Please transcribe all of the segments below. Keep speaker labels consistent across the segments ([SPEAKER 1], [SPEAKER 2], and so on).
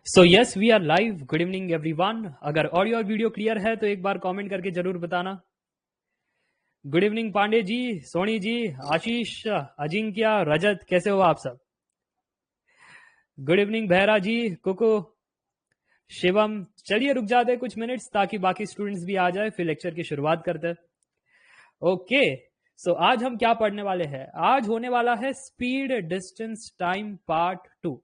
[SPEAKER 1] So yes we are live. Good evening everyone. अगर audio और video clear है तो एक बार कमेंट करके जरूर बताना। गुड इवनिंग पांडे जी, सोनी जी, आशीष, अजिंक्य, रजत, कैसे हो आप सब? गुड इवनिंग भैरा जी, कुकु, शिवम। चलिए रुक जाते हैं कुछ मिनट्स ताकि बाकी स्टूडेंट्स भी आ जाए, फिर लेक्चर की शुरुआत करते हैं। ओके, सो आज हम क्या पढ़ने वाले हैं? आज होने वाला है स्पीड डिस्टेंस टाइम पार्ट 2।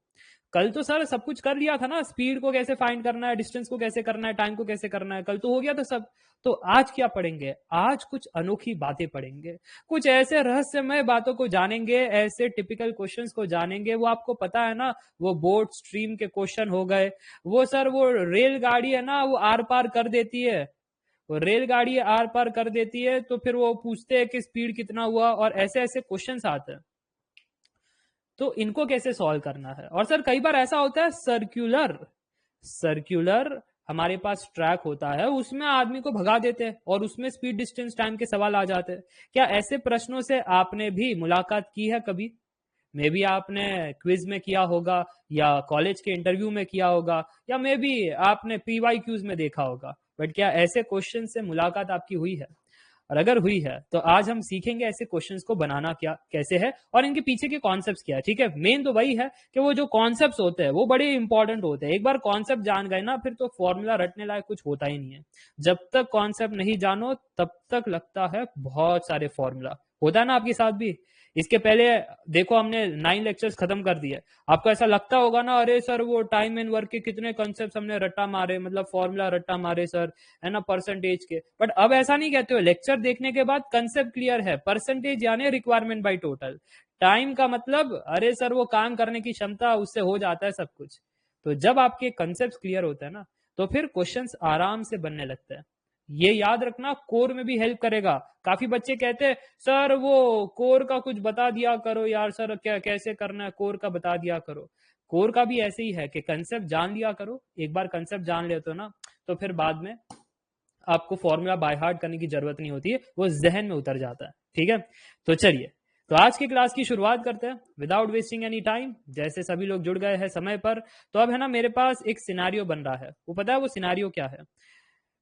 [SPEAKER 1] कल तो सर सब कुछ कर लिया था ना, स्पीड को कैसे फाइंड करना है, डिस्टेंस को कैसे करना है, टाइम को कैसे करना है, कल तो हो गया था सब। तो आज क्या पढ़ेंगे? आज कुछ अनोखी बातें पढ़ेंगे, कुछ ऐसे रहस्यमय बातों को जानेंगे, ऐसे टिपिकल क्वेश्चंस को जानेंगे। वो आपको पता है ना, वो बोर्ड स्ट्रीम के क्वेश्चन हो गए, वो सर वो रेलगाड़ी है ना, वो आर पार कर देती है, वो रेलगाड़ी आर पार कर देती है, तो फिर वो पूछते हैं कि स्पीड कितना हुआ, और ऐसे ऐसे क्वेश्चंस आते हैं। तो इनको कैसे सॉल्व करना है? और सर कई बार ऐसा होता है सर्क्यूलर सर्क्यूलर हमारे पास ट्रैक होता है, उसमें आदमी को भगा देते हैं और उसमें स्पीड डिस्टेंस टाइम के सवाल आ जाते हैं। क्या ऐसे प्रश्नों से आपने भी मुलाकात की है कभी? मे बी आपने क्विज में किया होगा, या कॉलेज के इंटरव्यू में किया होगा, या मे बी आपने पीवाई क्यूज में देखा होगा, बट क्या ऐसे क्वेश्चन से मुलाकात आपकी हुई है? और अगर हुई है तो आज हम सीखेंगे ऐसे क्वेश्चंस को बनाना क्या कैसे है, और इनके पीछे के कॉन्सेप्ट्स क्या है। ठीक है, मेन तो वही है कि वो जो कॉन्सेप्ट्स होते हैं वो बड़े इंपॉर्टेंट होते हैं। एक बार कॉन्सेप्ट जान गए ना, फिर तो फॉर्मूला रटने लायक कुछ होता ही नहीं है। जब तक कॉन्सेप्ट नहीं जानो तब तक लगता है बहुत सारे फॉर्मूला। होता है ना आपके साथ भी? इसके पहले देखो हमने 9 लेक्चर्स खत्म कर दिए। आपको ऐसा लगता होगा ना, अरे सर वो टाइम एंड वर्क के कितने कॉन्सेप्ट हमने रट्टा मारे, मतलब फॉर्मूला रट्टा मारे सर, है ना, परसेंटेज के। बट अब ऐसा नहीं कहते हो, लेक्चर देखने के बाद कंसेप्ट क्लियर है। परसेंटेज यानी रिक्वायरमेंट बाय टोटल। टाइम का मतलब अरे सर वो काम करने की क्षमता, उससे हो जाता है सब कुछ। तो जब आपके कंसेप्ट क्लियर होता है ना, तो फिर क्वेश्चंस आराम से बनने लगते हैं। ये याद रखना, कोर में भी हेल्प करेगा। काफी बच्चे कहते हैं सर वो कोर का कुछ बता दिया करो यार, सर क्या कैसे करना है, कोर का बता दिया करो। कोर का भी ऐसे ही है कि कंसेप्ट जान लिया करो। एक बार कंसेप्ट जान लेते हो ना, तो फिर बाद में आपको फॉर्मूला बाय हार्ट करने की जरूरत नहीं होती है, वो जहन में उतर जाता है। ठीक है, तो चलिए, तो आज की क्लास की शुरुआत करते हैं विदाउट वेस्टिंग एनी टाइम। जैसे सभी लोग जुड़ गए हैं समय पर, तो अब है ना मेरे पास एक सिनारियो बन रहा है। वो पता है वो सिनारियो क्या है?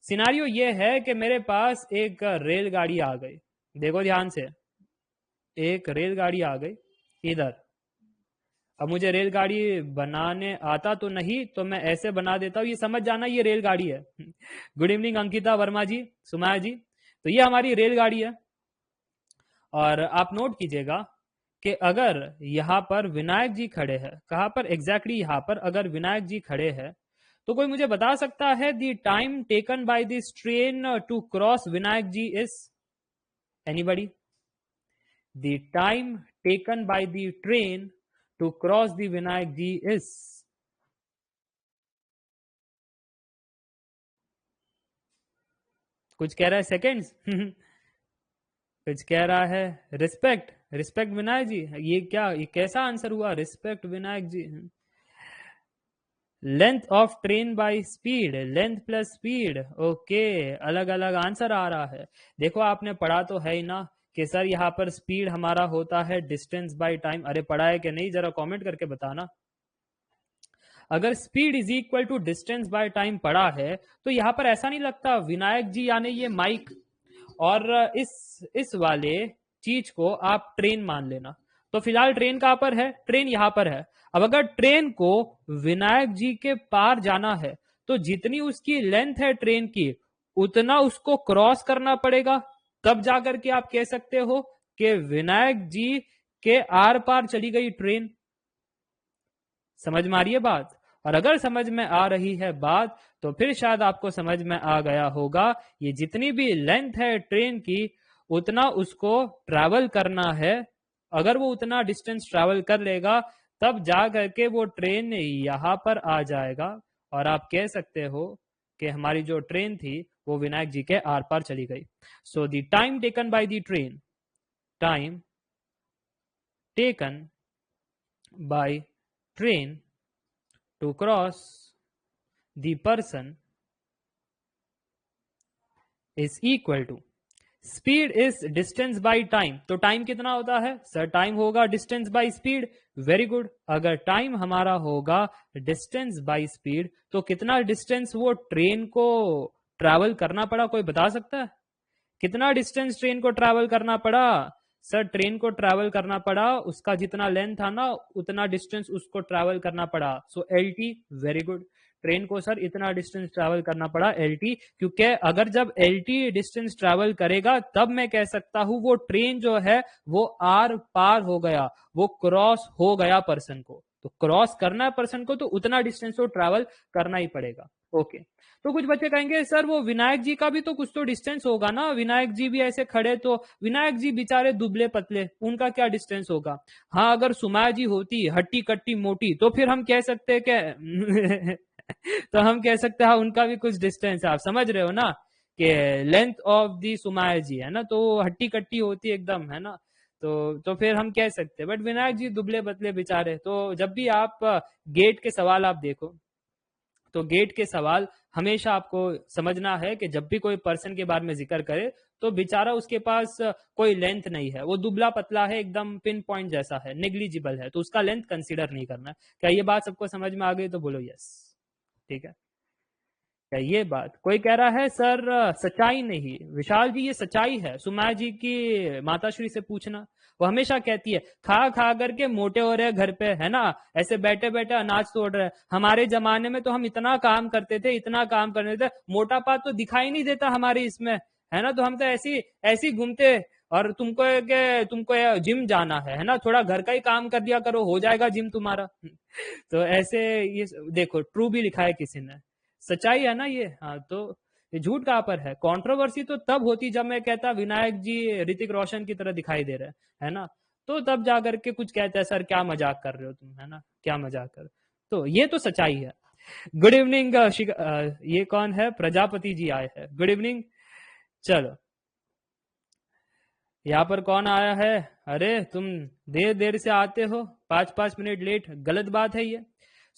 [SPEAKER 1] सिनारियो ये है कि मेरे पास एक रेलगाड़ी आ गई। देखो ध्यान से, एक रेलगाड़ी आ गई इधर। अब मुझे रेलगाड़ी बनाने आता तो नहीं, तो मैं ऐसे बना देता हूँ, ये समझ जाना ये रेलगाड़ी है। गुड इवनिंग अंकिता वर्मा जी, सुमाया जी। तो ये हमारी रेलगाड़ी है, और आप नोट कीजिएगा कि अगर यहाँ पर विनायक जी खड़े हैं, कहाँ पर एग्जैक्टली यहाँ पर अगर विनायक जी खड़े हैं, तो कोई मुझे बता सकता है the time taken by this train to cross Vinayak ji is? Anybody? The time taken by the train to cross the Vinayak ji is? कुछ कह रहा है सेकेंड्स। कुछ कह रहा है रिस्पेक्ट। रिस्पेक्ट विनायक जी, ये क्या, ये कैसा आंसर हुआ? Respect Vinayak ji. Length of train by speed, length plus speed. Okay, अलग अलग आंसर आ रहा है। देखो आपने पढ़ा तो है ही ना कि सर यहाँ पर स्पीड हमारा होता है डिस्टेंस बाय टाइम। अरे पढ़ा है कि नहीं, जरा कमेंट करके बताना। अगर speed is equal to distance by time पढ़ा है, तो यहाँ पर ऐसा नहीं लगता विनायक जी यानी ये माइक, और इस वाले चीज को आप ट्रेन मान लेना। तो फिलहाल ट्रेन कहां पर है? ट्रेन यहां पर है। अब अगर ट्रेन को विनायक जी के पार जाना है, तो जितनी उसकी लेंथ है ट्रेन की, उतना उसको क्रॉस करना पड़ेगा। तब जाकर के आप कह सकते हो कि विनायक जी के आर पार चली गई ट्रेन। समझ में आ रही है बात? और अगर समझ में आ रही है बात, तो फिर शायद आपको समझ में आ गया होगा, ये जितनी भी लेंथ है ट्रेन की, उतना उसको ट्रैवल करना है। अगर वो उतना डिस्टेंस ट्रैवल कर लेगा, तब जा करके वो ट्रेन यहां पर आ जाएगा, और आप कह सकते हो कि हमारी जो ट्रेन थी वो विनायक जी के आर पार चली गई। So the time taken by the train, time taken by train to cross the person is equal to speed is distance by time, तो टाइम कितना होता है सर? टाइम होगा distance by speed. Very good, अगर time हमारा होगा distance by speed तो कितना डिस्टेंस वो ट्रेन को ट्रैवल करना पड़ा, कोई बता सकता है? कितना डिस्टेंस ट्रेन को ट्रैवल करना पड़ा? सर ट्रेन को ट्रैवल करना पड़ा, उसका जितना लेंथ था ना उतना डिस्टेंस उसको ट्रैवल करना पड़ा, so l t. Very good, train को सर इतना डिस्टेंस ट्रैवल करना पड़ा एल टी, क्योंकि अगर जब एल टी डिस्टेंस ट्रैवल करेगा तब मैं कह सकता हूं वो ट्रेन जो है वो आर पार हो गया, वो क्रॉस हो गया पर्सन को। तो क्रॉस करना है पर्सन को तो उतना डिस्टेंस तो ट्रैवल करना ही पड़ेगा। ओके, तो कुछ बच्चे कहेंगे सर वो विनायक जी का भी तो कुछ तो डिस्टेंस होगा ना, विनायक जी भी ऐसे खड़े, तो विनायक जी बेचारे दुबले पतले, उनका क्या डिस्टेंस होगा? हाँ, अगर सुमाया जी होती हट्टी कट्टी मोटी तो फिर हम कह सकते हैं कि तो हम कह सकते हैं उनका भी कुछ डिस्टेंस है, आप समझ रहे हो ना कि लेंथ ऑफ दी सुमाया जी है ना, तो हट्टी कट्टी होती एकदम, है ना, तो फिर हम कह सकते हैं। बट विनायक जी दुबले पतले बेचारे। तो जब भी आप गेट के सवाल आप देखो तो गेट के सवाल हमेशा आपको समझना है कि जब भी कोई पर्सन के बारे में जिक्र करे तो बेचारा उसके पास कोई लेंथ नहीं है, वो दुबला पतला है, एकदम पिन पॉइंट जैसा है, नेग्लिजिबल है, तो उसका लेंथ कंसीडर नहीं करना। क्या ये बात सबको समझ में आ गई? तो बोलो यस। ठीक है, क्या ये बात? कोई कह रहा है सर सच्चाई नहीं। विशाल जी ये सच्चाई है, सुमाया जी की माताश्री से पूछना, वो हमेशा कहती है खा खा करके मोटे हो रहे घर पे, है ना, ऐसे बैठे बैठे अनाज तोड़ रहे। हमारे जमाने में तो हम इतना काम करते थे, इतना काम करते थे, मोटापा तो दिखाई नहीं देता हमारे इसमें, है ना, तो हम तो ऐसी ऐसी घूमते। और तुमको जिम जाना है ना, थोड़ा घर का ही काम कर दिया करो, हो जाएगा जिम तुम्हारा। तो ऐसे ये देखो ट्रू भी लिखा है किसी ने, सच्चाई है ना ये। हाँ, तो ये झूठ कहाँ पर है? कंट्रोवर्सी तो तब होती जब मैं कहता विनायक जी ऋतिक रोशन की तरह दिखाई दे रहे हैं, है ना, तो तब जाकर के कुछ कहते हैं सर क्या मजाक कर रहे हो तुम, है ना, क्या मजाक कर। तो ये तो सच्चाई है। गुड इवनिंग ये कौन है? प्रजापति जी आए हैं, गुड इवनिंग। चलो, यहाँ पर कौन आया है? अरे तुम देर देर से आते हो, 5-5 मिनट लेट, गलत बात है ये।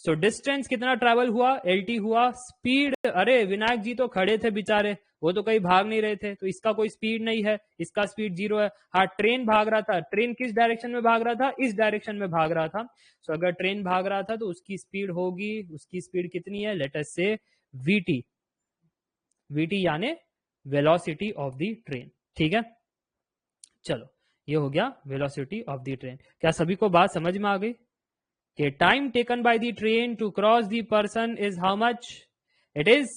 [SPEAKER 1] सो डिस्टेंस कितना ट्रैवल हुआ? एलटी हुआ। स्पीड, अरे विनायक जी तो खड़े थे बेचारे, वो तो कहीं भाग नहीं रहे थे, तो इसका कोई स्पीड नहीं है, इसका स्पीड 0 है। हाँ, ट्रेन भाग रहा था, ट्रेन किस डायरेक्शन में भाग रहा था? इस डायरेक्शन में भाग रहा था। सो अगर ट्रेन भाग रहा था तो उसकी स्पीड होगी, उसकी स्पीड कितनी है? लेट अस से वीटी, वीटी यानी वेलोसिटी ऑफ द ट्रेन। ठीक है, चलो ये हो गया वेलोसिटी ऑफ द ट्रेन। क्या सभी को बात समझ में आ गई कि time taken by the train to cross the person is how much? It is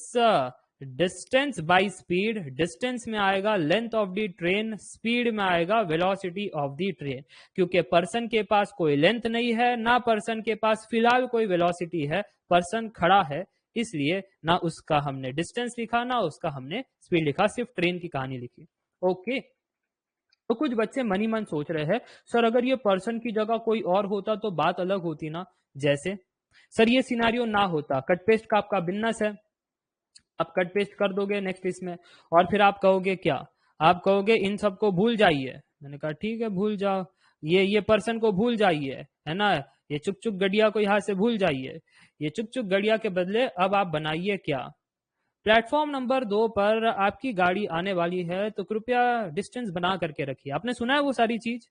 [SPEAKER 1] distance by speed. Distance में आएगा length of the train, speed में आएगा वेलोसिटी ऑफ द ट्रेन। क्योंकि पर्सन के पास कोई लेंथ नहीं है, ना पर्सन के पास फिलहाल कोई वेलोसिटी है, पर्सन खड़ा है, इसलिए ना उसका हमने डिस्टेंस लिखा ना उसका हमने स्पीड लिखा, सिर्फ ट्रेन की कहानी लिखी। ओके, तो कुछ बच्चे मन ही मन सोच रहे हैं सर अगर ये पर्सन की जगह कोई और होता तो बात अलग होती ना। जैसे सर ये सिनारियो ना होता, कट पेस्ट का आपका बिजनेस है, आप कट पेस्ट कर दोगे नेक्स्ट इसमें, और फिर आप कहोगे क्या? आप कहोगे इन सबको भूल जाइए। मैंने कहा ठीक है भूल जाओ, ये पर्सन को भूल जाइए, है ना, ये चुक चुक गड़िया को यहाँ से भूल जाइए। ये चुक चुक गड़िया के बदले अब आप बनाइए क्या? प्लेटफॉर्म नंबर 2 पर आपकी गाड़ी आने वाली है तो कृपया डिस्टेंस बना करके रखिए। आपने सुना है वो सारी चीज?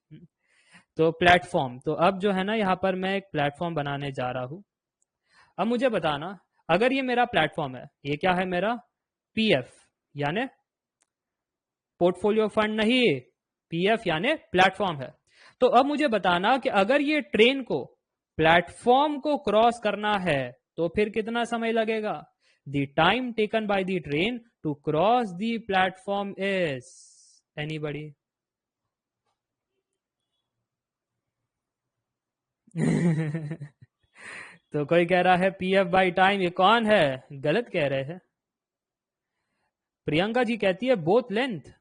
[SPEAKER 1] तो प्लेटफॉर्म, तो अब जो है ना यहाँ पर मैं एक प्लेटफॉर्म बनाने जा रहा हूं। अब मुझे बताना, अगर ये मेरा प्लेटफॉर्म है, ये क्या है मेरा? पीएफ यानी पोर्टफोलियो फंड नहीं, पीएफ यानी प्लेटफॉर्म है। तो अब मुझे बताना कि अगर ये ट्रेन को प्लेटफॉर्म को क्रॉस करना है तो फिर कितना समय लगेगा? The time taken by the train to cross the platform is, anybody? तो कोई कह रहा है पीएफ बाय टाइम, ये कौन है? गलत कह रहे हैं। प्रियंका जी कहती है बोथ लेंथ।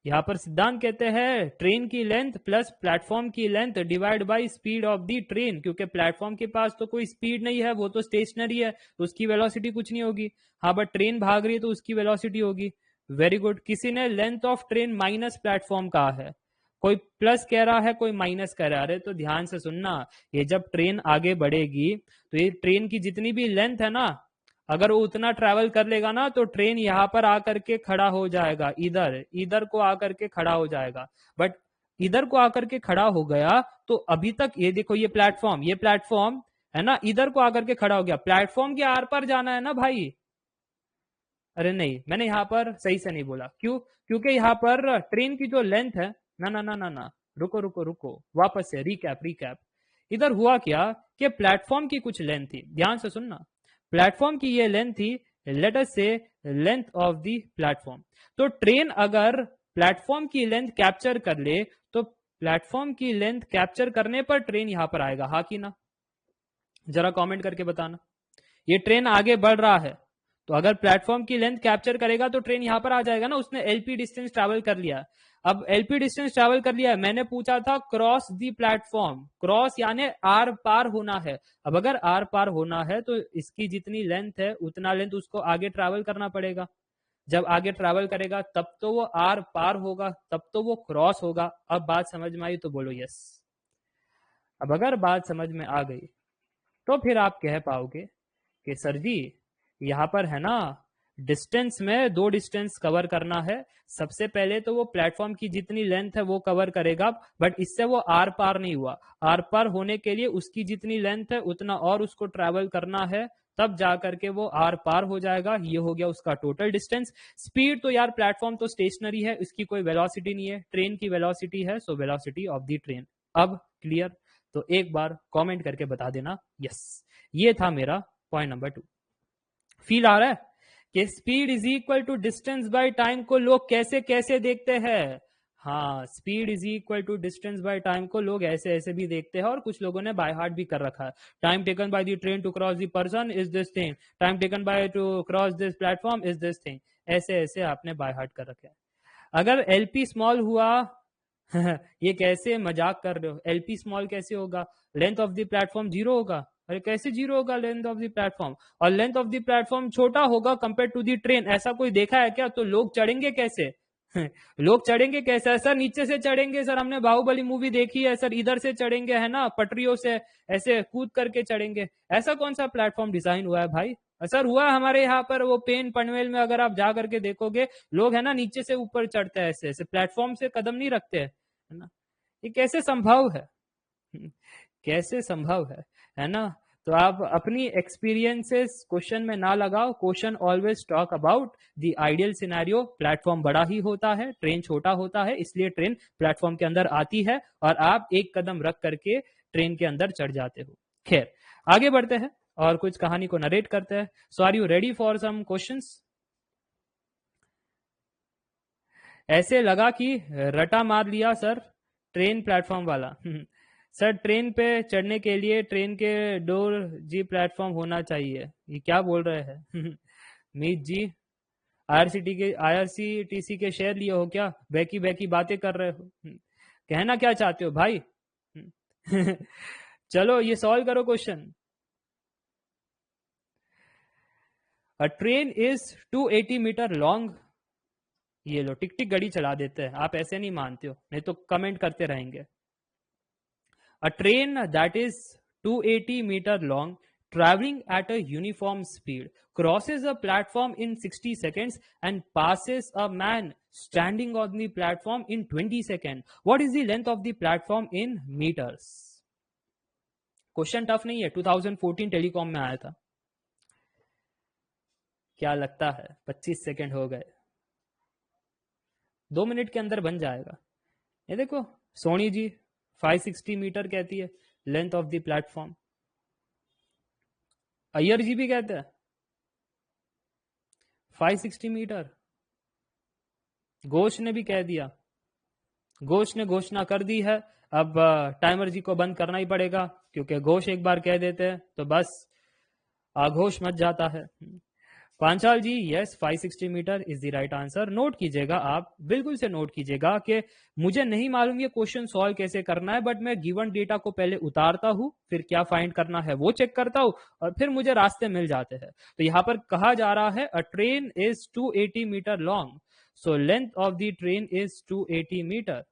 [SPEAKER 1] यहाँ पर सिद्धांत कहते हैं ट्रेन की लेंथ प्लस प्लेटफॉर्म की length divide by speed of the train, क्योंकि प्लेटफॉर्म के पास तो कोई स्पीड नहीं है, वो तो स्टेशनरी है, उसकी वेलोसिटी कुछ नहीं होगी। हाँ, बट ट्रेन भाग रही है तो उसकी वेलोसिटी होगी। Very good. किसी ने length of train minus platform कहा है, कोई प्लस कह रहा है, कोई माइनस कह रहा है। अरे तो ध्यान से सुनना, ये जब ट्रेन आगे बढ़ेगी तो ये ट्रेन की जितनी भी लेंथ है ना, अगर वो उतना ट्रैवल कर लेगा ना तो ट्रेन यहाँ पर आकर के खड़ा हो जाएगा, इधर इधर को आकर के खड़ा हो जाएगा। बट इधर को आकर के खड़ा हो गया तो अभी तक ये देखो, ये प्लेटफॉर्म है ना, इधर को आकर के खड़ा हो गया, प्लेटफॉर्म के आर पार जाना है ना भाई। अरे नहीं, मैंने यहाँ पर सही से नहीं बोला, क्यों? क्योंकि यहाँ पर ट्रेन की जो लेंथ है, ना ना ना ना ना, रुको रुको रुको, वापस से रिकैप। इधर हुआ क्या कि प्लेटफॉर्म की कुछ लेंथ थी, ध्यान से सुनना, प्लेटफॉर्म की ये लेंथ थी, लेट अस से लेंथ ऑफ द प्लेटफॉर्म। तो ट्रेन अगर प्लेटफॉर्म की लेंथ कैप्चर कर ले तो प्लेटफॉर्म की लेंथ कैप्चर करने पर ट्रेन यहां पर आएगा, हाँ कि ना? जरा कमेंट करके बताना। ये ट्रेन आगे बढ़ रहा है तो अगर प्लेटफॉर्म की लेंथ कैप्चर करेगा तो ट्रेन यहां पर आ जाएगा ना, उसने एलपी डिस्टेंस ट्रैवल कर लिया। अब एलपी डिस्टेंस ट्रैवल कर लिया है, मैंने पूछा था क्रॉस दी प्लेटफॉर्म, क्रॉस यानी आर पार होना है। अब अगर आर पार होना है तो इसकी जितनी लेंथ है उतना लेंथ उसको आगे ट्रैवल करना पड़ेगा। जब आगे ट्रैवल करेगा तब तो वो आर पार होगा, तब तो वो क्रॉस होगा। अब बात समझ में आई तो बोलो यस। अब अगर बात समझ में आ गई तो फिर आप कह पाओगे कि सर जी यहाँ पर है ना, डिस्टेंस में दो डिस्टेंस कवर करना है। सबसे पहले तो वो प्लेटफॉर्म की जितनी लेंथ है वो कवर करेगा, बट इससे वो आर पार नहीं हुआ। आर पार होने के लिए उसकी जितनी लेंथ है उतना और उसको ट्रैवल करना है, तब जाकर के वो आर पार हो जाएगा। ये हो गया उसका टोटल डिस्टेंस। स्पीड तो यार प्लेटफॉर्म तो स्टेशनरी है, इसकी कोई वेलोसिटी नहीं है, ट्रेन की वेलोसिटी है, so velocity of the train. अब क्लियर? तो एक बार कमेंट करके बता देना यस। ये था मेरा पॉइंट नंबर 2। फील आ रहा है कि speed is equal to distance by time को लोग कैसे कैसे देखते हैं? हाँ, speed is equal to distance by time को लोग ऐसे ऐसे भी देखते हैं, और कुछ लोगों ने बाय हार्ट भी कर रखा है। Time taken by the train to cross the person is this thing, time taken by to cross this platform is this thing, ऐसे ऐसे आपने बाय हार्ट कर रखा है। अगर एलपी स्मॉल हुआ ये कैसे मजाक कर रहे हो? एलपी स्मॉल कैसे होगा? लेंथ ऑफ द प्लेटफॉर्म 0 होगा। अरे कैसे 0 होगा लेंथ ऑफ द प्लेटफॉर्म? और लेंथ ऑफ द प्लेटफॉर्म छोटा होगा कंपेयर टू द ट्रेन, ऐसा कोई देखा है क्या? तो लोग चढ़ेंगे कैसे? लोग चढ़ेंगे कैसे सर? नीचे से चढ़ेंगे सर, हमने बाहुबली मूवी देखी है सर, इधर से चढ़ेंगे है ना, पटरियों से ऐसे कूद करके चढ़ेंगे। ऐसा कौन सा प्लेटफॉर्म डिजाइन हुआ है भाई? सर हुआ हमारे यहाँ पर वो पेन पनवेल में, अगर आप जा करके देखोगे लोग है ना नीचे से ऊपर चढ़ते हैं, ऐसे ऐसे प्लेटफॉर्म से कदम नहीं रखते है ना। ये कैसे संभव है? कैसे संभव है ना? तो आप अपनी एक्सपीरियंसेस क्वेश्चन में ना लगाओ। Question always talk about the ideal scenario. Platform बड़ा ही होता है, ट्रेन छोटा होता है, इसलिए ट्रेन प्लेटफॉर्म के अंदर आती है और आप एक कदम रख करके ट्रेन के अंदर चढ़ जाते हो। खैर, आगे बढ़ते हैं और कुछ कहानी को नरेट करते हैं। So are you ready for some questions? ऐसे लगा कि रटा मार लिया सर ट्रेन प्लेटफॉर्म वाला। सर ट्रेन पे चढ़ने के लिए ट्रेन के डोर जी प्लेटफॉर्म होना चाहिए, ये क्या बोल रहे हैं? मीत जी आईआरसीटीसी के शेयर लिए हो क्या? बैकी बैकी बातें कर रहे हो, कहना क्या चाहते हो भाई? चलो ये सॉल्व करो question. A train is 280 metre long. ये लो टिक टिक घड़ी चला देते हैं, आप ऐसे नहीं मानते हो, नहीं तो कमेंट करते रहेंगे। A train that is 280 meter long, traveling at a uniform speed, crosses a platform in 60 seconds and passes a man standing on the platform in 20 seconds. What is the length of the platform in meters? Question tough नहीं है, 2014 telecom में आया था। क्या लगता है 25 second हो गए, 2 मिनट के अंदर बन जाएगा। ये देखो सोनी जी 560 मीटर कहती है length of the platform, Iyer ji भी कहते हैं 560 मीटर, घोष ने भी कह दिया, घोष ने घोषणा कर दी है। अब टाइमर जी को बंद करना ही पड़ेगा, क्योंकि घोष एक बार कह देते हैं तो बस आघोष मच जाता है। Panchal ji yes 560 metre is the right answer. Note कीजिएगा, आप बिल्कुल से नोट कीजिएगा कि मुझे नहीं मालूम ये क्वेश्चन सॉल्व कैसे करना है, बट मैं गिवन डेटा को पहले उतारता हूं, फिर क्या फाइंड करना है वो चेक करता हूं, और फिर मुझे रास्ते मिल जाते हैं। तो यहां पर कहा जा रहा है a train is 280 metre long, so length of the train is 280 metre.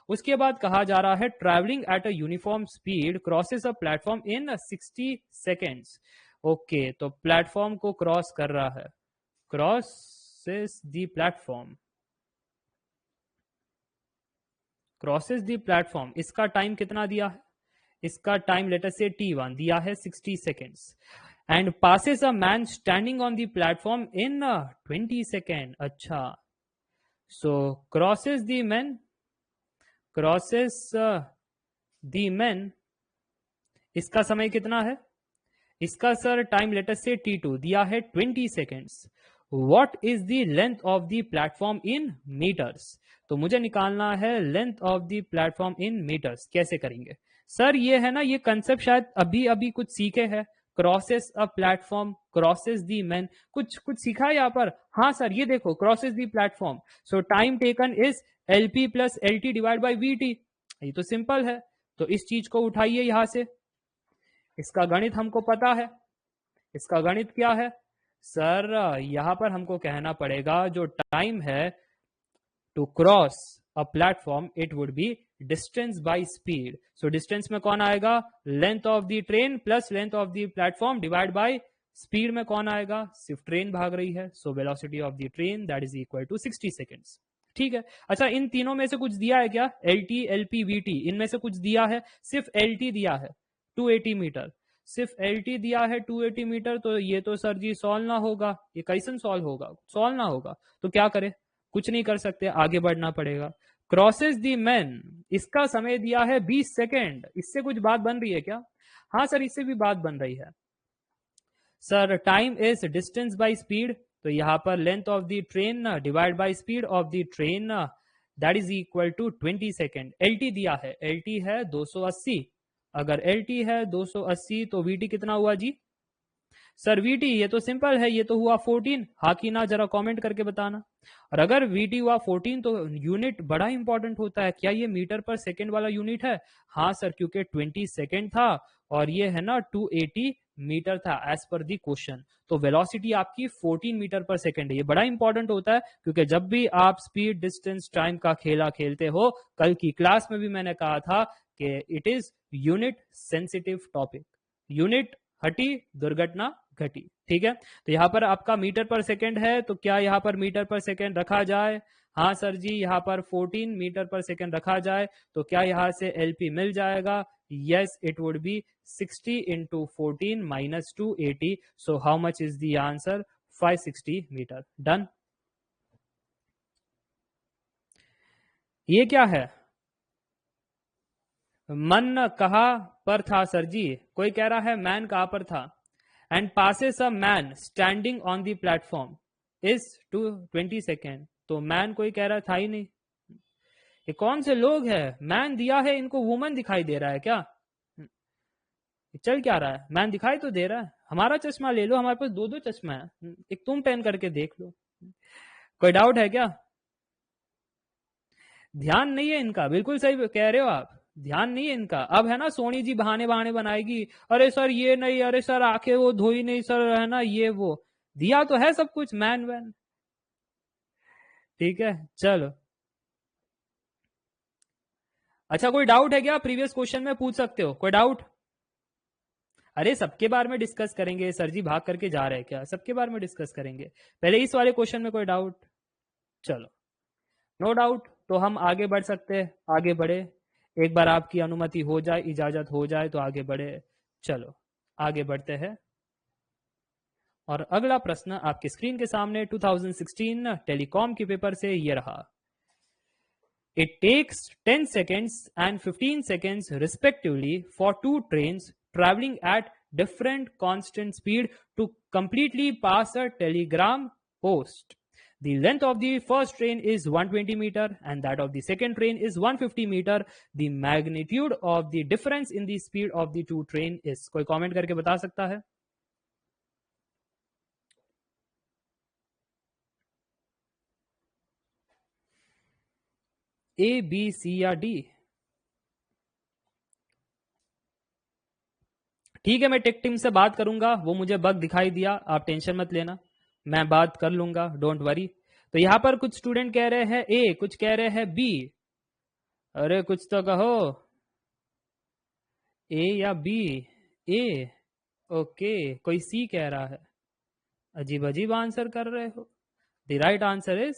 [SPEAKER 1] उसके बाद कहा जा रहा है travelling at a uniform speed crosses a platform in 60 seconds. Okay, तो प्लेटफॉर्म को क्रॉस कर रहा है, crosses the platform, crosses the platform. इसका टाइम कितना दिया है? इसका टाइम लेटर से t1 दिया है 60 seconds, and passes a man standing on the platform in 20 second. अच्छा, so crosses the man, crosses the man, इसका समय कितना है? इसका सर टाइम लेटर से t2 दिया है 20 seconds. What is the length of the platform in metres? तो मुझे निकालना है length of the platform in metres. कैसे करेंगे सर? ये है ना, ये कंसेप्ट शायद अभी अभी कुछ सीखे हैं, crosses a platform, crosses the man, कुछ कुछ सीखा है यहाँ पर। हाँ सर, ये देखो, crosses the platform, so time taken is LP plus LT divide by VT। ये तो सिंपल है, तो इस चीज को उठाइए यहां से। इसका गणित हमको पता है, इसका गणित क्या है सर? यहां पर हमको कहना पड़ेगा जो टाइम है to cross a platform, it would be distance by speed. So distance में कौन आएगा? Length of the train plus length of the platform divide by speed में कौन आएगा? सिर्फ ट्रेन भाग रही है, so velocity of the train that is equal to 60 seconds. ठीक है। अच्छा, इन तीनों में से कुछ दिया है क्या? LT, LP, VT, इनमें से कुछ दिया है? सिर्फ LT दिया है 280 मीटर, सिर्फ LT दिया है 280 मीटर। तो ये तो सर जी सॉल्व ना होगा, ये कैसन सॉल्व होगा? सॉल्व ना होगा तो क्या करें? कुछ नहीं कर सकते, आगे बढ़ना पड़ेगा। क्रॉसेस दी मैन, इसका समय दिया है 20 सेकेंड। इससे कुछ बात बन रही है क्या? हाँ सर, इससे भी बात बन रही है sir. Time is distance by speed, तो यहां पर length of the train divide by speed of the train that is equal to 20 second. LT दिया है, LT है 280। अगर LT है 280 तो VT कितना हुआ जी? सर VT ये तो सिंपल है, ये तो हुआ 14। हाँ कि ना, जरा कमेंट करके बताना। और अगर VT हुआ 14 तो यूनिट बड़ा इंपॉर्टेंट होता है। क्या ये मीटर पर सेकेंड वाला यूनिट है? हाँ सर, क्योंकि 20 सेकेंड था और ये है ना 280 मीटर था एज पर दी क्वेश्चन। तो वेलोसिटी आपकी 14 मीटर पर सेकेंड है। ये बड़ा इंपॉर्टेंट होता है, क्योंकि जब भी आप स्पीड डिस्टेंस टाइम का खेला खेलते हो, कल की क्लास में भी मैंने कहा था कि it is unit sensitive topic. Unit हटी, दुर्घटना घटी। ठीक है, तो यहां पर आपका मीटर पर सेकेंड है, तो क्या यहां पर मीटर पर सेकेंड रखा जाए? हाँ सर जी, यहां पर 14 मीटर पर सेकेंड रखा जाए तो क्या यहां से LP मिल जाएगा? Yes, it would be 60 into 14 minus 280। So how much is the answer? 560 metre. Done. ये क्या है? मन कहाँ पर था सर जी? कोई कह रहा है मैन कहाँ पर था। And passes a man standing on the platform is to 20 second. तो मैन कोई कह रहा था ही नहीं। ये कौन से लोग हैं? मैन दिया है, इनको वुमन दिखाई दे रहा है क्या? चल क्या रहा है? मैन दिखाई तो दे रहा है। हमारा चश्मा ले लो, हमारे पास दो दो चश्मा है, एक तुम पहन करके देख लो। कोई डाउट है क्या? ध्यान नहीं है इनका, बिल्कुल सही कह रहे हो आप, ध्यान नहीं है इनका। अब है ना, सोनी जी बहाने बहाने बनाएगी, अरे सर ये नहीं, अरे सर आंखें वो धोई नहीं सर, है ना ये वो। दिया तो है सब कुछ, मैन वैन। ठीक है, चलो। अच्छा, कोई डाउट है क्या? प्रीवियस क्वेश्चन में पूछ सकते हो, कोई डाउट? अरे सबके बारे में डिस्कस करेंगे सर जी, भाग करके जा रहे हैं क्या? सबके बारे में डिस्कस करेंगे, पहले इस वाले क्वेश्चन में कोई डाउट? चलो, नो डाउट, तो हम आगे बढ़ सकते हैं। आगे बढ़े, एक बार आपकी अनुमति हो जाए, इजाजत हो जाए तो आगे बढ़े। चलो आगे बढ़ते हैं। और अगला प्रश्न आपकी स्क्रीन के सामने 2016 टेलीकॉम के पेपर से ये रहा। It takes 10 seconds and 15 seconds respectively for two trains traveling at different constant speed to completely pass a telegram post. The length of the first train is 120 meter and that of the second train is 150 meter. The magnitude of the difference in the speed of the two train is. कोई comment करके बता सकता है? A, B, C या D? ठीक है, मैं tech team से बात करूंगा, वो मुझे बग दिखाई दिया, आप टेंशन मत लेना, मैं बात कर लूंगा, डोंट वरी। तो यहां पर कुछ स्टूडेंट कह रहे हैं ए, कुछ कह रहे हैं बी। अरे कुछ तो कहो, ए या बी? ए, ओके, कोई सी कह रहा है, अजीब अजीब आंसर कर रहे हो। The right answer is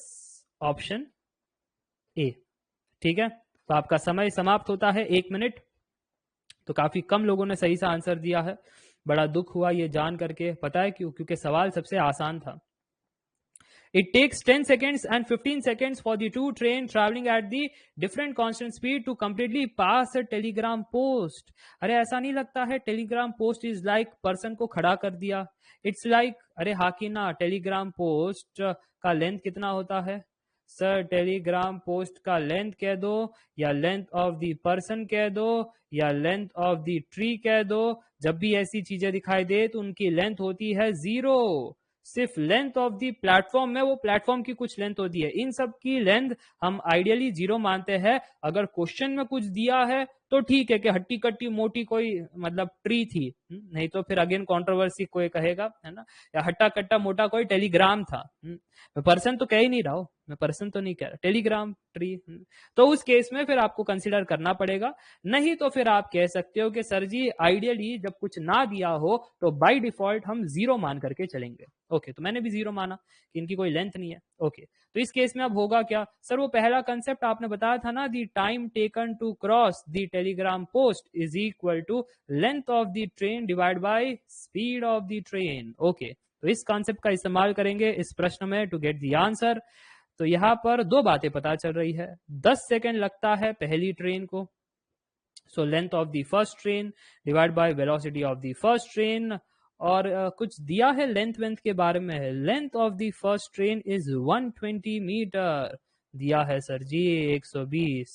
[SPEAKER 1] option A. ठीक है, तो आपका समय समाप्त होता है 1 मिनट। तो काफी कम लोगों ने सही से आंसर दिया है, बड़ा दुख हुआ ये जान करके। पता है क्यों? क्योंकि सवाल सबसे आसान था। It takes 10 seconds and 15 seconds for the two train traveling at the different constant speed to completely pass a telegram post. अरे ऐसा नहीं लगता है Telegram post is like person को खड़ा कर दिया? इट्स लाइक अरे हाकिना, टेलीग्राम पोस्ट का लेंथ कितना होता है? सर टेलीग्राम पोस्ट का लेंथ कह दो, या लेंथ ऑफ द पर्सन कह दो, या लेंथ ऑफ द ट्री कह दो। जब भी ऐसी चीजें दिखाई दे तो उनकी लेंथ होती है 0। सिर्फ लेंथ ऑफ दी प्लेटफॉर्म में वो प्लेटफॉर्म की कुछ लेंथ होती है, इन सब की लेंथ हम आइडियली 0 मानते हैं। अगर क्वेश्चन में कुछ दिया है तो ठीक है कि हट्टी कट्टी मोटी कोई मतलब ट्री थी, नहीं तो फिर अगेन कंट्रोवर्सी कोई कहेगा, है ना, या हट्टा कट्टा मोटा कोई टेलीग्राम था। मैं पर्सन तो कह ही नहीं रहा हूं, मैं पर्सन तो नहीं कह रहा, टेलीग्राम ट्री। तो उस केस में फिर आपको कंसिडर करना पड़ेगा। नहीं तो फिर आप कह सकते हो कि सर जी आइडियली जब कुछ ना दिया हो तो बाय डिफॉल्ट हम 0 मान करके चलेंगे। ओके, तो मैंने भी 0 माना कि इनकी कोई लेंथ नहीं है। ओके, तो इस केस में अब होगा क्या? सर वो पहला कंसेप्ट आपने बताया था ना, the time taken to cross the telegram post is equal to length of the train divide by speed of the train. Okay, तो इस कॉन्सेप्ट का इस्तेमाल करेंगे इस प्रश्न में टू गेट द आंसर। तो यहां पर दो बातें पता चल रही है। 10 सेकेंड लगता है पहली ट्रेन को, सो length of the first train divide by velocity of the first train. और कुछ दिया है लेंथ वेंथ के बारे में है। Length of the first train is 120 metre दिया है सर जी, 120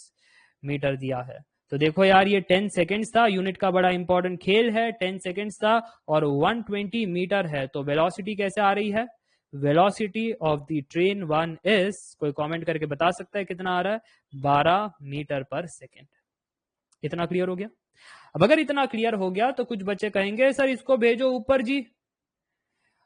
[SPEAKER 1] मीटर दिया है। तो देखो यार, ये 10 सेकेंड्स था, यूनिट का बड़ा इंपॉर्टेंट खेल है। 10 सेकेंड्स था और 120 मीटर है, तो वेलोसिटी कैसे आ रही है? Velocity of the train 1 is, कोई कमेंट करके बता सकता है कितना आ रहा है? 12 मीटर पर सेकेंड। इतना क्लियर हो गया? अब अगर इतना क्लियर हो गया तो कुछ बच्चे कहेंगे सर इसको भेजो ऊपर जी,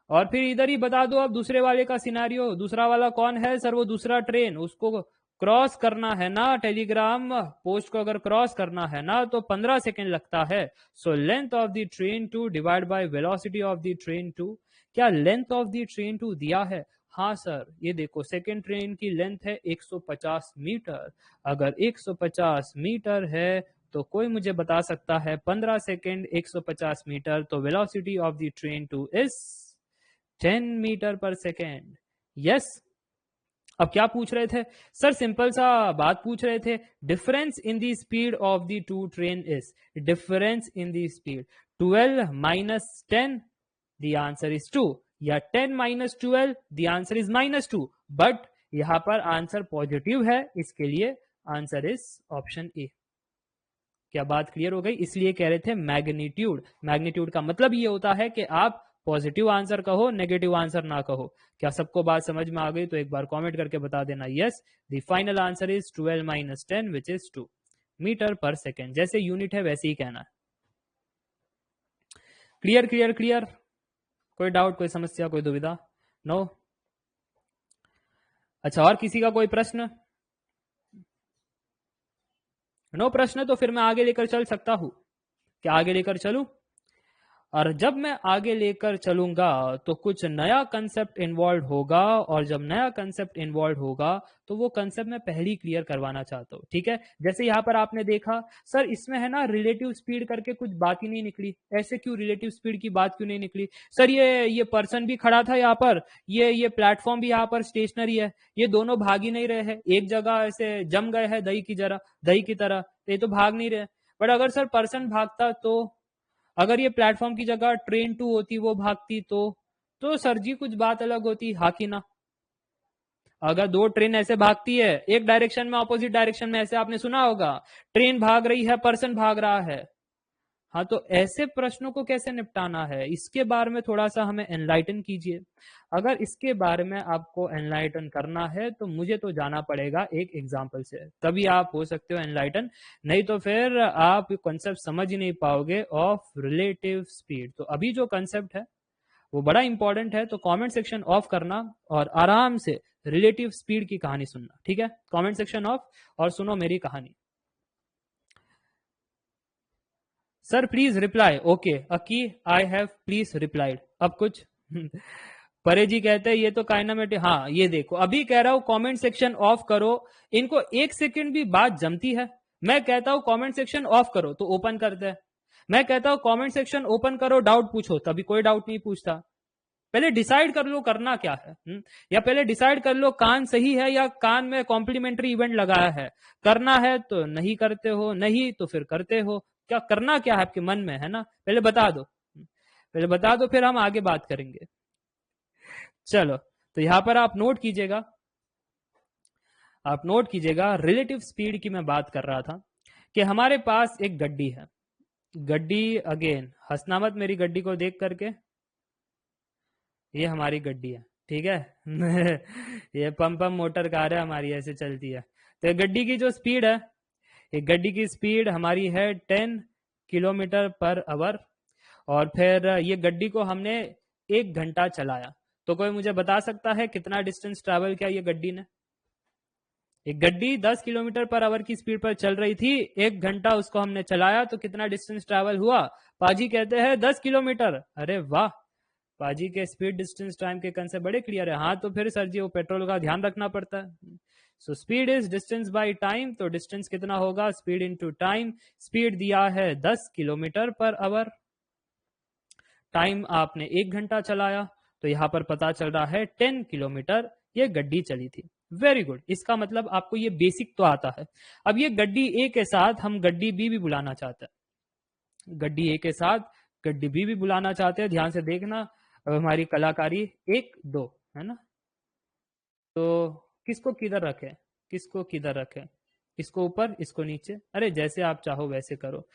[SPEAKER 1] और फिर इधर ही बता दो अब दूसरे वाले का सिनारियो। दूसरा वाला कौन है सर? वो दूसरा ट्रेन, उसको क्रॉस करना है ना, टेलीग्राम पोस्ट को अगर क्रॉस करना है ना तो 15 सेकेंड लगता है। सो length of the train 2 divide by velocity of the train 2। क्या लेंथ ऑफ द ट्रेन 2 दिया है? हाँ सर, ये देखो सेकेंड ट्रेन की लेंथ है 150 मीटर। अगर 150 मीटर है तो कोई मुझे बता सकता है 15 सेकेंड 150 मीटर, तो velocity of the train 2 is 10 metre per second. Yes. अब क्या पूछ रहे थे सर? सिंपल सा बात पूछ रहे थे, difference in the speed of the two train is, difference in the speed 12 minus 10, the answer is 2, या 10 minus 12, the answer is -2। But यहां पर आंसर पॉजिटिव है, इसके लिए आंसर इज ऑप्शन ए। क्या बात क्लियर हो गई? इसलिए कह रहे थे मैग्नीट्यूड। मैग्नीट्यूड का मतलब ये होता है कि आप पॉजिटिव आंसर कहो, नेगेटिव आंसर ना कहो। क्या सबको बात समझ में आ गई? तो एक बार कमेंट करके बता देना yes. The final answer is 12 minus 10 which is 2 metre per second. जैसे यूनिट है वैसे ही कहना है। Clear clear clear? कोई डाउट, कोई समस्या, कोई दुविधा? नो? अच्छा, और किसी का कोई प्रश्न? नो प्रश्न, तो फिर मैं आगे लेकर चल सकता हूं। क्या आगे लेकर चलूं? और जब मैं आगे लेकर चलूंगा तो कुछ नया कंसेप्ट इन्वॉल्व होगा, और जब नया कंसेप्ट इन्वॉल्व होगा तो वो कंसेप्ट मैं पहले ही क्लियर करवाना चाहता हूँ। ठीक है, जैसे यहाँ पर आपने देखा सर इसमें है ना रिलेटिव स्पीड करके कुछ बात ही नहीं निकली। ऐसे क्यों रिलेटिव स्पीड की बात क्यों नहीं निकली? सर ये पर्सन भी खड़ा था यहाँ पर, ये प्लेटफॉर्म भी यहाँ पर स्टेशनरी है, ये दोनों भाग ही नहीं रहे हैं, एक जगह ऐसे जम गए हैं दही की तरह, तो ये तो भाग नहीं रहे। बट अगर सर पर्सन भागता, तो अगर ये प्लेटफॉर्म की जगह ट्रेन 2 होती, वो भागती, तो सर जी कुछ बात अलग होती, हाँ कि ना? अगर दो ट्रेन ऐसे भागती है एक डायरेक्शन में, अपोजिट डायरेक्शन में, ऐसे आपने सुना होगा, ट्रेन भाग रही है, पर्सन भाग रहा है, हाँ, तो ऐसे प्रश्नों को कैसे निपटाना है, इसके बारे में थोड़ा सा हमें एनलाइटन कीजिए। अगर इसके बारे में आपको एनलाइटन करना है तो मुझे तो जाना पड़ेगा एक एग्जाम्पल से, तभी आप हो सकते हो एनलाइटन, नहीं तो फिर आप कॉन्सेप्ट समझ ही नहीं पाओगे ऑफ रिलेटिव स्पीड। तो अभी जो कॉन्सेप्ट है वो बड़ा इंपॉर्टेंट है, तो कमेंट सेक्शन ऑफ करना और आराम से रिलेटिव स्पीड की कहानी सुनना। ठीक है, कमेंट सेक्शन ऑफ और सुनो मेरी कहानी। Sir please reply. Okay Aki, I have please replied. अब कुछ परे जी कहते हैं ये तो काइनामेटिक। हाँ ये देखो, अभी कह रहा हूं कमेंट सेक्शन ऑफ करो, इनको एक सेकंड भी बात जमती है। मैं कहता हूं कमेंट सेक्शन ऑफ करो तो ओपन करते हैं, मैं कहता हूं कमेंट सेक्शन ओपन करो डाउट पूछो, तभी कोई डाउट नहीं पूछता। पहले डिसाइड कर लो करना क्या है, या पहले डिसाइड कर लो कान सही है या कान में कॉम्प्लीमेंट्री इवेंट लगाया है। करना है तो नहीं करते हो, नहीं तो फिर करते हो। क्या करना क्या है आपके मन में है ना, पहले बता दो, पहले बता दो फिर हम आगे बात करेंगे। चलो तो यहां पर आप नोट कीजिएगा, आप नोट कीजिएगा रिलेटिव स्पीड की मैं बात कर रहा था कि हमारे पास एक गड्डी है। गड्डी, अगेन हंसना मत मेरी गड्डी को देख करके, ये हमारी गड्डी है, ठीक है। ये पम पम मोटर कार है हमारी, ऐसे चलती है। तो ये गड्डी की जो स्पीड है, ये गड्डी की स्पीड हमारी है 10 किलोमीटर पर आवर। और फिर ये गड्डी को हमने 1 घंटा चलाया। तो कोई मुझे बता सकता है कितना डिस्टेंस ट्रैवल किया ये गड्डी ने? एक गड्डी 10 किलोमीटर पर आवर की स्पीड पर चल रही थी, 1 घंटा उसको हमने चलाया, तो कितना डिस्टेंस ट्रैवल हुआ? पाजी कहते हैं 10 किलोमीटर। अरे वाह, पाजी के स्पीड डिस्टेंस टाइम के कंसेप्ट बड़े क्लियर है। हाँ तो फिर सर जी वो पेट्रोल का ध्यान रखना पड़ता है। So speed is distance by time, तो डिस्टेंस कितना होगा? Speed into time. स्पीड दिया है 10 किलोमीटर पर आवर, टाइम आपने 1 घंटा चलाया, तो यहां पर पता चल रहा है 10 किलोमीटर ये गड्डी चली थी। वेरी गुड, इसका मतलब आपको ये बेसिक तो आता है। अब ये गड्डी ए के साथ हम गड्डी बी भी बुलाना चाहते हैं, गड्डी ए के साथ गड्डी बी भी बुलाना चाहते हैं। ध्यान से देखना, अब हमारी कलाकारी 1 2 है ना, तो किसको किधर रखे, किसको किधर रखे, इसको ऊपर इसको नीचे, अरे जैसे आप चाहो वैसे करो,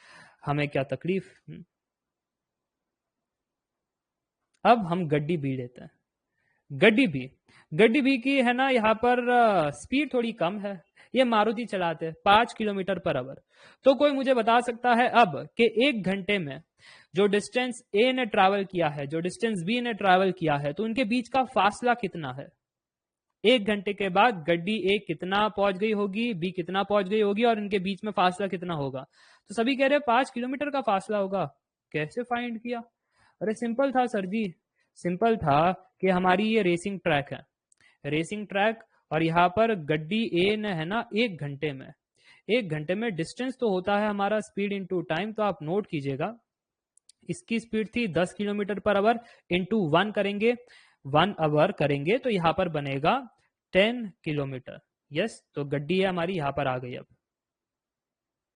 [SPEAKER 1] हमें क्या तकलीफ। अब हम गड्डी बी लेते हैं। गड्डी बी, गड्डी बी की है ना यहाँ पर स्पीड थोड़ी कम है, ये मारुति चलाते हैं 5 किलोमीटर पर आवर। तो कोई मुझे बता सकता है अब कि 1 घंटे में जो डिस्टेंस ए ने ट्रैवल किया है, जो डिस्टेंस बी ने ट्रैवल किया है, तो उनके बीच का फासला कितना है? 1 घंटे के बाद गड्डी ए कितना पहुंच गई होगी, बी कितना पहुंच गई होगी, और इनके बीच में फासला कितना होगा? तो सभी कह रहे हैं 5 किलोमीटर का फासला होगा। कैसे फाइंड किया? अरे सिंपल था सर जी, सिंपल था कि हमारी ये रेसिंग ट्रैक है, रेसिंग ट्रैक, और यहाँ पर गड्डी ए ने है ना 1 घंटे में, 1 घंटे में डिस्टेंस तो होता है हमारा स्पीड इनटू टाइम। तो आप नोट कीजिएगा, इसकी स्पीड थी 10 किलोमीटर पर आवर, इनटू 1 करेंगे, 1 आवर करेंगे, तो यहाँ पर बनेगा 10 किलोमीटर। यस, तो गड्डी है हमारी यहाँ पर आ गई। अब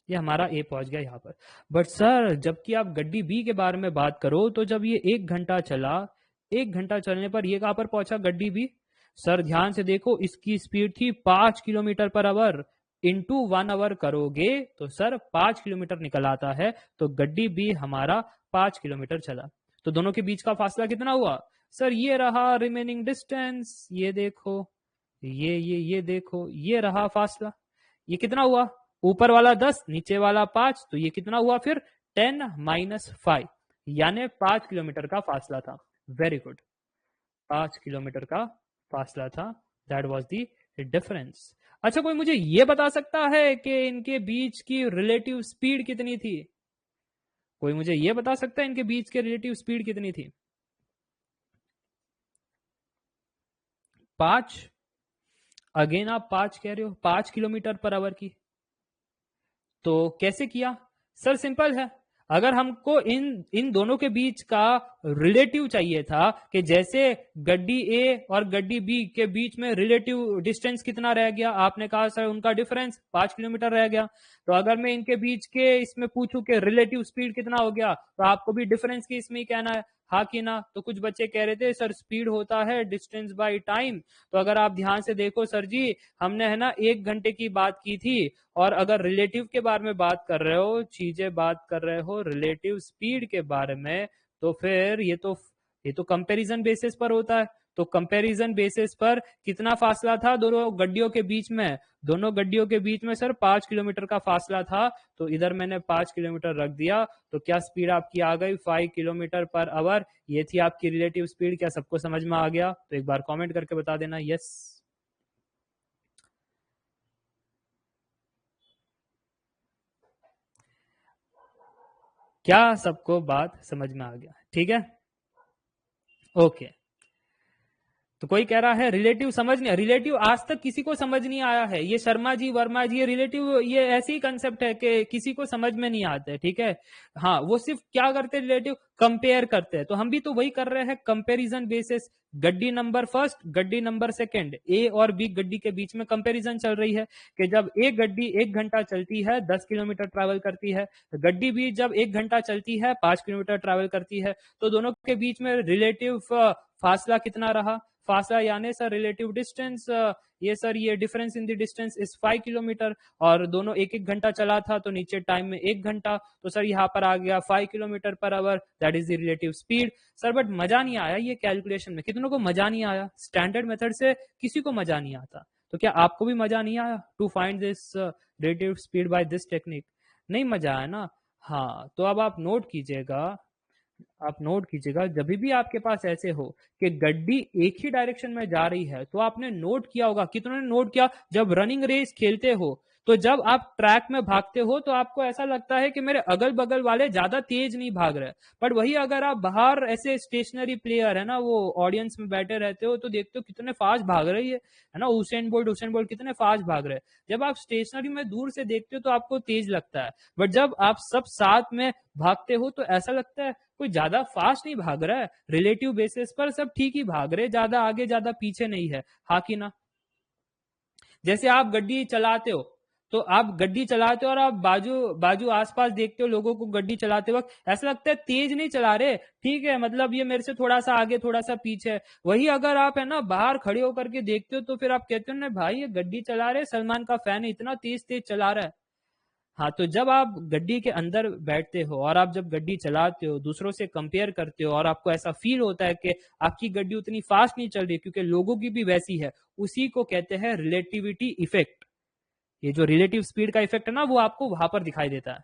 [SPEAKER 1] ये हमारा ए पहुंच गया यहाँ पर। बट सर जबकि आप गड्डी बी के बारे में बात करो, तो जब ये 1 घंटा चला, 1 घंटा चलने पर ये कहां पर पहुंचा गड्डी बी? सर ध्यान से देखो, इसकी स्पीड थी 5 kilometre per our, into 1 our करोगे तो सर 5 किलोमीटर निकल आता है। तो गड्डी बी हमारा 5 किलोमीटर चला। तो दोनों के बीच का फासला कितना हुआ? सर ये रहा रिमेनिंग डिस्टेंस, ये देखो, ये देखो, ये रहा फासला। ये कितना हुआ? ऊपर वाला 10, नीचे वाला 5, तो ये कितना हुआ फिर? 10 - 5, यानी 5 किलोमीटर का फासला था। वेरी गुड, 5 किलोमीटर का फासला था, दैट वाज द डिफरेंस। अच्छा कोई मुझे ये बता सकता है कि इनके बीच की रिलेटिव स्पीड कितनी थी? कोई मुझे ये बता सकता है इनके बीच के रिलेटिव स्पीड कितनी थी? 5, अगेन आप 5 कह रहे हो, 5 किलोमीटर पर आवर की। तो कैसे किया? सर सिंपल है, अगर हमको इन इन दोनों के बीच का रिलेटिव चाहिए था कि जैसे गड्डी ए और गड्डी बी के बीच में रिलेटिव डिस्टेंस कितना रह गया, आपने कहा सर उनका डिफरेंस 5 किलोमीटर रह गया। तो अगर मैं इनके बीच के इसमें पूछूं कि रिलेटिव स्पीड कितना हो गया, तो आपको भी डिफरेंस की इसमें ही कहना है, हाँ कि ना? तो कुछ बच्चे कह रहे थे सर स्पीड होता है डिस्टेंस बाय टाइम। तो अगर आप ध्यान से देखो सर जी, हमने है ना 1 घंटे की बात की थी, और अगर रिलेटिव के बारे में बात कर रहे हो, चीजें बात कर रहे हो रिलेटिव स्पीड के बारे में, तो फिर ये तो कंपैरिजन बेसिस पर होता है। तो कंपैरिजन बेसिस पर कितना फासला था दोनों गड्डियों के बीच में? दोनों गड्डियों के बीच में सर 5 किलोमीटर का फासला था, तो इधर मैंने 5 किलोमीटर रख दिया। तो क्या स्पीड आपकी आ गई? 5 किलोमीटर पर आवर। ये थी आपकी रिलेटिव स्पीड। क्या सबको समझ में आ गया? तो एक बार कॉमेंट करके बता देना यस। क्या सबको बात समझ में आ गया? ठीक है, ओके। तो कोई कह रहा है रिलेटिव समझ नहीं, रिलेटिव आज तक किसी को समझ नहीं आया है। ये शर्मा जी वर्मा जी, ये रिलेटिव ये ऐसी ही कंसेप्ट है कि किसी को समझ में नहीं आता है। ठीक है, हाँ, वो सिर्फ क्या करते हैं, रिलेटिव कंपेयर करते हैं। तो हम भी तो वही कर रहे हैं, कंपेरिजन बेसिस। गड्डी नंबर फर्स्ट, गड्डी नंबर सेकंड, ए और बी गड्डी के बीच में कंपेरिजन चल रही है कि जब एक गड्डी 1 घंटा चलती है 10 किलोमीटर ट्रैवल करती है, गड्डी भी जब 1 घंटा चलती है 5 किलोमीटर ट्रैवल करती है, तो दोनों के बीच में रिलेटिव फासला कितना रहा? फासला यानी सर रिलेटिव डिस्टेंस, ये सर ये difference in the distance is 5 kilometre, और दोनों 1-1 घंटा चला था तो नीचे टाइम में 1 घंटा, तो सर यहाँ पर आ गया 5 kilometre per our, that is the relative speed. Sir but मजा नहीं आया ये कैलकुलेशन में, कितनों को मजा नहीं आया? स्टैंडर्ड मेथड से किसी को मजा नहीं आता, तो क्या आपको भी मजा नहीं आया to find this relative speed by this technique? नहीं मजा आया ना? हाँ, तो अब आप नोट कीजिएगा, आप नोट कीजिएगा, जब भी आपके पास ऐसे हो कि गड्डी एक ही डायरेक्शन में जा रही है, तो आपने नोट किया होगा, कितनों ने नोट किया, जब रनिंग रेस खेलते हो तो जब आप ट्रैक में भागते हो तो आपको ऐसा लगता है कि मेरे अगल बगल वाले ज्यादा तेज नहीं भाग रहे, बट वही अगर आप बाहर ऐसे स्टेशनरी प्लेयर है ना, वो ऑडियंस में बैठे रहते हो तो देखते हो कितने फास्ट भाग रही है ना, हुसैन बोल्ट कितने फास्ट भाग रहे हैं। जब आप स्टेशनरी में दूर से देखते हो तो आपको तेज लगता है, बट जब आप सब साथ में भागते हो तो ऐसा लगता है कोई ज्यादा फास्ट नहीं भाग रहा है, रिलेटिव बेसिस पर सब ठीक ही भाग रहे, ज्यादा आगे ज्यादा पीछे नहीं है। हाँ कि ना? जैसे आप गड्डी चलाते हो, तो आप गड्डी चलाते हो और आप बाजू बाजू आसपास देखते हो लोगों को गड्डी चलाते वक्त, ऐसा लगता है तेज नहीं चला रहे, ठीक है, मतलब ये मेरे से थोड़ा सा आगे थोड़ा सा पीछे है। वही अगर आप है ना बाहर खड़े होकर के देखते हो तो फिर आप कहते हो ना भाई ये गड्डी चला रहे, सलमान का फैन है, इतना तेज तेज चला रहा है। हाँ, तो जब आप गड्डी के अंदर बैठते हो और आप जब गड्डी चलाते हो, दूसरों से कंपेयर करते हो और आपको ऐसा फील होता है कि आपकी गड्डी उतनी फास्ट नहीं चल रही क्योंकि लोगों की भी वैसी है, उसी को कहते हैं रिलेटिविटी इफेक्ट। ये जो रिलेटिव स्पीड का इफेक्ट है ना, वो आपको वहां पर दिखाई देता है।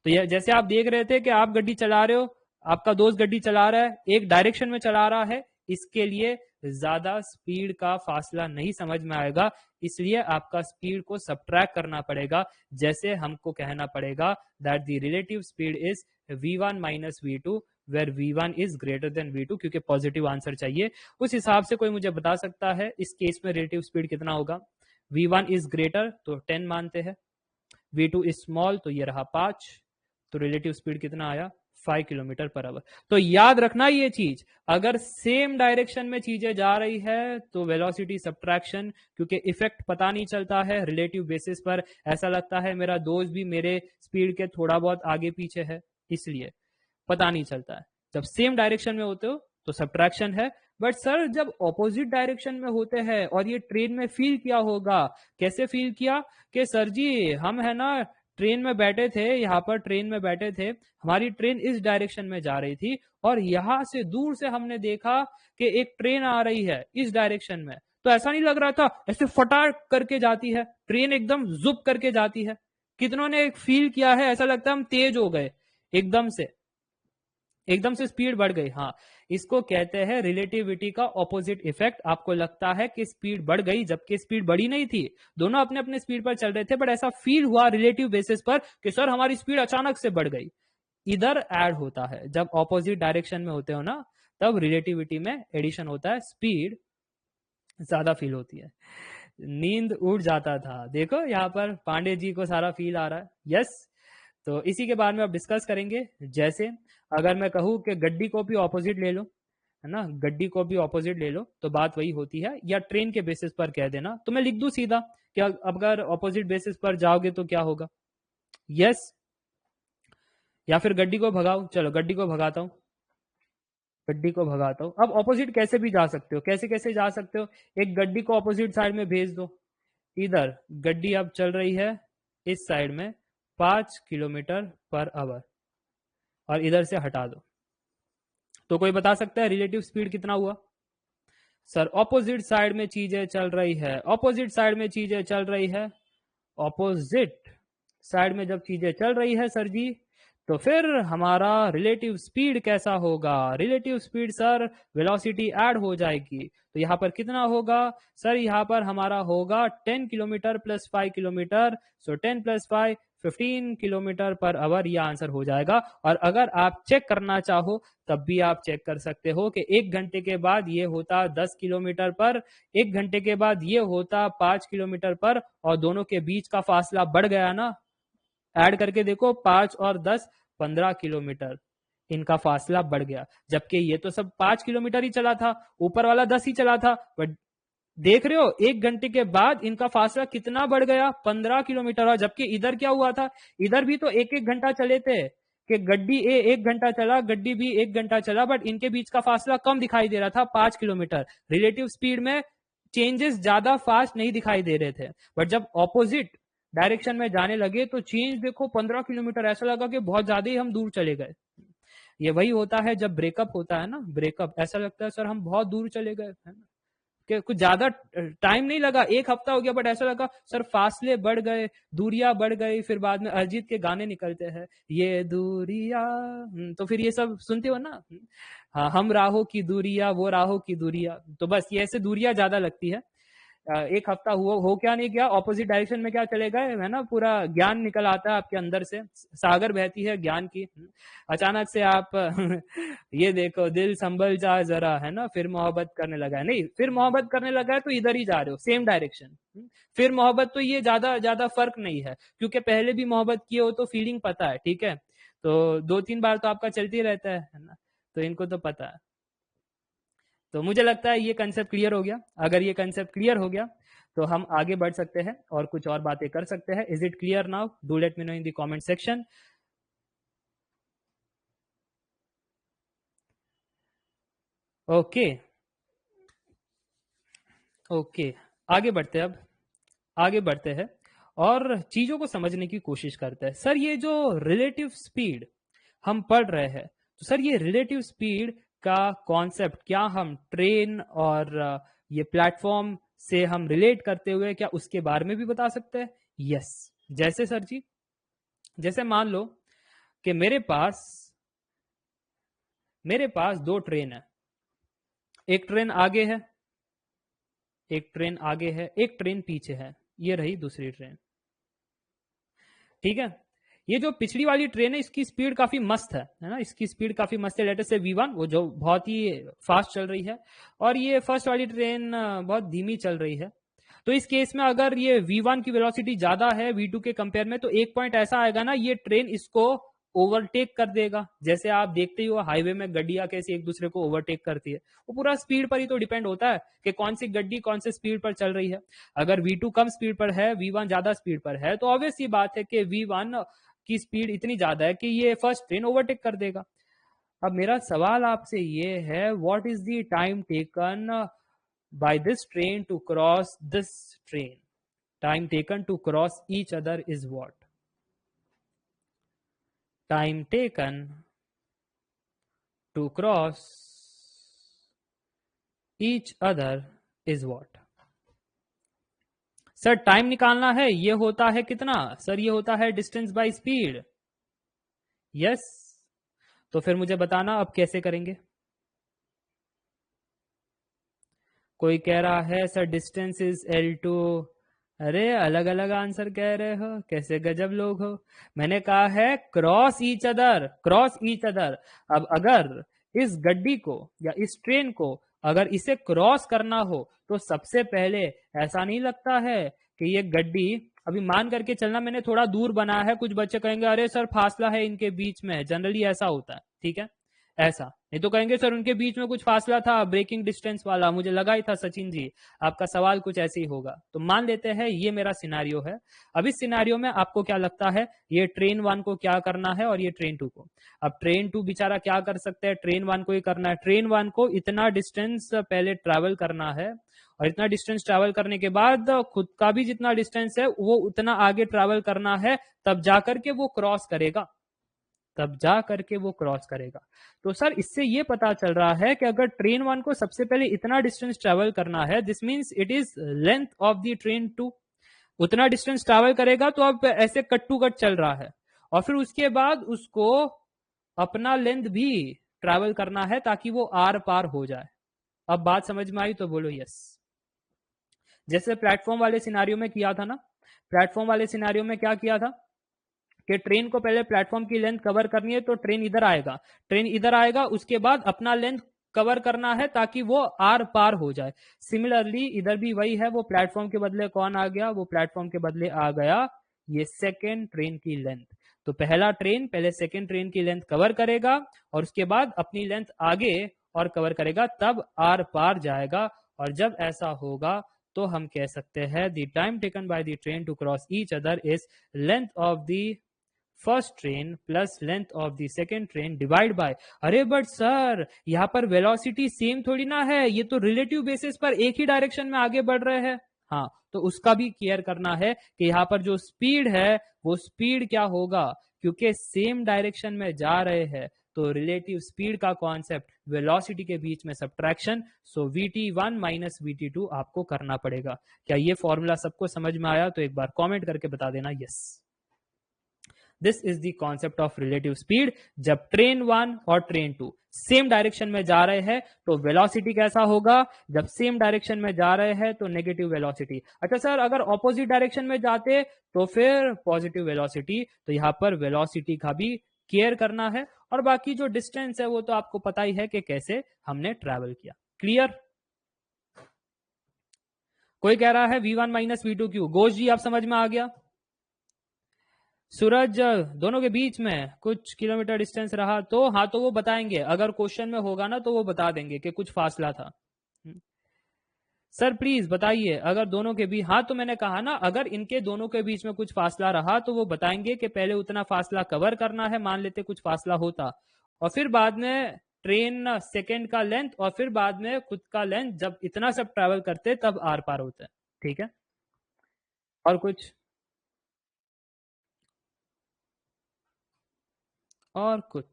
[SPEAKER 1] तो ये जैसे आप देख रहे थे कि आप गड्डी चला रहे हो, आपका दोस्त गड्डी चला रहा है, एक डायरेक्शन में चला रहा है, इसके लिए ज्यादा स्पीड का फासला नहीं समझ में आएगा, इसलिए आपका स्पीड को सब्ट्रैक्ट करना पड़ेगा। जैसे हमको कहना पड़ेगा that the relative speed is v1 minus v2 where v1 is greater than v2, क्योंकि पॉजिटिव आंसर चाहिए। उस हिसाब से कोई मुझे बता सकता है इस केस में रिलेटिव स्पीड कितना होगा? v1 इज ग्रेटर तो 10 मानते हैं, v2 इज स्मॉल तो ये रहा 5, तो रिलेटिव स्पीड कितना आया? 5 किलोमीटर पर आवर। तो याद रखना ये चीज, अगर सेम डायरेक्शन में चीजें जा रही है तो वेलोसिटी सब्ट्रैक्शन, क्योंकि इफेक्ट पता नहीं चलता है रिलेटिव बेसिस पर, ऐसा लगता है मेरा दोस्त भी मेरे स्पीड के थोड़ा बहुत आगे पीछे है, इसलिए पता नहीं चलता है। जब सेम डायरेक्शन में होते हो तो सब्ट्रैक्शन है, बट सर जब ऑपोजिट डायरेक्शन में होते हैं, और ये ट्रेन में फील किया होगा, कैसे फील किया कि सर जी हम है ना ट्रेन में बैठे थे, यहाँ पर ट्रेन में बैठे थे, हमारी ट्रेन इस डायरेक्शन में जा रही थी और यहाँ से दूर से हमने देखा कि एक ट्रेन आ रही है इस डायरेक्शन में, तो ऐसा नहीं लग रहा था ऐसे फटाक करके जाती है ट्रेन, एकदम जुप करके जाती है। कितनों ने फील किया है ऐसा लगता है हम तेज हो गए, एकदम से एकदम से स्पीड बढ़ गई। हाँ, इसको कहते हैं रिलेटिविटी का ऑपोजिट इफेक्ट। आपको लगता है कि स्पीड बढ़ गई जबकि स्पीड बढ़ी नहीं थी, दोनों अपने अपने स्पीड पर चल रहे थे, बट ऐसा फील हुआ रिलेटिव बेसिस पर कि सर हमारी स्पीड अचानक से बढ़ गई। इधर ऐड होता है, जब ऑपोजिट डायरेक्शन में होते हो ना तब रिलेटिविटी में एडिशन होता है, स्पीड ज्यादा फील होती है। नींद उड़ जाता था, देखो यहाँ पर पांडे जी को सारा फील आ रहा है। यस, तो इसी के बारे में अब डिस्कस करेंगे। जैसे अगर मैं कहूँ कि गड्डी को भी ऑपोजिट ले लो, है ना, गड्डी को भी ऑपोजिट ले लो, तो बात वही होती है, या ट्रेन के बेसिस पर कह देना, तो मैं लिख दूं सीधा कि अगर ऑपोजिट बेसिस पर जाओगे तो क्या होगा? यस, या फिर गड्डी को भगाओ, चलो गड्डी को भगाता हूं, गड्डी को भगाता हूं। अब ऑपोजिट कैसे भी जा सकते हो, कैसे कैसे जा सकते हो? एक गड्डी को ऑपोजिट साइड में भेज दो, इधर गड्डी अब चल रही है इस साइड में 5 किलोमीटर पर आवर, और इधर से हटा दो, तो कोई बता सकता है रिलेटिव स्पीड कितना हुआ? सर ऑपोजिट साइड में चीजें चल रही है, ऑपोजिट साइड में चीजें चल रही है, ऑपोजिट साइड में जब चीजें चल रही है सर जी, तो फिर हमारा रिलेटिव स्पीड कैसा होगा? Relative speed sir velocity add हो जाएगी, तो यहाँ पर कितना होगा सर? यहाँ पर हमारा होगा 10 kilometre plus 5 kilometre, so 10 plus 5 15 kilometre per our, यह आंसर हो जाएगा। और अगर आप चेक करना चाहो तब भी आप चेक कर सकते हो कि 1 घंटे के बाद ये होता 10 किलोमीटर पर, 1 घंटे के बाद ये होता 5 किलोमीटर पर, और दोनों के बीच का फासला बढ़ गया ना, ऐड करके देखो 5 और 10 15 किलोमीटर, इनका फासला बढ़ गया। जबकि ये तो सब 5 किलोमीटर ही चला था, ऊपर वाला 10 ही चला था, बट देख रहे हो 1 घंटे के बाद इनका फासला कितना बढ़ गया, 15 किलोमीटर। और जबकि इधर क्या हुआ था, इधर भी तो 1-1 घंटा चले थे, कि गड्डी ए 1 घंटा चला, गड्डी बी 1 घंटा चला, बट इनके बीच का फासला कम दिखाई दे रहा था, 5 किलोमीटर। रिलेटिव स्पीड में चेंजेस ज्यादा फास्ट नहीं दिखाई दे रहे थे, बट जब ऑपोजिट डायरेक्शन में जाने लगे तो चेंज देखो 15 किलोमीटर, ऐसा लगा कि बहुत ज्यादा ही हम दूर चले गए। ये वही होता है जब ब्रेकअप होता है ना, ब्रेकअप ऐसा लगता है सर हम बहुत दूर चले गए, है ना, कि कुछ ज्यादा टाइम नहीं लगा, 1 हफ्ता हो गया, बट ऐसा लगा सर फासले बढ़ गए, दूरियां बढ़ गई। फिर बाद में अरिजीत के गाने निकलते हैं, ये दूरियां, तो फिर ये सब सुनते हो ना, हाँ, हम राहों की दूरियां, वो राहों की दूरियां, तो बस ये ऐसे दूरियां ज्यादा लगती है। 1 हफ्ता हुआ हो क्या नहीं गया, ऑपोजिट डायरेक्शन में क्या चले गए, है ना, पूरा ज्ञान निकल आता है आपके अंदर से, सागर बहती है ज्ञान की। अचानक से आप ये देखो, दिल संभल जा जरा, है ना, फिर मोहब्बत करने लगा है, नहीं फिर मोहब्बत करने लगा है तो इधर ही जा रहे हो, सेम डायरेक्शन। फिर मोहब्बत, तो ये ज्यादा ज्यादा फर्क नहीं है, क्योंकि पहले भी मोहब्बत किए हो तो फीलिंग पता है, ठीक है, तो 2-3 बार तो आपका चलती रहता है ना, तो इनको तो पता है। तो मुझे लगता है ये कंसेप्ट क्लियर हो गया। अगर ये कंसेप्ट क्लियर हो गया तो हम आगे बढ़ सकते हैं और कुछ और बातें कर सकते हैं। Is it clear now? Do let me know in the comment section. Okay okay, आगे बढ़ते हैं। अब आगे बढ़ते हैं और चीजों को समझने की कोशिश करते हैं। सर ये जो रिलेटिव स्पीड हम पढ़ रहे हैं, तो सर ये रिलेटिव स्पीड का कॉन्सेप्ट क्या हम ट्रेन और ये प्लेटफॉर्म से हम रिलेट करते हुए क्या उसके बारे में भी बता सकते हैं? यस। जैसे सर जी, जैसे मान लो कि मेरे पास 2 ट्रेन है, एक ट्रेन आगे है, एक ट्रेन आगे है, एक ट्रेन पीछे है, ये रही दूसरी ट्रेन, ठीक है। ये जो पिछली वाली ट्रेन है इसकी स्पीड काफी मस्त है ना, इसकी स्पीड काफी मस्त है, लेटर से V1 वो जो बहुत ही फास्ट चल रही है, और ये फर्स्ट वाली ट्रेन बहुत धीमी चल रही है। तो इस केस में अगर ये V1 की वेलोसिटी ज्यादा है V2 के कंपेयर में, तो एक पॉइंट ऐसा आएगा ना, ये ट्रेन इसको ओवरटेक कर देगा। जैसे आप देखते ही हो हाईवे में गड्डियां कैसे एक दूसरे को ओवरटेक करती है, वो पूरा स्पीड पर ही तो डिपेंड होता है कि कौन सी गड्डी कौन से स्पीड पर चल रही है। अगर V2 कम स्पीड पर है, V1 ज्यादा स्पीड पर है, तो ऑब्वियस ये बात है कि V1 की स्पीड इतनी ज्यादा है कि ये फर्स्ट ट्रेन ओवरटेक कर देगा। अब मेरा सवाल आपसे ये है, what is the time taken by this train to cross this train? Time taken to cross each other is what? Time taken to cross each other is what? Sir time निकालना है, ये होता है कितना सर? ये होता है distance by speed. Yes, तो फिर मुझे बताना अब कैसे करेंगे। कोई कह रहा है सर डिस्टेंस इज L2। अरे अलग अलग आंसर कह रहे हो, कैसे गजब लोग हो। मैंने कहा है cross each other, cross each other. अब अगर इस गड्डी को या इस ट्रेन को अगर इसे क्रॉस करना हो तो सबसे पहले ऐसा नहीं लगता है कि ये गड्डी, अभी मान करके चलना मैंने थोड़ा दूर बना है, कुछ बच्चे कहेंगे अरे सर फासला है इनके बीच में, जनरली ऐसा होता है, ठीक है, ऐसा नहीं तो कहेंगे सर उनके बीच में कुछ फासला था, ब्रेकिंग डिस्टेंस वाला, मुझे लगा ही था सचिन जी आपका सवाल कुछ ऐसे ही होगा। तो मान लेते हैं ये मेरा सिनारियो है। अब इस सिनारियो में आपको क्या लगता है, ये ट्रेन 1 को क्या करना है और ये ट्रेन 2 को? अब ट्रेन 2 बेचारा क्या कर सकता है, ट्रेन 1 को ही करना है। ट्रेन 1 को इतना डिस्टेंस पहले ट्रैवल करना है, और इतना डिस्टेंस ट्रैवल करने के बाद खुद का भी जितना डिस्टेंस है वो उतना आगे ट्रैवल करना है, तब जाकर के वो क्रॉस करेगा, तब जा करके वो क्रॉस करेगा। तो सर इससे ये पता चल रहा है कि अगर ट्रेन 1 को सबसे पहले इतना डिस्टेंस ट्रैवल करना है, this means it is length of the train 2, उतना डिस्टेंस ट्रैवल करेगा, तो अब ऐसे कट टू कट चल रहा है। और फिर उसके बाद उसको अपना लेंथ भी ट्रैवल करना है ताकि वो आर पार हो जाए। अब बात समझ में आई तो बोलो यस। जैसे प्लेटफॉर्म वाले सिनारियो में किया था ना, प्लेटफॉर्म वाले सिनारियो में क्या किया था कि ट्रेन को पहले प्लेटफॉर्म की लेंथ कवर करनी है, तो ट्रेन इधर आएगा, ट्रेन इधर आएगा, उसके बाद अपना लेंथ कवर करना है ताकि वो आर पार हो जाए। सिमिलरली इधर भी वही है, वो प्लेटफॉर्म के बदले कौन आ गया, वो प्लेटफॉर्म के बदले आ गया ये सेकेंड ट्रेन की लेंथ। तो पहला ट्रेन पहले सेकेंड ट्रेन की लेंथ कवर करेगा और उसके बाद अपनी लेंथ आगे और कवर करेगा, तब आर पार जाएगा। और जब ऐसा होगा तो हम कह सकते हैं the time taken by the train to cross each other is length of the first train plus length of the second train divide by. अरे बट सर यहाँ पर वेलोसिटी सेम थोड़ी ना है, ये तो रिलेटिव बेसिस पर एक ही डायरेक्शन में आगे बढ़ रहे हैं। हाँ, तो उसका भी केयर करना है कि यहाँ पर जो स्पीड है वो स्पीड क्या होगा, क्योंकि सेम डायरेक्शन में जा रहे हैं तो रिलेटिव स्पीड का कॉन्सेप्ट वेलोसिटी के बीच में सब्ट्रैक्शन, सो vt1 माइनस vt2 आपको करना पड़ेगा। क्या ये फॉर्मूला सबको समझ में आया? तो एक बार कमेंट करके बता देना yes. This is the concept of relative speed. जब ट्रेन 1 और ट्रेन 2 सेम डायरेक्शन में जा रहे हैं तो वेलोसिटी कैसा होगा, जब सेम डायरेक्शन में जा रहे हैं तो नेगेटिव वेलोसिटी। अच्छा सर अगर ऑपोजिट डायरेक्शन में जाते तो फिर पॉजिटिव वेलोसिटी। तो यहां पर वेलोसिटी का भी केयर करना है, और बाकी जो डिस्टेंस है वो तो आपको पता ही है कि कैसे हमने ट्रैवल किया। क्लियर? कोई कह रहा है v1 minus v2 Q. Ghosh जी आप समझ में आ गया? सूरज दोनों के बीच में कुछ किलोमीटर डिस्टेंस रहा तो हाँ, तो वो बताएंगे, अगर क्वेश्चन में होगा ना तो वो बता देंगे कि कुछ फासला था। सर प्लीज बताइए अगर दोनों के बीच, हाँ तो मैंने कहा ना अगर इनके दोनों के बीच में कुछ फासला रहा तो वो बताएंगे कि पहले उतना फासला कवर करना है, मान लेते कुछ फासला होता, और फिर बाद में ट्रेन सेकेंड का लेंथ और फिर बाद में खुद का लेंथ, जब इतना सब ट्रेवल करते तब आर पार होता है। ठीक है, और कुछ? और कुछ?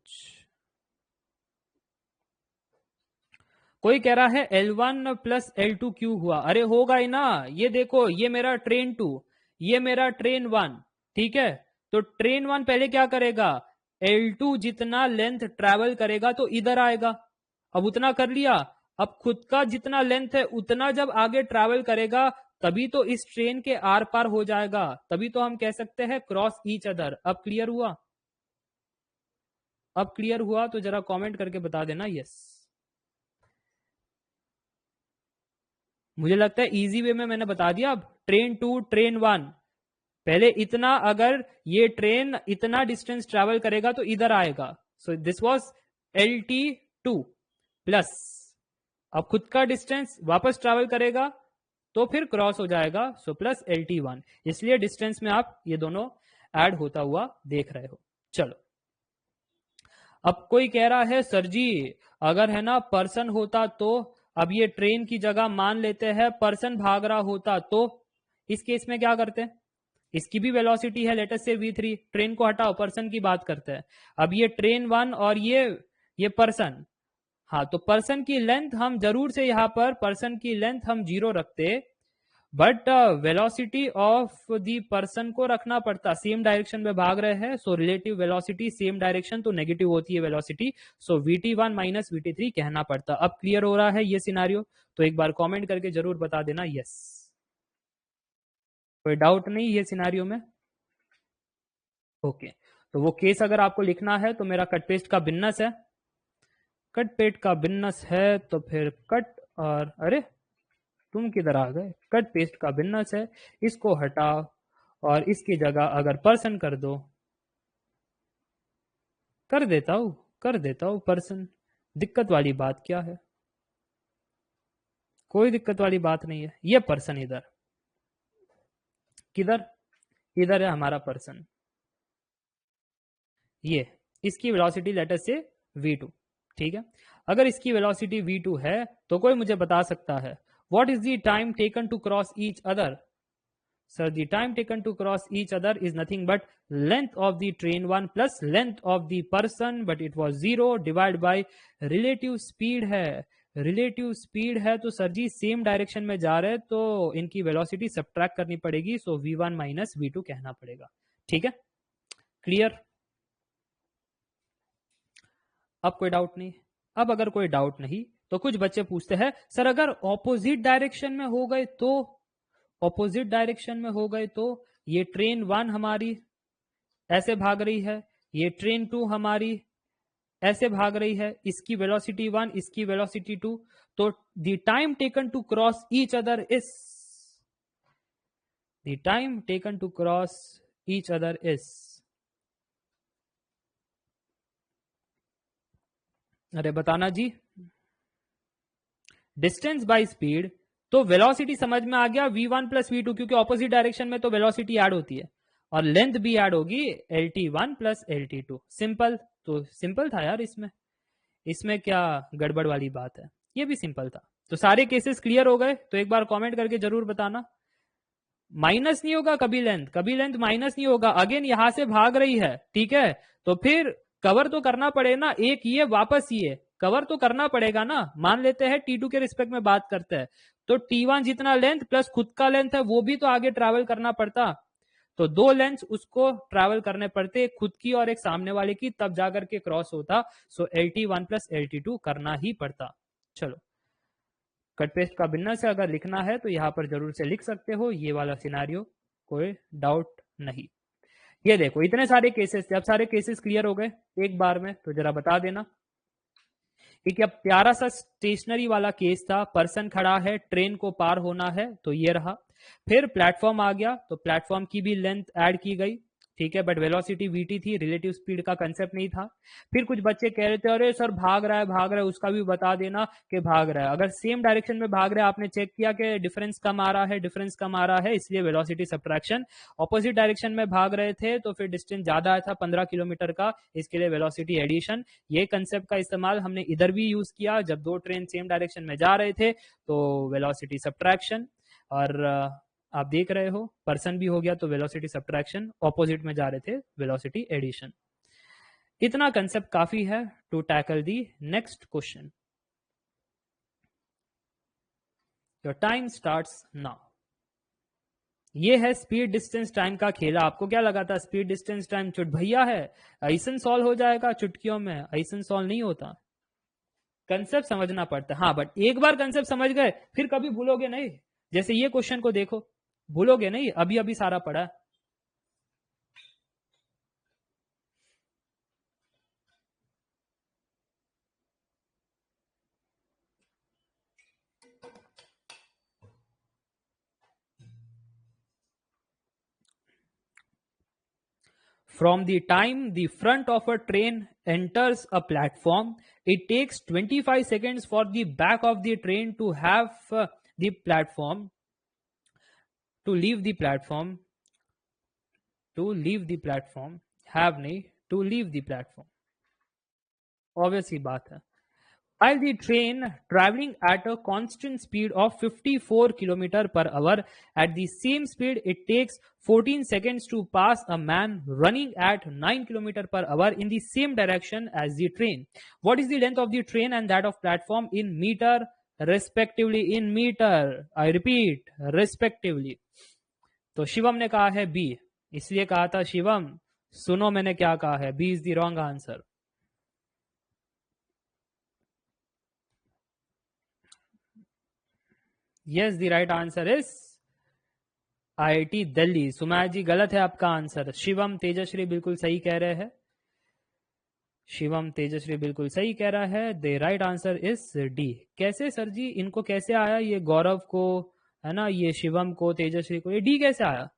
[SPEAKER 1] कोई कह रहा है L1 प्लस L2 क्यों हुआ? अरे होगा ही ना, ये देखो ये मेरा ट्रेन 2, ये मेरा ट्रेन 1, ठीक है। तो ट्रेन 1 पहले क्या करेगा, L2 जितना लेंथ ट्रैवल करेगा तो इधर आएगा, अब उतना कर लिया। अब खुद का जितना लेंथ है उतना जब आगे ट्रैवल करेगा तभी तो इस ट्रेन के आर पार हो जाएगा, तभी तो हम कह सकते हैं क्रॉस ईच अदर। अब क्लियर हुआ? अब क्लियर हुआ तो जरा कमेंट करके बता देना यस। मुझे लगता है इजी वे में मैंने बता दिया। अब ट्रेन 2 ट्रेन 1 पहले इतना, अगर ये ट्रेन इतना डिस्टेंस ट्रैवल करेगा तो इधर आएगा, so this was LT2 plus, अब खुद का डिस्टेंस वापस ट्रैवल करेगा तो फिर क्रॉस हो जाएगा, सो प्लस LT1। इसलिए डिस्टेंस में आप ये दोनों ऐड होता हुआ देख रहे हो। चलो, अब कोई कह रहा है सर जी अगर है ना पर्सन होता तो, अब ये ट्रेन की जगह मान लेते हैं पर्सन भाग रहा होता तो इस केस में क्या करते हैं, इसकी भी वेलोसिटी है लेट अस से v3, ट्रेन को हटाओ पर्सन की बात करते हैं। अब ये ट्रेन 1 और ये पर्सन, हाँ तो पर्सन की लेंथ हम जरूर से यहां पर पर्सन की लेंथ हम 0 रखते, but velocity of the person को रखना पड़ता, सेम डायरेक्शन में भाग रहे हैं, so relative velocity same direction तो नेगेटिव होती है वेलोसिटी, सो vt1 माइनस vt3 कहना पड़ता। अब क्लियर हो रहा है ये सिनारियो? तो एक बार कमेंट करके जरूर बता देना यस। कोई डाउट नहीं ये सिनारियो में? ओके, तो वो केस अगर आपको लिखना है तो मेरा कट पेस्ट का बिन्नस है, कट पेस्ट का बिन्नस है तो फिर कट, और अरे तुम किधर आ गए, कट पेस्ट का बिन्नस है, इसको हटाओ और इसकी जगह अगर पर्सन कर दो, कर देता हूं पर्सन, दिक्कत वाली बात क्या है? कोई दिक्कत वाली बात नहीं है। ये पर्सन इधर, किधर, इधर है हमारा पर्सन, ये इसकी वेलोसिटी लेटर से v2, ठीक है। अगर इसकी वेलोसिटी v2 है तो कोई मुझे बता सकता है what is the time taken to cross each other? Sir, the time taken to cross each other is nothing but length of the train 1 plus length of the person, but it was 0 divided by relative speed है, relative speed है तो sir जी same direction में जा रहे हैं तो इनकी velocity subtract करनी पड़ेगी, सो v1 माइनस v2 कहना पड़ेगा। ठीक है, क्लियर? अब कोई डाउट नहीं? अब अगर कोई डाउट नहीं तो कुछ बच्चे पूछते हैं सर अगर ऑपोजिट डायरेक्शन में हो गए तो, ऑपोजिट डायरेक्शन में हो गए तो ये ट्रेन 1 हमारी ऐसे भाग रही है, ये ट्रेन 2 हमारी ऐसे भाग रही है, इसकी वेलोसिटी 1, इसकी वेलोसिटी 2, तो the time taken to cross each other is, the time taken to cross each other is, अरे बताना जी, डिस्टेंस बाय स्पीड, तो वेलोसिटी समझ में आ गया v1 प्लस v2, क्योंकि ऑपोजिट डायरेक्शन में तो वेलोसिटी ऐड होती है और लेंथ भी ऐड होगी lt1 प्लस lt2। सिंपल, तो सिंपल था यार, इसमें क्या गड़बड़ वाली बात है, ये भी सिंपल था। तो सारे केसेस क्लियर हो गए? तो एक बार कमेंट करके जरूर बताना। माइनस नहीं होगा कभी लेंथ, कभी लेंथ माइनस नहीं होगा। अगेन यहां से भाग रही है, ठीक है, तो फिर कवर तो करना पड़ेगा ना, एक ये वापस ये कवर तो करना पड़ेगा ना। मान लेते हैं T2 के रिस्पेक्ट में बात करते हैं, तो T1 जितना लेंथ प्लस खुद का लेंथ है वो भी तो आगे ट्रैवल करना पड़ता, तो दो लेंथ उसको ट्रैवल करने पड़ते, एक खुद की और एक सामने वाले की, तब जाकर के क्रॉस होता। सो LT1 प्लस LT2 करना ही पड़ता। चलो, कट पेस्ट का बिजनेस है, अगर लिखना है तो यहां पर जरूर से लिख सकते हो, ये वाला सिनारियो कोई डाउट नहीं। ये देखो इतने सारे केसेस थे, अब सारे केसेस क्लियर हो गए एक बार में, तो जरा बता देना। एक अब प्यारा सा स्टेशनरी वाला केस था, पर्सन खड़ा है, ट्रेन को पार होना है, तो ये रहा। फिर प्लेटफॉर्म आ गया, तो प्लेटफॉर्म की भी लेंथ ऐड की गई, ठीक है, बट वेलोसिटी vt थी, रिलेटिव स्पीड का कंसेप्ट नहीं था। फिर कुछ बच्चे कह रहे थे अरे सर भाग रहा है, उसका भी बता देना कि भाग रहा है। अगर सेम डायरेक्शन में भाग रहा है, आपने चेक किया कि डिफरेंस कम आ रहा है, डिफरेंस कम आ रहा है, इसलिए वेलोसिटी सब्ट्रैक्शन। ऑपोजिट डायरेक्शन में भाग रहे थे तो फिर डिस्टेंस ज्यादा आया था 15 किलोमीटर का, इसके लिए वेलोसिटी एडिशन। ये कंसेप्ट का इस्तेमाल हमने इधर भी यूज किया, जब दो ट्रेन सेम डायरेक्शन में जा रहे थे तो वेलोसिटी सब्ट्रैक्शन। और आप देख रहे हो पर्सन भी हो गया तो वेलोसिटी सब्ट्रैक्शन, ऑपोजिट में जा रहे थे वेलोसिटी एडिशन। इतना कंसेप्ट काफी है to tackle the next question. Your time starts now. ये है स्पीड डिस्टेंस टाइम का खेला। आपको क्या लगा था स्पीड डिस्टेंस टाइम चुट भैया है, ऐसन सॉल्व हो जाएगा चुटकियों में? ऐसन सॉल्व नहीं होता, कंसेप्ट समझना पड़ता है। हाँ, बट एक बार कंसेप्ट समझ गए फिर कभी भूलोगे नहीं। जैसे ये क्वेश्चन को देखो, भूलोगे नहीं, अभी अभी सारा पढ़ा। From the time the front of a train enters a platform, it takes 25 seconds for the back of the train to have the platform, to leave the platform, to leave the platform, have नहीं, to leave the platform. Obvious ही बात है। While the train traveling at a constant speed of 54 km per hour, at the same speed it takes 14 seconds to pass a man running at 9 km per hour in the same direction as the train. What is the length of the train and that of platform in meter respectively? In meter, I repeat, respectively. तो शिवम ने कहा है B, इसलिए कहा था शिवम सुनो मैंने क्या कहा है, B is the wrong answer. Yes, the right answer is IIT Delhi. Sumaya ji गलत है आपका आंसर। शिवम तेजश्री बिल्कुल सही कह रहे हैं, शिवम तेजश्री बिल्कुल सही कह रहा है। The right answer is D. कैसे सर जी, इनको कैसे आया, ये गौरव को है ना, ये शिवम को, तेजश्री को, ये डी कैसे आया?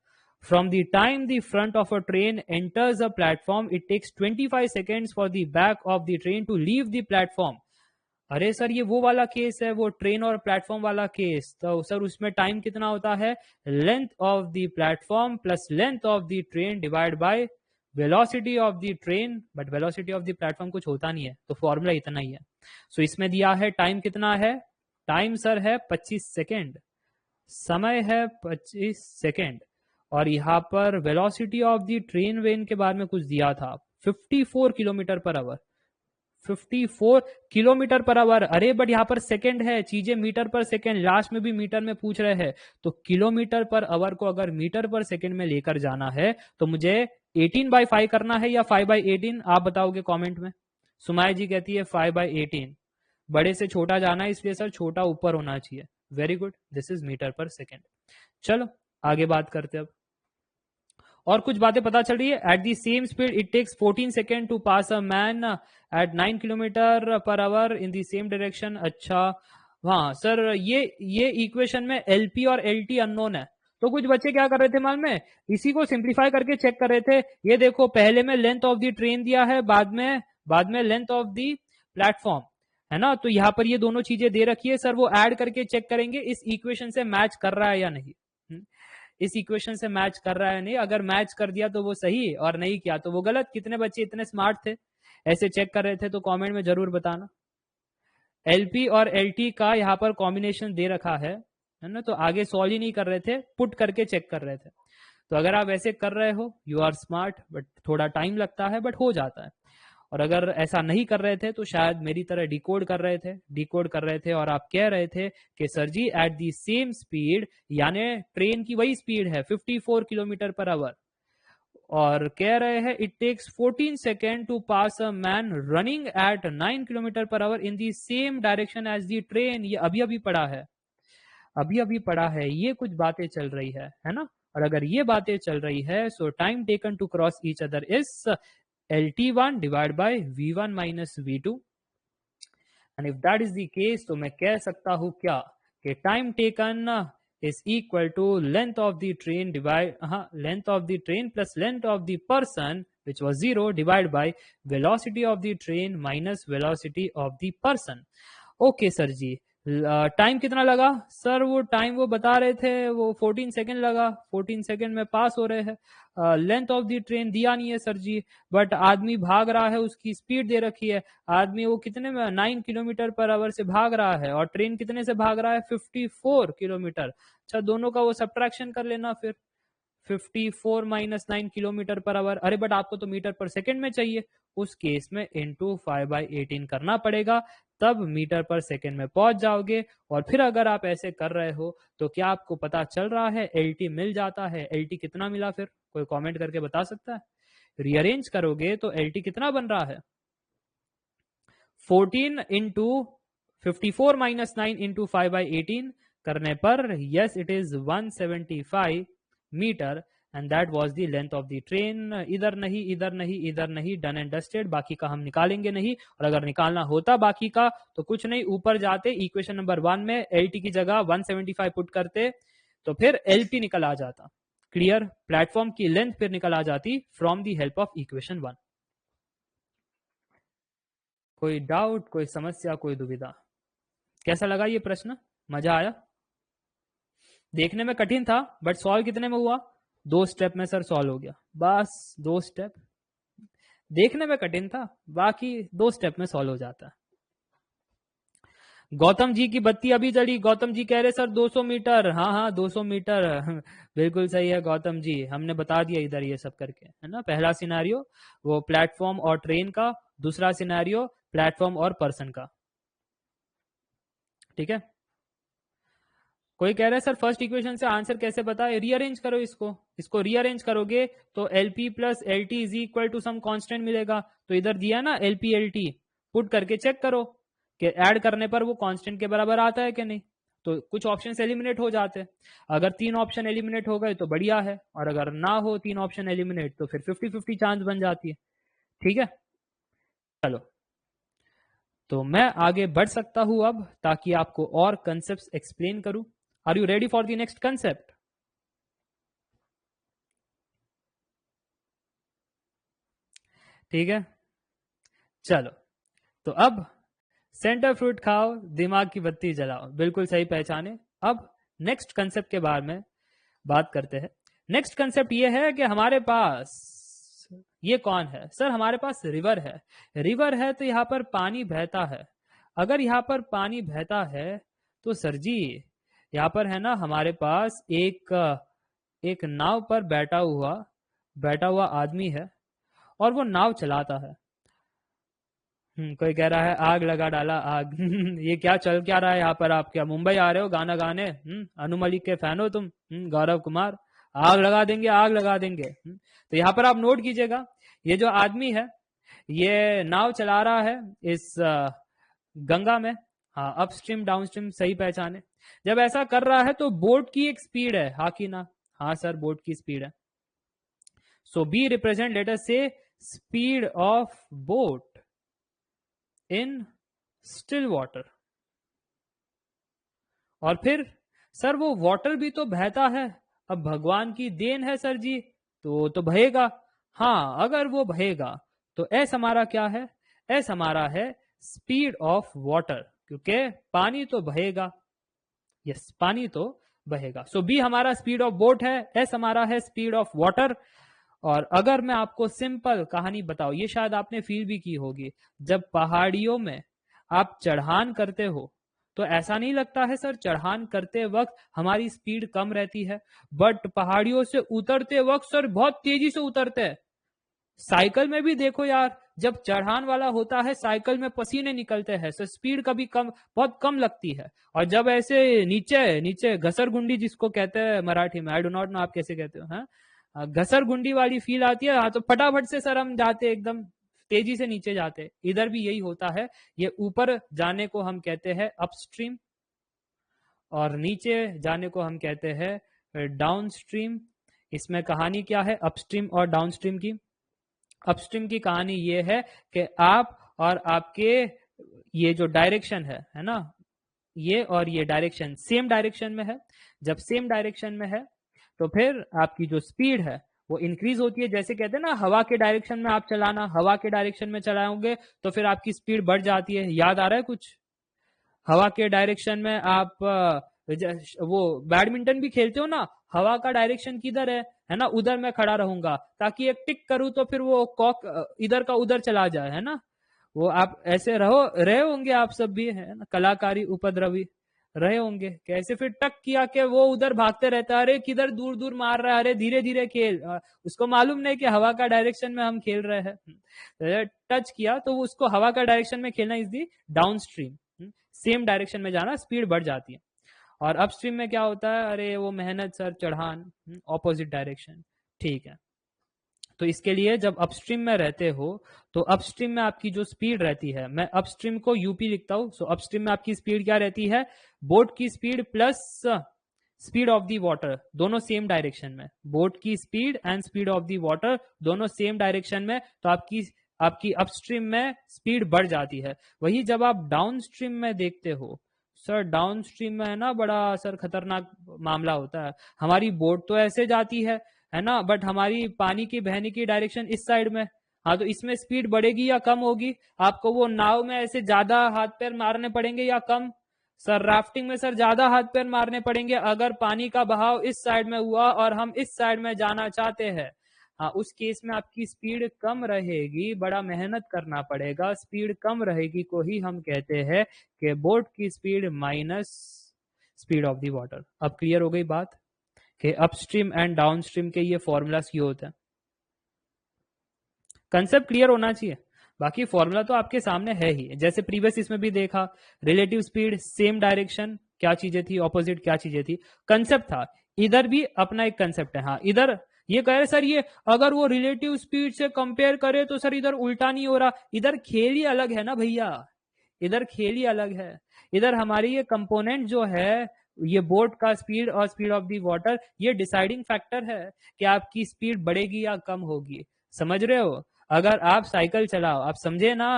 [SPEAKER 1] From the time the front of a train enters a platform, it takes 25 seconds for the back of the train to leave the platform. अरे सर ये वो वाला केस है, वो ट्रेन और प्लेटफॉर्म वाला केस, तो सर उसमें टाइम कितना होता है? Length of the platform plus length of the train divide by velocity of the train, but velocity of the platform कुछ होता नहीं है, तो फॉर्मूला इतना ही है। सो इसमें दिया है टाइम कितना है, टाइम सर है 25 सेकेंड, समय है 25 सेकेंड, और यहाँ पर velocity of the train when के बारे में कुछ दिया था 54 kilometre per our, 54 kilometre per our. अरे बट यहाँ पर सेकंड है, चीजें मीटर पर सेकंड, लास्ट में भी मीटर में पूछ रहे हैं, तो किलोमीटर पर आवर को अगर मीटर पर सेकंड में लेकर जाना है तो मुझे 18/5 करना है या 5/18, आप बताओगे कमेंट में। सुमाय जी कहती है 5/18, बड़े से छोटा जाना है इसलिए सर छोटा ऊपर होना चाहिए। Very good, this is metre per second. चलो आगे बात करते हैं अब। और कुछ बातें पता चल रही है। At the same speed it takes 14 second to pass a man at 9 kilometre per hour in the same direction. अच्छा हाँ सर, ये इक्वेशन में एलपी और एलटी अननोन है, तो कुछ बच्चे क्या कर रहे थे मालूम है, इसी को सिंप्लीफाई करके चेक कर रहे थे। ये देखो पहले में लेंथ ऑफ द ट्रेन दिया है, बाद में लेंथ ऑफ द प्लेटफॉर्म, है ना। तो यहाँ पर ये दोनों चीजें दे रखी है, सर वो ऐड करके चेक करेंगे इस इक्वेशन से मैच कर रहा है या नहीं। इस इक्वेशन से मैच कर रहा है नहीं, अगर मैच कर दिया तो वो सही और नहीं किया तो वो गलत। कितने बच्चे इतने स्मार्ट थे ऐसे चेक कर रहे थे, तो कमेंट में जरूर बताना। एलपी और एलटी का यहाँ पर कॉम्बिनेशन दे रखा है ना, तो आगे सॉल्व ही नहीं कर रहे थे, पुट करके चेक कर रहे थे। तो अगर आप ऐसे कर रहे हो यू आर स्मार्ट, बट थोड़ा टाइम लगता है, बट हो जाता है। और अगर ऐसा नहीं कर रहे थे तो शायद मेरी तरह डिकोड कर रहे थे और आप कह रहे थे कि sir ji at the same speed, यानी ट्रेन की वही स्पीड है 54 किलोमीटर पर आवर, और कह रहे हैं it takes 14 second to pass a man running at 9 kilometre per hour in the same direction as the train. ये अभी अभी पढ़ा है, ये कुछ बातें चल रही है ना। और अगर ये बातें चल रही है, so time taken to cross each other is LT1 divide by V1 minus V2। And if that is the case, तो मैं कह सकता हूं क्या कि time taken is equal to length of the train length of the train plus length of the person which was 0 divided by velocity of the train minus velocity of the person। Okay sir ji, time कितना लगा sir? वो time वो बता रहे थे वो 14 second लगा, 14 second में पास हो रहे हैं। लेंथ ऑफ द ट्रेन दिया नहीं है सर जी, बट आदमी भाग रहा है, उसकी स्पीड दे रखी है। आदमी वो कितने में 9 किलोमीटर पर आवर से भाग रहा है, और ट्रेन कितने से भाग रहा है 54 किलोमीटर। अच्छा दोनों का वो सब्ट्रैक्शन कर लेना फिर, 54 माइनस 9 किलोमीटर पर आवर। अरे बट आपको तो मीटर पर सेकेंड में चाहिए, उस केस में इंटू 5/18 करना पड़ेगा, तब मीटर पर सेकेंड में पहुंच जाओगे। और फिर अगर आप ऐसे कर रहे हो तो क्या आपको पता चल रहा है एलटी मिल जाता है? एलटी कितना मिला फिर कोई कमेंट करके बता सकता है? रीअरेंज करोगे तो एलटी कितना बन रहा है? 14 इंटू 54 माइनस 9 इंटू 5/18 करने पर yes it is 175 metre, and that was the length of the train. इधर नहीं, डन एंड डस्टेड। बाकी का हम निकालेंगे नहीं, और अगर निकालना होता बाकी का तो कुछ नहीं, ऊपर जाते इक्वेशन नंबर 1 में एलटी की जगह 175 पुट करते तो फिर एलटी निकल आ जाता। क्लियर? प्लेटफॉर्म की लेंथ फिर निकल आ जाती from the help of equation 1। कोई डाउट, कोई समस्या, कोई दुविधा? कैसा लगा ये प्रश्न? मजा आया? देखने में कठिन था, बट सॉल्व कितने में हुआ? 2 स्टेप में सर सॉल्व हो गया, बस 2 स्टेप। देखने में कठिन था, बाकी 2 स्टेप में सॉल्व हो जाता है। गौतम जी की बत्ती अभी जली। गौतम जी कह रहे सर 200 मीटर। हाँ 200 मीटर बिल्कुल सही है गौतम जी, हमने बता दिया इधर ये सब करके, है ना। पहला सिनेरियो वो प्लेटफॉर्म और ट्रेन का, दूसरा सिनेरियो प्लेटफॉर्म और पर्सन का। ठीक है। कोई कह रहा है सर फर्स्ट इक्वेशन से आंसर कैसे बताए? रीअरेंज करो इसको रीअरेंज करोगे तो LP plus LT is equal to some constant मिलेगा। तो इधर दिया ना LP LT, पुट करके चेक करो कि ऐड करने पर वो कांस्टेंट के बराबर आता है कि नहीं। तो कुछ ऑप्शन एलिमिनेट हो जाते हैं। अगर 3 ऑप्शन एलिमिनेट हो गए तो बढ़िया है, और अगर ना हो 3 ऑप्शन एलिमिनेट तो फिर 50-50 चांस बन जाती है। ठीक है, चलो तो मैं आगे बढ़ सकता हूं अब, ताकि आपको और कंसेप्ट एक्सप्लेन करूं। Are you ready for the next concept? ठीक है, चलो तो अब सेंटर फ्रूट खाओ, दिमाग की बत्ती जलाओ, बिल्कुल सही पहचाने। अब नेक्स्ट कंसेप्ट के बारे में बात करते हैं। नेक्स्ट कंसेप्ट ये है कि हमारे पास ये कौन है सर? हमारे पास रिवर है। रिवर है तो यहाँ पर पानी बहता है। अगर यहाँ पर पानी बहता है तो सर जी यहाँ पर है ना हमारे पास एक नाव पर बैठा हुआ आदमी है, और वो नाव चलाता है। कोई कह रहा है आग लगा डाला आग ये क्या चल क्या रहा है यहाँ पर? आप क्या मुंबई आ रहे हो गाना गाने? अनु मलिक के फैन हो तुम? गौरव कुमार, आग लगा देंगे आग लगा देंगे। तो यहाँ पर आप नोट कीजिएगा, ये जो आदमी है ये नाव चला रहा है इस गंगा में। हाँ, अपस्ट्रीम डाउनस्ट्रीम सही पहचाने। जब ऐसा कर रहा है तो बोट की एक स्पीड है, हाँ कि ना? हाँ सर, बोट की स्पीड है। So B represent, let us से speed of boat in still water. और फिर सर वो वाटर भी तो बहता है, अब भगवान की देन है सर जी, तो बहेगा। हाँ, अगर वो बहेगा तो एस हमारा क्या है? एस हमारा है स्पीड ऑफ वाटर, क्योंकि पानी तो बहेगा। यस, पानी तो बहेगा। सो बी हमारा स्पीड ऑफ बोट है, एस हमारा है स्पीड ऑफ वाटर। और अगर मैं आपको सिंपल कहानी बताऊं, ये शायद आपने फील भी की होगी, जब पहाड़ियों में आप चढ़ान करते हो तो ऐसा नहीं लगता है सर चढ़ान करते वक्त हमारी स्पीड कम रहती है, बट पहाड़ियों से उतरते वक्त सर बहुत तेजी से उतरते हैं। साइकिल में भी देखो यार, जब चढ़ान वाला होता है साइकिल में पसीने निकलते हैं, सो स्पीड कभी कम, बहुत कम लगती है। और जब ऐसे नीचे नीचे घसरगुंडी जिसको कहते हैं मराठी में, आई डो नॉट नो आप कैसे कहते हो, हाँ, घसरगुंडी वाली फील आती है, हाँ, तो फटाफट से सर हम जाते एकदम तेजी से नीचे जाते। इधर भी यही होता है, ये ऊपर जाने को हम कहते हैं अपस्ट्रीम और नीचे जाने को हम कहते हैं डाउनस्ट्रीम। इसमें कहानी क्या है अपस्ट्रीम और डाउनस्ट्रीम की? अपस्ट्रीम की कहानी ये है कि आप और आपके ये जो डायरेक्शन है ना, ये और ये डायरेक्शन सेम डायरेक्शन में है। जब सेम डायरेक्शन में है तो फिर आपकी जो स्पीड है वो इंक्रीज होती है। जैसे कहते हैं ना, हवा के डायरेक्शन में आप चलाना, हवा के डायरेक्शन में चलाओगे तो फिर आपकी स्पीड बढ़ जाती है। याद आ रहा है कुछ? हवा के डायरेक्शन में आप वो बैडमिंटन भी खेलते हो ना, हवा का डायरेक्शन किधर है ना, उधर मैं खड़ा रहूंगा, ताकि एक टिक करूं तो फिर वो कॉक इधर का उधर चला जाए, है ना। वो आप ऐसे रहे होंगे आप सब भी, है ना, कलाकारी उपद्रवी रहे होंगे। कैसे फिर टक किया कि वो उधर भागते रहता है, अरे किधर दूर दूर मार रहा है, अरे धीरे धीरे खेल। उसको मालूम नहीं कि हवा का डायरेक्शन में हम खेल रहे हैं। टच किया तो उसको हवा का डायरेक्शन में खेलना is the down stream, same direction में जाना, स्पीड बढ़ जाती है। और अपस्ट्रीम में क्या होता है? अरे वो मेहनत सर, चढ़ान, ऑपोजिट डायरेक्शन। ठीक है, तो इसके लिए जब अपस्ट्रीम में रहते हो तो अपस्ट्रीम में आपकी जो स्पीड रहती है, मैं अपस्ट्रीम को यूपी लिखता हूं। सो अपस्ट्रीम में आपकी स्पीड क्या रहती है? बोट की speed plus speed of the water, दोनों सेम डायरेक्शन में। बोट की speed and speed of the water दोनों सेम डायरेक्शन में, तो आपकी अपस्ट्रीम में स्पीड बढ़ जाती है। वही जब आप डाउन स्ट्रीम में देखते हो सर, डाउन स्ट्रीम में है ना बड़ा सर खतरनाक मामला होता है। हमारी बोट तो ऐसे जाती है ना, बट हमारी पानी की बहने की डायरेक्शन इस साइड में। हाँ, तो इसमें स्पीड बढ़ेगी या कम होगी? आपको वो नाव में ऐसे ज्यादा हाथ पैर मारने पड़ेंगे या कम? सर राफ्टिंग में सर ज्यादा हाथ पैर मारने पड़ेंगे, अगर पानी का बहाव इस साइड में हुआ और हम इस साइड में जाना चाहते हैं। हाँ, उस केस में आपकी स्पीड कम रहेगी, बड़ा मेहनत करना पड़ेगा। स्पीड कम रहेगी को ही हम कहते हैं कि बोट की speed minus speed of the water. अब क्लियर हो गई बात कि अपस्ट्रीम एंड डाउनस्ट्रीम के ये फॉर्मूलास क्यों होते हैं? कंसेप्ट क्लियर होना चाहिए। बाकी फॉर्मूला तो आपके सामने है ही, जैसे प्रीवियस इसमें भी देखा, रिलेटिव स्पीड, सेम डायरेक्शन, क्या चीजें थी, ऑपोजिट क्या चीजें थी, कंसेप्ट था। इधर भी अपना एक कंसेप्ट है। हाँ, इधर ये कह रहे सर, ये अगर वो रिलेटिव स्पीड से कंपेयर करे तो सर इधर उल्टा नहीं हो रहा। इधर खेल ही अलग है ना भैया, इधर खेल ही अलग है। इधर हमारी ये कंपोनेंट जो है, ये बोट का स्पीड और स्पीड ऑफ द वाटर, ये डिसाइडिंग फैक्टर है कि आपकी स्पीड बढ़ेगी या कम होगी। समझ रहे हो? अगर आप साइकिल चलाओ, आप समझे ना,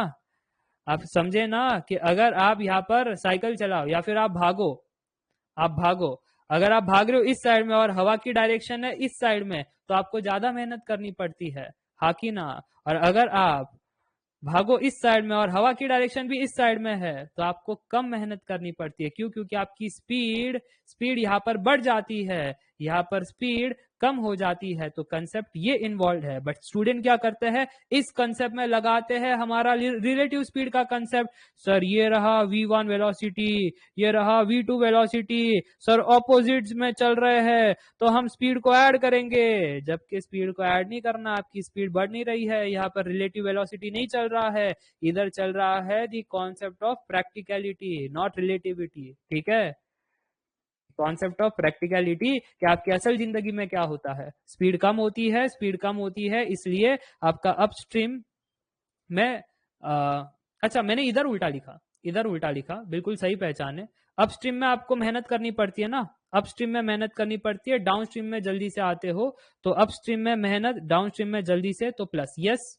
[SPEAKER 1] आप समझे ना कि अगर आप यहाँ पर साइकिल चलाओ या फिर आप भागो, अगर आप भाग रहे हो इस साइड में और हवा की डायरेक्शन है इस साइड में, तो आपको ज्यादा मेहनत करनी पड़ती है, हाँ कि ना। और अगर आप भागो इस साइड में और हवा की डायरेक्शन भी इस साइड में है, तो आपको कम मेहनत करनी पड़ती है। क्यों? क्योंकि आपकी स्पीड यहाँ पर बढ़ जाती है, यहाँ पर स्पीड कम हो जाती है। तो कंसेप्ट ये इन्वॉल्व है, बट स्टूडेंट क्या करते हैं, इस कंसेप्ट में लगाते हैं हमारा रिलेटिव स्पीड का कंसेप्ट। सर ये रहा v1 वेलोसिटी, ये रहा v2 वेलोसिटी, सर ऑपोजिट्स में चल रहे हैं तो हम स्पीड को ऐड करेंगे, जबकि स्पीड को ऐड नहीं करना, आपकी स्पीड बढ़ नहीं रही है, यहाँ पर रिलेटिव वेलोसिटी नहीं चल रहा है, इधर चल रहा है the concept of practicality, not relativity. ठीक है, कॉन्सेप्ट ऑफ प्रैक्टिकलिटी कि आपकी असल जिंदगी में क्या होता है। स्पीड कम होती है, स्पीड कम होती है, इसलिए आपका अपस्ट्रीम मैं अच्छा मैंने इधर उल्टा लिखा, इधर उल्टा लिखा, बिल्कुल सही पहचान है। अपस्ट्रीम में आपको मेहनत करनी पड़ती है ना, अपस्ट्रीम में मेहनत करनी पड़ती है, डाउनस्ट्रीम में जल्दी से आते हो, तो अपस्ट्रीम में मेहनत, डाउनस्ट्रीम में जल्दी से, तो प्लस। यस,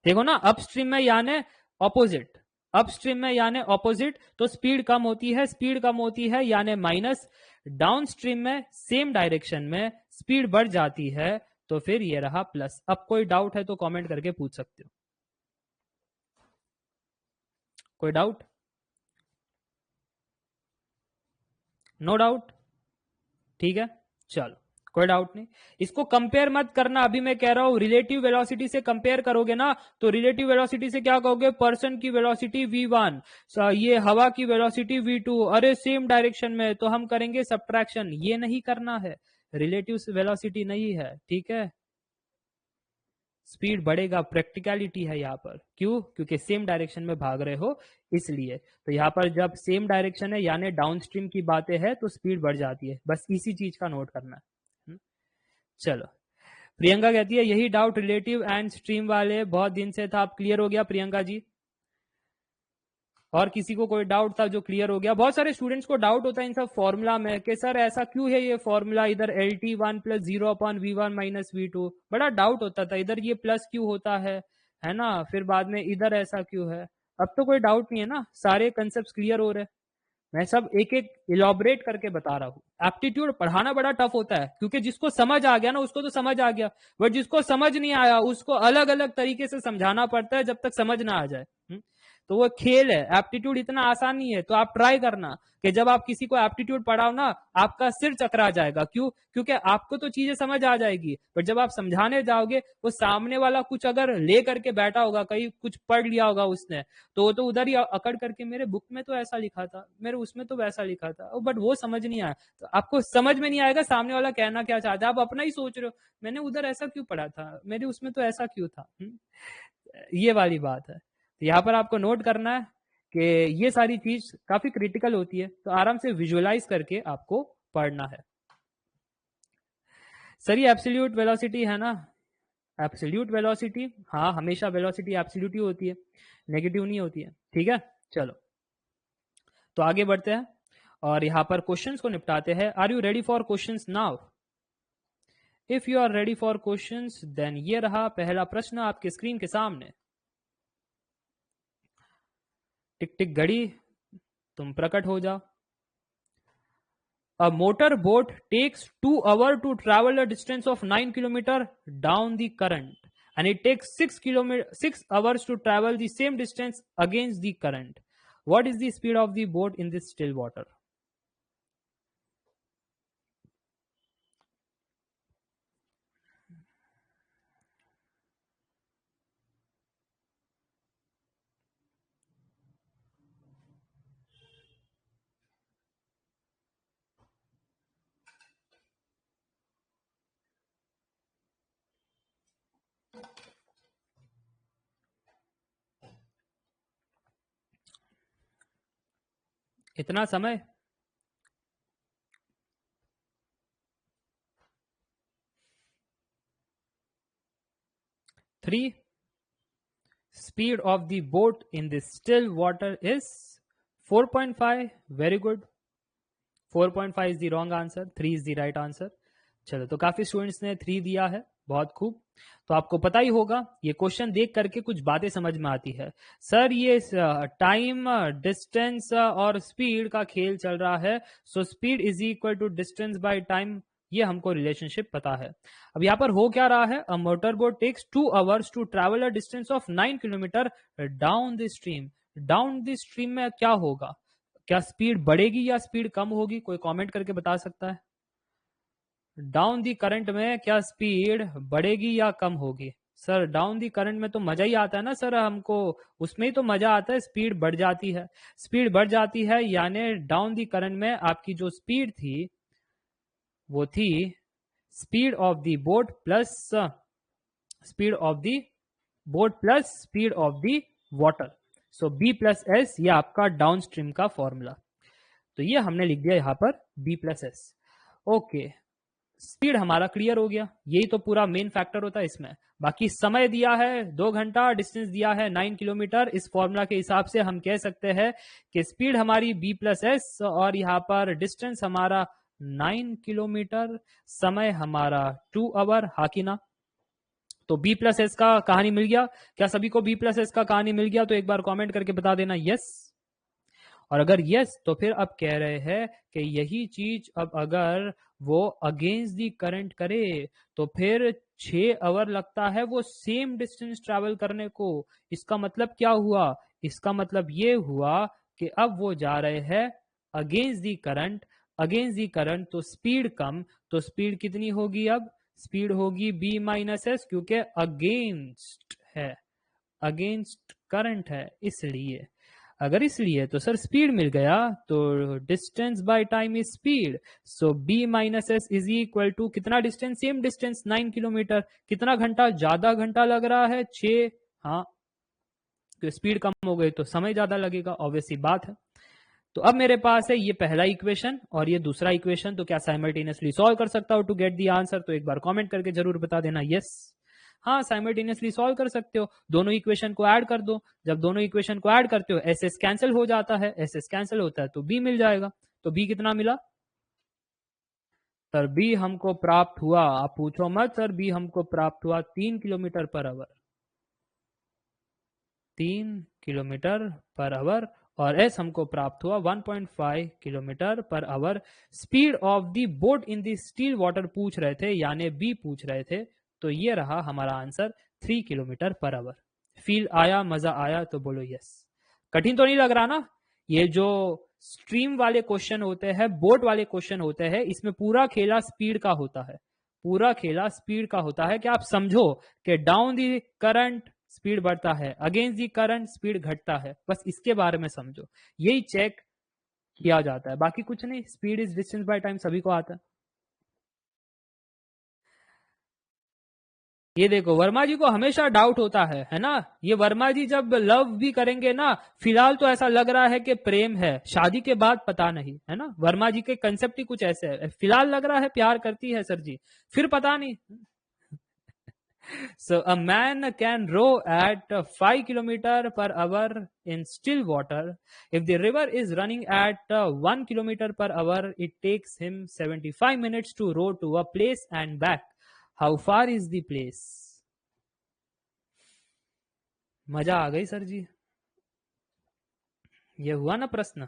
[SPEAKER 1] देखो ना, अपस्ट्रीम में यानी ऑपोजिट, अपस्ट्रीम में यानी ऑपोजिट, तो स्पीड कम होती है, स्पीड कम होती है यानी माइनस। डाउनस्ट्रीम में सेम डायरेक्शन में स्पीड बढ़ जाती है, तो फिर ये रहा प्लस। अब कोई डाउट है तो कमेंट करके पूछ सकते हो। कोई डाउट? No doubt? ठीक है, चलो कोई डाउट नहीं। इसको कंपेयर मत करना, अभी मैं कह रहा हूं रिलेटिव वेलोसिटी से कंपेयर करोगे ना, तो रिलेटिव वेलोसिटी से क्या कहोगे, पर्सन की वेलोसिटी v1, ये हवा की वेलोसिटी v2, अरे सेम डायरेक्शन में, तो हम करेंगे सब्ट्रैक्शन। ये नहीं करना है, रिलेटिव वेलोसिटी नहीं है, ठीक है। स्पीड बढ़ेगा, प्रैक्टिकलिटी है यहाँ पर। क्यों? क्योंकि सेम डायरेक्शन में भाग रहे हो इसलिए। तो यहाँ पर जब सेम डायरेक्शन है यानी डाउनस्ट्रीम की बातें है, तो स्पीड बढ़ जाती है, बस इसी चीज का नोट करना है। चलो, प्रियंका कहती है यही डाउट रिलेटिव एंड स्ट्रीम वाले बहुत दिन से था, अब क्लियर हो गया प्रियंका जी। और किसी को कोई डाउट था जो क्लियर हो गया? बहुत सारे स्टूडेंट्स को डाउट होता है इन सब फॉर्मूला में कि सर ऐसा क्यों है ये फॉर्मूला, इधर LT1 plus 0/V1 minus V2, बड़ा डाउट होता था, इधर ये प्लस क्यों होता है ना, फिर बाद में इधर ऐसा क्यों है। अब तो कोई डाउट नहीं है ना, सारे कंसेप्ट क्लियर हो रहे हैं। मैं सब एक एक इलॉबरेट करके बता रहा हूँ। एप्टीट्यूड पढ़ाना बड़ा टफ होता है, क्योंकि जिसको समझ आ गया ना उसको तो समझ आ गया, बट जिसको समझ नहीं आया उसको अलग अलग तरीके से समझाना पड़ता है जब तक समझ ना आ जाए। तो वो खेल है, एप्टीट्यूड इतना आसान नहीं है। तो आप ट्राई करना कि जब आप किसी को एप्टीट्यूड पढ़ाओ ना, आपका सिर चकरा जाएगा। क्यों? क्योंकि आपको तो चीजें समझ आ जाएगी, पर जब आप समझाने जाओगे, वो सामने वाला कुछ अगर ले करके बैठा होगा, कहीं कुछ पढ़ लिया होगा उसने, तो वो तो उधर ही अकड़ करके मेरे बुक में तो ऐसा लिखा था, मेरे उसमें तो वैसा लिखा था, बट वो समझ नहीं आया। तो आपको समझ में नहीं आएगा सामने वाला कहना क्या चाहता है, आप अपना ही सोच रहे हो, मैंने उधर ऐसा क्यों पढ़ा था, मेरे उसमें तो ऐसा क्यों था। ये वाली बात है। तो यहाँ पर आपको नोट करना है कि ये सारी चीज काफी क्रिटिकल होती है, तो आराम से विजुअलाइज करके आपको पढ़ना है। सर ये एब्सोल्यूट वेलोसिटी है ना, एब्सोल्यूट वेलोसिटी, हाँ हमेशा वेलोसिटी एब्सोल्यूट ही होती है, नेगेटिव नहीं होती है, ठीक है। चलो तो आगे बढ़ते हैं और यहाँ पर क्वेश्चंस को निपटाते हैं। Are you ready for questions now? If you are ready for questions then ये रहा पहला प्रश्न आपके स्क्रीन के सामने। टिक टिक घड़ी, तुम प्रकट हो जाओ। A motor boat takes 2 hours to travel a distance of 9 kilometers down the current, and it takes 6 hours to travel the same distance against the current. What is the speed of the boat in this still water? इतना समय? Three. Speed of the boat in this still water is 4.5. Very good. 4.5 is the wrong answer. 3 is the right answer. चलो तो काफी students ने 3 दिया है, बहुत खूब। तो आपको पता ही होगा, ये क्वेश्चन देख करके कुछ बातें समझ में आती है। सर ये टाइम, डिस्टेंस और स्पीड का खेल चल रहा है, so speed is equal to distance by time, ये हमको रिलेशनशिप पता है। अब यहाँ पर हो क्या रहा है, a motor boat takes 2 hours to travel a distance of 9 kilometre down the stream. Down the stream में क्या होगा, क्या स्पीड बढ़ेगी या स्पीड कम होगी? कोई कमेंट करके बता सकता है? डाउन दी करंट में क्या स्पीड बढ़ेगी या कम होगी? सर डाउन दी करंट में तो मजा ही आता है ना सर, हमको उसमें ही तो मजा आता है, स्पीड बढ़ जाती है। स्पीड बढ़ जाती है यानी डाउन दी करंट में आपकी जो स्पीड थी वो थी speed of the boat plus speed of the boat plus speed of the water. So B plus S, ये आपका डाउन स्ट्रीम का फॉर्मूला। तो ये हमने लिख दिया यहाँ पर B plus S. Okay, speed हमारा क्लियर हो गया, यही तो पूरा मेन फैक्टर होता है इसमें। बाकी समय दिया है 2 घंटा, डिस्टेंस दिया है 9 किलोमीटर। इस फॉर्मूला के हिसाब से हम कह सकते हैं कि स्पीड हमारी b प्लस एस और यहाँ पर डिस्टेंस हमारा 9 किलोमीटर, समय हमारा 2 आवर। हाँ कि ना? तो b प्लस एस का कहानी मिल गया क्या? सभी को b प्लस एस का कहानी मिल गया? तो एक बार कॉमेंट करके बता देना यस। और अगर यस तो फिर अब कह रहे हैं कि यही चीज अब अगर वो अगेंस्ट दी करंट करे तो फिर 6 आवर लगता है वो सेम डिस्टेंस ट्रैवल करने को। इसका मतलब क्या हुआ? इसका मतलब ये हुआ कि अब वो जा रहे हैं against the current. Against the current तो स्पीड कम, तो स्पीड कितनी होगी? अब स्पीड होगी b माइनस एस, क्योंकि अगेंस्ट है, अगेंस्ट करंट है इसलिए। अगर इसलिए तो सर स्पीड मिल गया, तो distance by time is speed. So b minus S is equal to कितना डिस्टेंस? Same distance 9 kilometre. कितना घंटा? ज्यादा घंटा लग रहा है 6। हाँ, तो स्पीड कम हो गई तो समय ज्यादा लगेगा, ऑब्वियसली बात है। तो अब मेरे पास है ये पहला इक्वेशन और ये दूसरा इक्वेशन, तो क्या साइमल्टेनियसली सॉल्व कर सकता हूं टू गेट दी आंसर? तो एक बार कमेंट करके जरूर बता देना यस। हाँ, साइमल्टेनियसली सॉल्व कर सकते हो, दोनों इक्वेशन को ऐड कर दो। जब दोनों इक्वेशन को ऐड करते हो एस एस कैंसिल हो जाता है, एस एस कैंसिल होता है तो बी मिल जाएगा। तो बी कितना मिला? सर बी हमको प्राप्त हुआ, आप पूछो मत सर, बी हमको प्राप्त हुआ 3 kilometre per our. 3 kilometre per our. और एस हमको प्राप्त हुआ 1.5 kilometre per our. Speed of the boat in the still water पूछ रहे थे, यानी बी पूछ रहे थे, तो ये रहा हमारा answer 3 kilometre per our. Feel आया, मजा आया? तो बोलो यस। कठिन तो नहीं लग रहा ना? ये जो स्ट्रीम वाले क्वेश्चन होते हैं, बोट वाले क्वेश्चन होते हैं, इसमें पूरा खेला स्पीड का होता है, पूरा खेला स्पीड का होता है। कि आप समझो कि डाउन दी करंट स्पीड बढ़ता है, अगेंस्ट दी करंट स्पीड घटता है, बस इसके बारे में समझो, यही चेक किया जाता है, बाकी कुछ नहीं। Speed is distance by time सभी को आता है। ये देखो वर्मा जी को हमेशा डाउट होता है ना? ये वर्मा जी जब लव भी करेंगे ना, फिलहाल तो ऐसा लग रहा है कि प्रेम है, शादी के बाद पता नहीं, है ना? वर्मा जी के कंसेप्ट ही कुछ ऐसे है, फिलहाल लग रहा है प्यार करती है सर जी, फिर पता नहीं। So a man can row at 5 kilometer per hour in still water. If the river is running at 1 kilometer per hour, it takes him 75 minutes to row to a place and back. How far is the place? मजा आ गई sir जी, ये हुआ ना प्रश्न।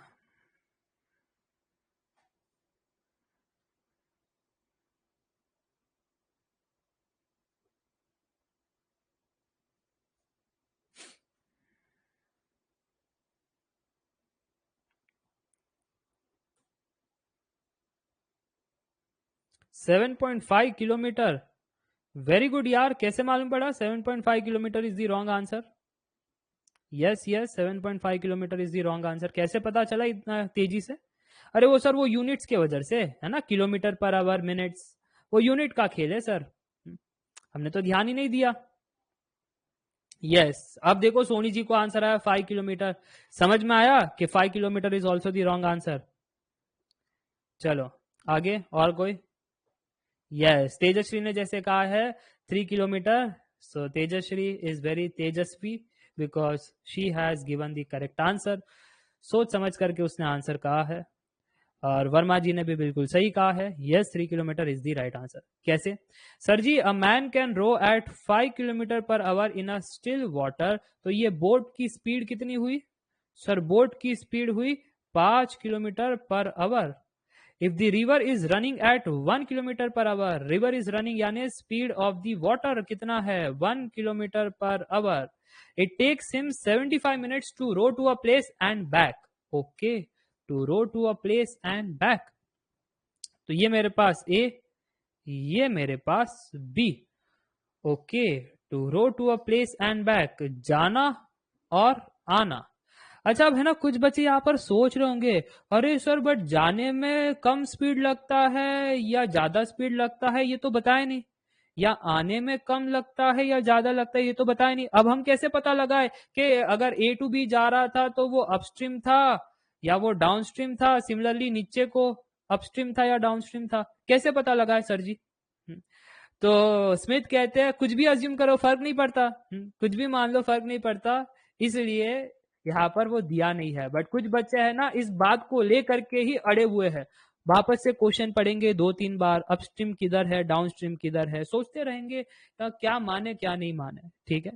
[SPEAKER 1] 7.5 kilometre. Very good यार, कैसे मालूम पड़ा 7.5 kilometre is the wrong answer? Yes yes, 7.5 kilometre is the wrong answer. कैसे पता चला इतना तेजी से? अरे वो सर वो यूनिट्स के वजह से है ना, किलोमीटर पर आवर, मिनट्स, वो यूनिट का खेल है सर, हमने तो ध्यान ही नहीं दिया। यस, अब देखो सोनी जी को आंसर आया 5 किलोमीटर। समझ में आया कि 5 kilometre is also the wrong answer. चलो आगे, और कोई? यस, तेजश्री ने जैसे कहा है 3 kilometre. So Tejashree is very तेजस्वी because she has given the correct answer. सोच समझ करके उसने आंसर कहा है। और वर्मा जी ने भी बिल्कुल सही कहा है, yes 3 kilometre is the right answer. कैसे? Sir ji, a man can row at 5 kilometre per hour in a still water. तो ये बोट की स्पीड कितनी हुई? सर बोट की स्पीड हुई 5 kilometre per hour. If the river is running at 1 kilometre per hour, river is running यानी speed of the water कितना है? 1 kilometre per hour. It takes him 75 minutes to row to a place and back. Okay, to row to a place and back. तो ये मेरे पास A, ये मेरे पास B. Okay, to row to a place and back, जाना और आना। अच्छा, अब है ना कुछ बच्चे यहाँ पर सोच रहे होंगे, अरे सर बट जाने में कम स्पीड लगता है या ज्यादा स्पीड लगता है, ये तो बताया नहीं, या आने में कम लगता है या ज्यादा लगता है, ये तो बताया नहीं। अब हम कैसे पता लगाए कि अगर ए टू बी जा रहा था तो वो अपस्ट्रीम था या वो डाउनस्ट्रीम था? सिमिलरली नीचे को अपस्ट्रीम था या डाउनस्ट्रीम था, कैसे पता लगा है सर जी? तो स्मिथ कहते हैं कुछ भी अज्यूम करो फर्क नहीं पड़ता, कुछ भी मान लो फर्क नहीं पड़ता, इसलिए यहाँ पर वो दिया नहीं है। बट कुछ बच्चे हैं ना इस बात को लेकर के ही अड़े हुए हैं, वापस से क्वेश्चन पढ़ेंगे 2-3 बार, अपस्ट्रीम किधर है डाउनस्ट्रीम किधर है, सोचते रहेंगे क्या माने क्या नहीं माने। ठीक है,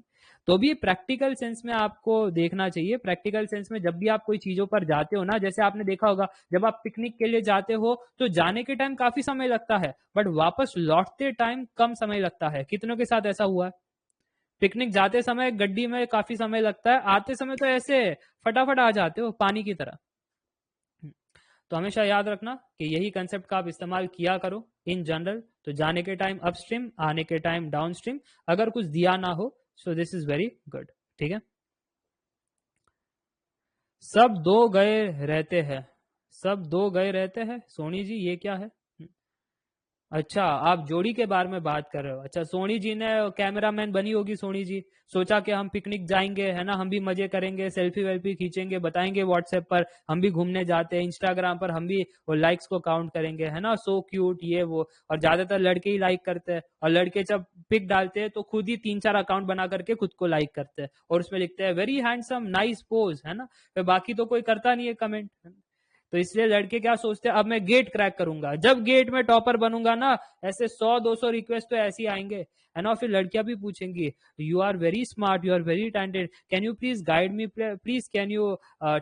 [SPEAKER 1] तो भी प्रैक्टिकल सेंस में आपको देखना चाहिए। प्रैक्टिकल सेंस में जब भी आप कोई चीजों पर जाते हो ना, जैसे आपने देखा होगा जब आप पिकनिक के लिए जाते हो तो जाने के टाइम काफी समय लगता है, बट वापस लौटते टाइम कम समय लगता है। कितनों के साथ ऐसा हुआ है? पिकनिक जाते समय गड्डी में काफी समय लगता है, आते समय तो ऐसे फटाफट आ जाते हो पानी की तरह। तो हमेशा याद रखना कि यही कंसेप्ट का आप इस्तेमाल किया करो इन जनरल। तो जाने के टाइम अपस्ट्रीम, आने के टाइम डाउनस्ट्रीम, अगर कुछ दिया ना हो so this is very good. ठीक है, सब दो गए रहते हैं, सब दो गए रहते हैं, सोनी जी ये क्या है? अच्छा, आप जोड़ी के बारे में बात कर रहे हो। अच्छा, सोनी जी ने कैमरामैन बनी होगी, सोनी जी सोचा कि हम पिकनिक जाएंगे है ना, हम भी मजे करेंगे, सेल्फी वेल्फी खींचेंगे, बताएंगे व्हाट्सएप पर हम भी घूमने जाते हैं, इंस्टाग्राम पर हम भी वो लाइक्स को काउंट करेंगे है ना, सो क्यूट ये वो। और ज्यादातर लड़के ही लाइक करते हैं, और लड़के जब पिक डालते हैं तो खुद ही 3-4 अकाउंट बना करके खुद को लाइक करते हैं और उसमें लिखते हैं वेरी हैंडसम नाइस पोज है ना, फिर बाकी तो कोई करता नहीं है कमेंट। तो इसलिए लड़के क्या सोचते हैं, अब मैं गेट क्रैक करूंगा, जब गेट में टॉपर बनूंगा ना ऐसे 100-200 रिक्वेस्ट तो ऐसी आएंगे है ना। फिर लड़कियां भी पूछेंगी you are very smart, you are very talented, can you please guide me, please can you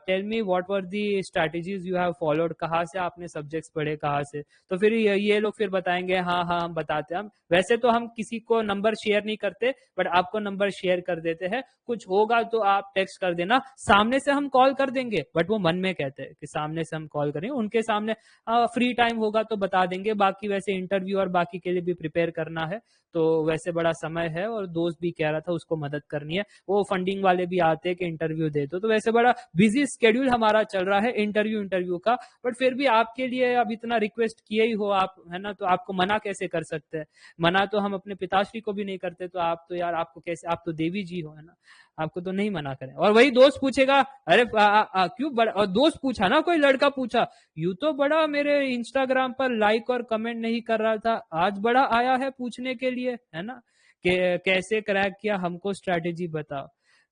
[SPEAKER 1] tell me what were the strategies you have followed, कहाँ से आपने सब्जेक्ट्स पढ़े कहाँ से। तो फिर ये लोग फिर बताएंगे हाँ हाँ हम बताते हैं। हम वैसे तो हम किसी को नंबर शेयर नहीं करते, बट आपको नंबर शेयर कर देते हैं, कुछ होगा तो आप टेक्स्ट कर देना, सामने से हम कॉल कर देंगे। बट वो मन में कहते हैं कि सामने से हम कॉल करेंगे, उनके सामने फ्री टाइम होगा तो बता देंगे। बाकी वैसे इंटरव्यू और बाकी के लिए भी प्रिपेयर करना है, तो वैसे बड़ा समय है, और दोस्त भी कह रहा था उसको मदद करनी है, वो फंडिंग वाले भी आते हैं कि इंटरव्यू दे दो। तो वैसे बड़ा बिजी स्केड्यूल हमारा चल रहा है इंटरव्यू का, बट फिर भी आपके लिए अब इतना रिक्वेस्ट किए ही हो आप है ना, तो आपको मना कैसे कर सकते हैं? मना तो हम अपने पिताश्री को भी नहीं करते, तो आप तो यार आपको कैसे, आप तो देवी जी हो है ना, आपको तो नहीं मना करें। और वही दोस्त पूछेगा अरे क्यों बड़ा, और दोस्त पूछा ना, कोई लड़का पूछा यू तो बड़ा मेरे इंस्टाग्राम पर लाइक और कमेंट नहीं कर रहा था, आज बड़ा आया है पूछने के लिए है ना, कि कैसे क्रैक किया, हमको स्ट्रैटेजी बताओ।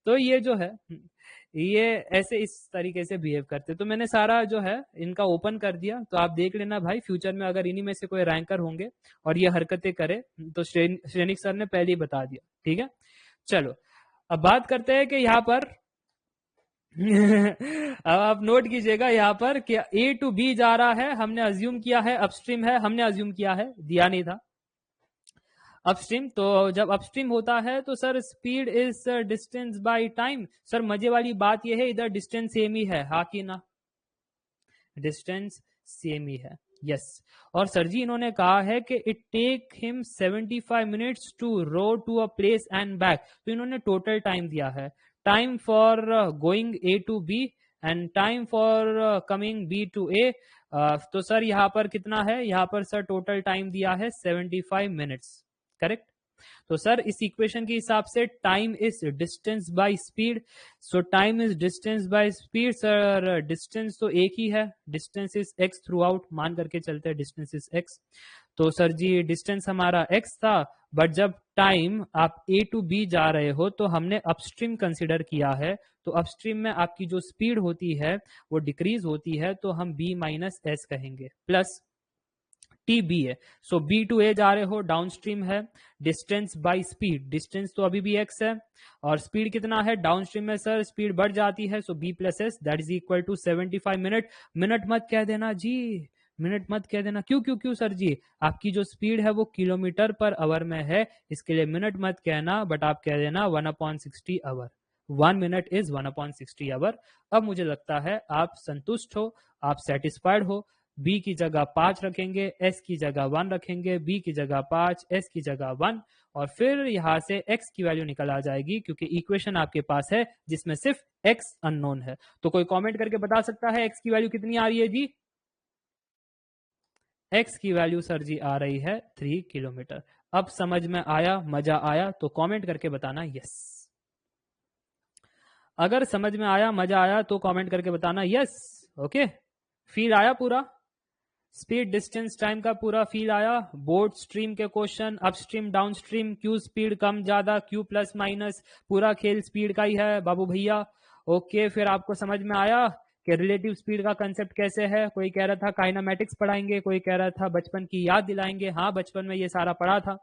[SPEAKER 1] तो ये जो है ये ऐसे इस तरीके से बिहेव करते। तो मैंने सारा जो है इनका ओपन कर दिया, तो आप देख लेना भाई, फ्यूचर में अगर इन्हीं में से कोई रैंकर होंगे और ये हरकतें करे तो श्रेनिक सर ने पहले ही बता दिया। ठीक है, चलो अब बात करते हैं कि यहाँ पर अब आप नोट कीजिएगा यहाँ पर कि ए टू बी जा रहा है, हमने अज्यूम किया है अपस्ट्रीम है, हमने अज्यूम किया है, दिया नहीं था अपस्ट्रीम। तो जब अपस्ट्रीम होता है तो sir speed is distance by time. Sir मजे वाली बात यह है इधर डिस्टेंस सेम ही है, हाँ कि ना, डिस्टेंस सेम ही है, यस। और सर जी इन्होंने कहा है कि it take him 75 minutes to row to a place and back. तो इन्होंने टोटल टाइम दिया है, time for going A to B and time for coming B to A. तो सर यहाँ पर कितना है, यहाँ पर सर टोटल टाइम दिया है 75 मिनट्स, करेक्ट। तो सर इस इक्वेशन के हिसाब से time is distance by speed, so time is distance by speed. Sir distance तो एक ही है, distance is x through out, मान करके चलते हैं डिस्टेंस इज एक्स। तो सर जी डिस्टेंस हमारा एक्स था, बट जब टाइम आप ए टू बी जा रहे हो तो हमने अपस्ट्रीम कंसिडर किया है, तो अपस्ट्रीम में आपकी जो स्पीड होती है वो डिक्रीज होती है, तो हम बी माइनस एस कहेंगे, प्लस टी बी है। सो बी टू ए जा रहे हो, डाउन स्ट्रीम है, डिस्टेंस बाय स्पीड, डिस्टेंस तो अभी भी एक्स है, और स्पीड कितना है डाउन स्ट्रीम में, सर स्पीड बढ़ जाती है, so B plus S that is equal to 75 minute. Minute मत कह देना जी, मिनट मत कह देना, क्यों क्यों क्यों सर जी, आपकी जो स्पीड है वो किलोमीटर पर आवर में है, इसके लिए मिनट मत कहना, बट आप कह देना 1/60 आवर, 1 मिनट इज 1/60 आवर। अब मुझे लगता है आप संतुष्ट हो, आप सेटिस्फाइड हो। बी की जगह 5 रखेंगे, एस की जगह 1 रखेंगे, बी की जगह 5, एस की जगह 1, और फिर यहां से एक्स की वैल्यू निकल आ जाएगी, क्योंकि इक्वेशन आपके पास है जिसमें सिर्फ एक्स अननोन है। तो कोई कमेंट करके बता सकता है एक्स की वैल्यू कितनी आ रही है जी? एक्स की वैल्यू सर जी आ रही है 3 किलोमीटर। अब समझ में आया, मजा आया? तो कमेंट करके बताना यस। अगर समझ में आया, मजा आया तो कमेंट करके बताना यस। ओके, फील आया पूरा? स्पीड डिस्टेंस टाइम का पूरा फील आया। बोर्ड स्ट्रीम के question, upstream down stream, q speed कम ज्यादा, क्यू प्लस माइनस, पूरा खेल स्पीड का ही है बाबू भैया। ओके, फिर आपको समझ में आया कि रिलेटिव स्पीड का कंसेप्ट कैसे है। कोई कह रहा था काइनेमेटिक्स पढ़ाएंगे, कोई कह रहा था बचपन की याद दिलाएंगे। हाँ, बचपन में ये सारा पढ़ा था,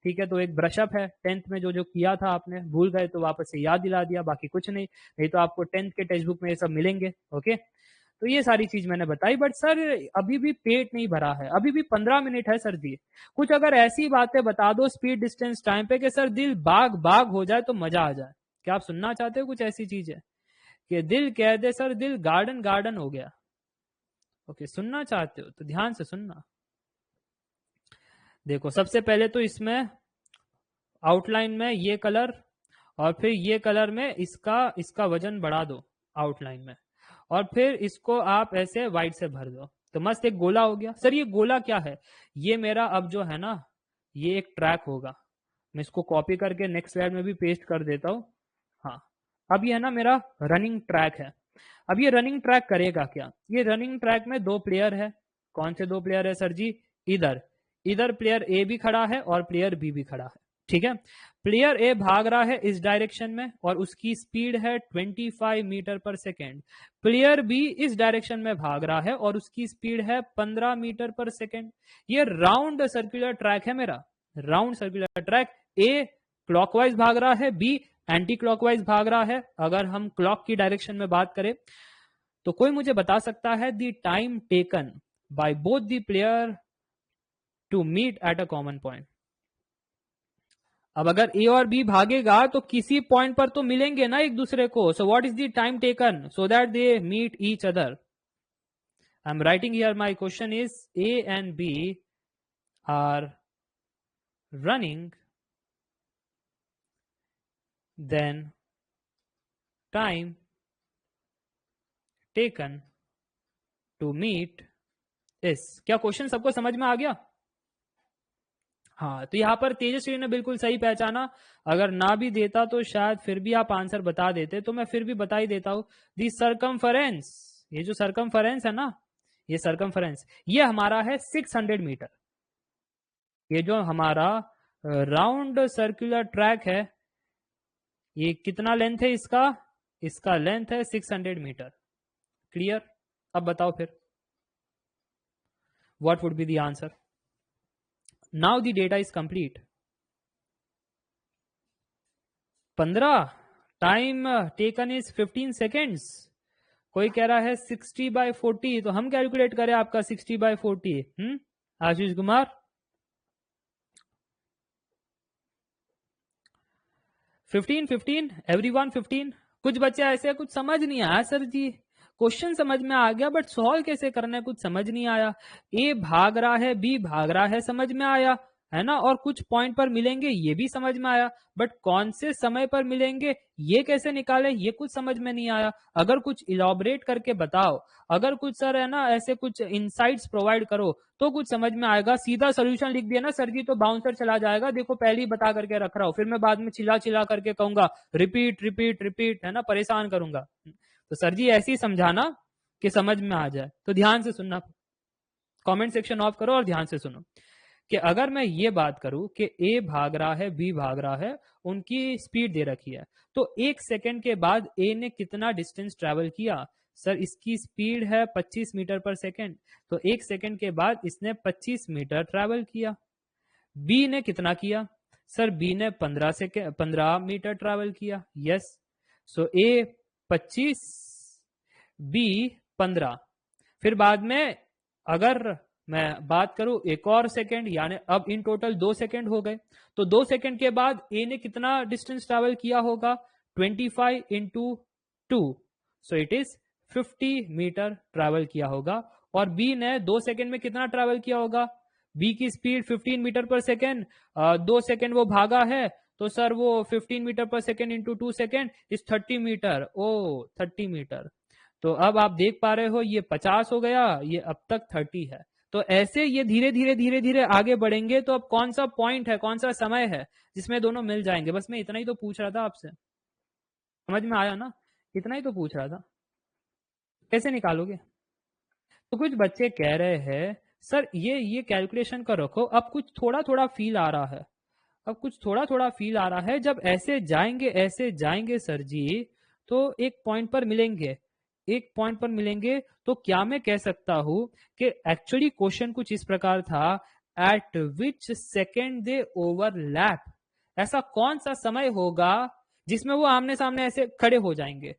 [SPEAKER 1] ठीक है। तो एक ब्रशअप है, 10th में जो जो किया था आपने भूल गए तो वापस से याद दिला दिया, बाकी कुछ नहीं। नहीं तो आपको 10th के टेक्स्ट बुक में ये सब मिलेंगे। ओके, तो ये सारी चीज मैंने बताई। बट सर अभी भी पेट नहीं भरा है, अभी भी 15 मिनट है सर जी। कुछ अगर ऐसी बातें बता दो स्पीड डिस्टेंस टाइम पे कि सर दिल बाग बाग हो जाए तो मजा आ जाए। क्या आप सुनना चाहते हो कुछ ऐसी चीज है कि दिल कह दे सर दिल गार्डन गार्डन हो गया? ओके, सुनना चाहते हो तो ध्यान से सुनना। देखो, सबसे पहले तो इसमें आउटलाइन में ये कलर और फिर ये कलर में इसका इसका वजन बढ़ा दो आउटलाइन में, और फिर इसको आप ऐसे व्हाइट से भर दो तो मस्त एक गोला हो गया। सर ये गोला क्या है? ये मेरा अब जो है ना, ये एक ट्रैक होगा। मैं इसको कॉपी करके नेक्स्ट स्लाइड में भी पेस्ट कर देता हूँ। हाँ, अब ये है ना मेरा रनिंग ट्रैक है। अब ये रनिंग ट्रैक करेगा क्या? ये रनिंग ट्रैक में दो प्लेयर है। कौन से दो प्लेयर है सर जी? इधर इधर प्लेयर ए भी खड़ा है और प्लेयर बी भी खड़ा है, ठीक है। प्लेयर ए भाग रहा है इस डायरेक्शन में और उसकी स्पीड है 25 metre per second. Player B इस डायरेक्शन में भाग रहा है और उसकी स्पीड है 15 मीटर पर सेकेंड। ये राउंड सर्कुलर ट्रैक है मेरा, राउंड सर्कुलर ट्रैक। ए क्लॉकवाइज भाग रहा है, बी एंटी क्लॉकवाइज भाग रहा है। अगर हम क्लॉक की डायरेक्शन में बात करें तो कोई मुझे बता सकता है the time taken by both the player to meet at a common point? अब अगर ए और बी भागेगा तो किसी पॉइंट पर तो मिलेंगे ना एक दूसरे को। So what is the time taken so that they meet each other? I am writing here my question is A and B are running, then time taken to meet is। क्या question सबको समझ में आ गया? हाँ, तो यहां पर तेजस्वी ने बिल्कुल सही पहचाना। अगर ना भी देता तो शायद फिर भी आप आंसर बता देते, तो मैं फिर भी बता ही देता हूं। दी सरकमफरेंस, ये जो सरकमफरेंस है ना, ये सरकमफरेंस ये हमारा है 600 मीटर। ये जो हमारा राउंड सर्कुलर ट्रैक है, ये कितना लेंथ है इसका? इसका लेंथ है 600 मीटर। क्लियर? अब बताओ फिर what would be the answer? Now the data is complete. 15, time taken is 15 seconds. कोई कह रहा है 60/40, तो हम कैलकुलेट करें आपका 60/40। आशीष कुमार, 15 एवरीवन 15। कुछ बच्चे ऐसे कुछ समझ नहीं आया सर जी, क्वेश्चन समझ में आ गया बट सॉल्व कैसे करना है कुछ समझ नहीं आया। ए भाग रहा है, बी भाग रहा है, समझ में आया है ना, और कुछ पॉइंट पर मिलेंगे ये भी समझ में आया, बट कौन से समय पर मिलेंगे ये कैसे निकाले ये कुछ समझ में नहीं आया। अगर कुछ इलॉबरेट करके बताओ, अगर कुछ सर है ना ऐसे कुछ इंसाइट्स प्रोवाइड करो तो कुछ समझ में आएगा। सीधा सोल्यूशन लिख दिया ना सर जी तो बाउंसर चला जाएगा। देखो पहले ही बता करके रख रहा हूं, फिर मैं बाद में चिल्ला चिल्ला करके कहूंगा रिपीट रिपीट रिपीट, है ना, परेशान करूंगा। तो सर जी ऐसे ही समझाना कि समझ में आ जाए। तो ध्यान से सुनना, कमेंट सेक्शन ऑफ करो और ध्यान से सुनो कि अगर मैं ये बात करूं कि ए भाग रहा है, बी भाग रहा है, उनकी स्पीड दे रखी है, तो एक सेकंड के बाद ए ने कितना डिस्टेंस ट्रेवल किया? सर इसकी स्पीड है 25 मीटर पर सेकंड, तो एक सेकंड के बाद इसने 25 मीटर ट्रेवल किया। बी ने कितना किया? सर बी ने 15 मीटर ट्रेवल किया। यस, सो ए 25, बी 15। फिर बाद में अगर मैं बात करूं एक और सेकंड, यानी अब इन टोटल 2 सेकंड हो गए, तो 2 सेकंड के बाद ए ने कितना डिस्टेंस ट्रेवल किया होगा? 25 into 2, so it is 50 metre travel किया होगा। और बी ने 2 सेकंड में कितना ट्रेवल किया होगा? बी की speed 15 metre per second, 2 second वो भागा है, तो सर वो 15 metre per second into 2 second is 30 metre. Oh 30 metre. तो अब आप देख पा रहे हो ये 50 हो गया, ये अब तक 30 है। तो ऐसे ये धीरे धीरे धीरे धीरे आगे बढ़ेंगे। तो अब कौन सा पॉइंट है, कौन सा समय है जिसमें दोनों मिल जाएंगे? बस मैं इतना ही तो पूछ रहा था आपसे, समझ में आया ना? इतना ही तो पूछ रहा था, कैसे निकालोगे? तो कुछ बच्चे कह रहे हैं सर ये कैलकुलेशन का रखो, अब कुछ थोड़ा थोड़ा फील आ रहा है, अब कुछ थोड़ा थोड़ा फील आ रहा है, जब ऐसे जाएंगे सर जी, तो एक पॉइंट पर मिलेंगे, एक पॉइंट पर मिलेंगे, तो क्या मैं कह सकता हूं कि एक्चुअली क्वेश्चन कुछ इस प्रकार था, एट विच सेकेंड दे ओवरलैप, ऐसा कौन सा समय होगा जिसमें वो आमने सामने ऐसे खड़े हो जाएंगे।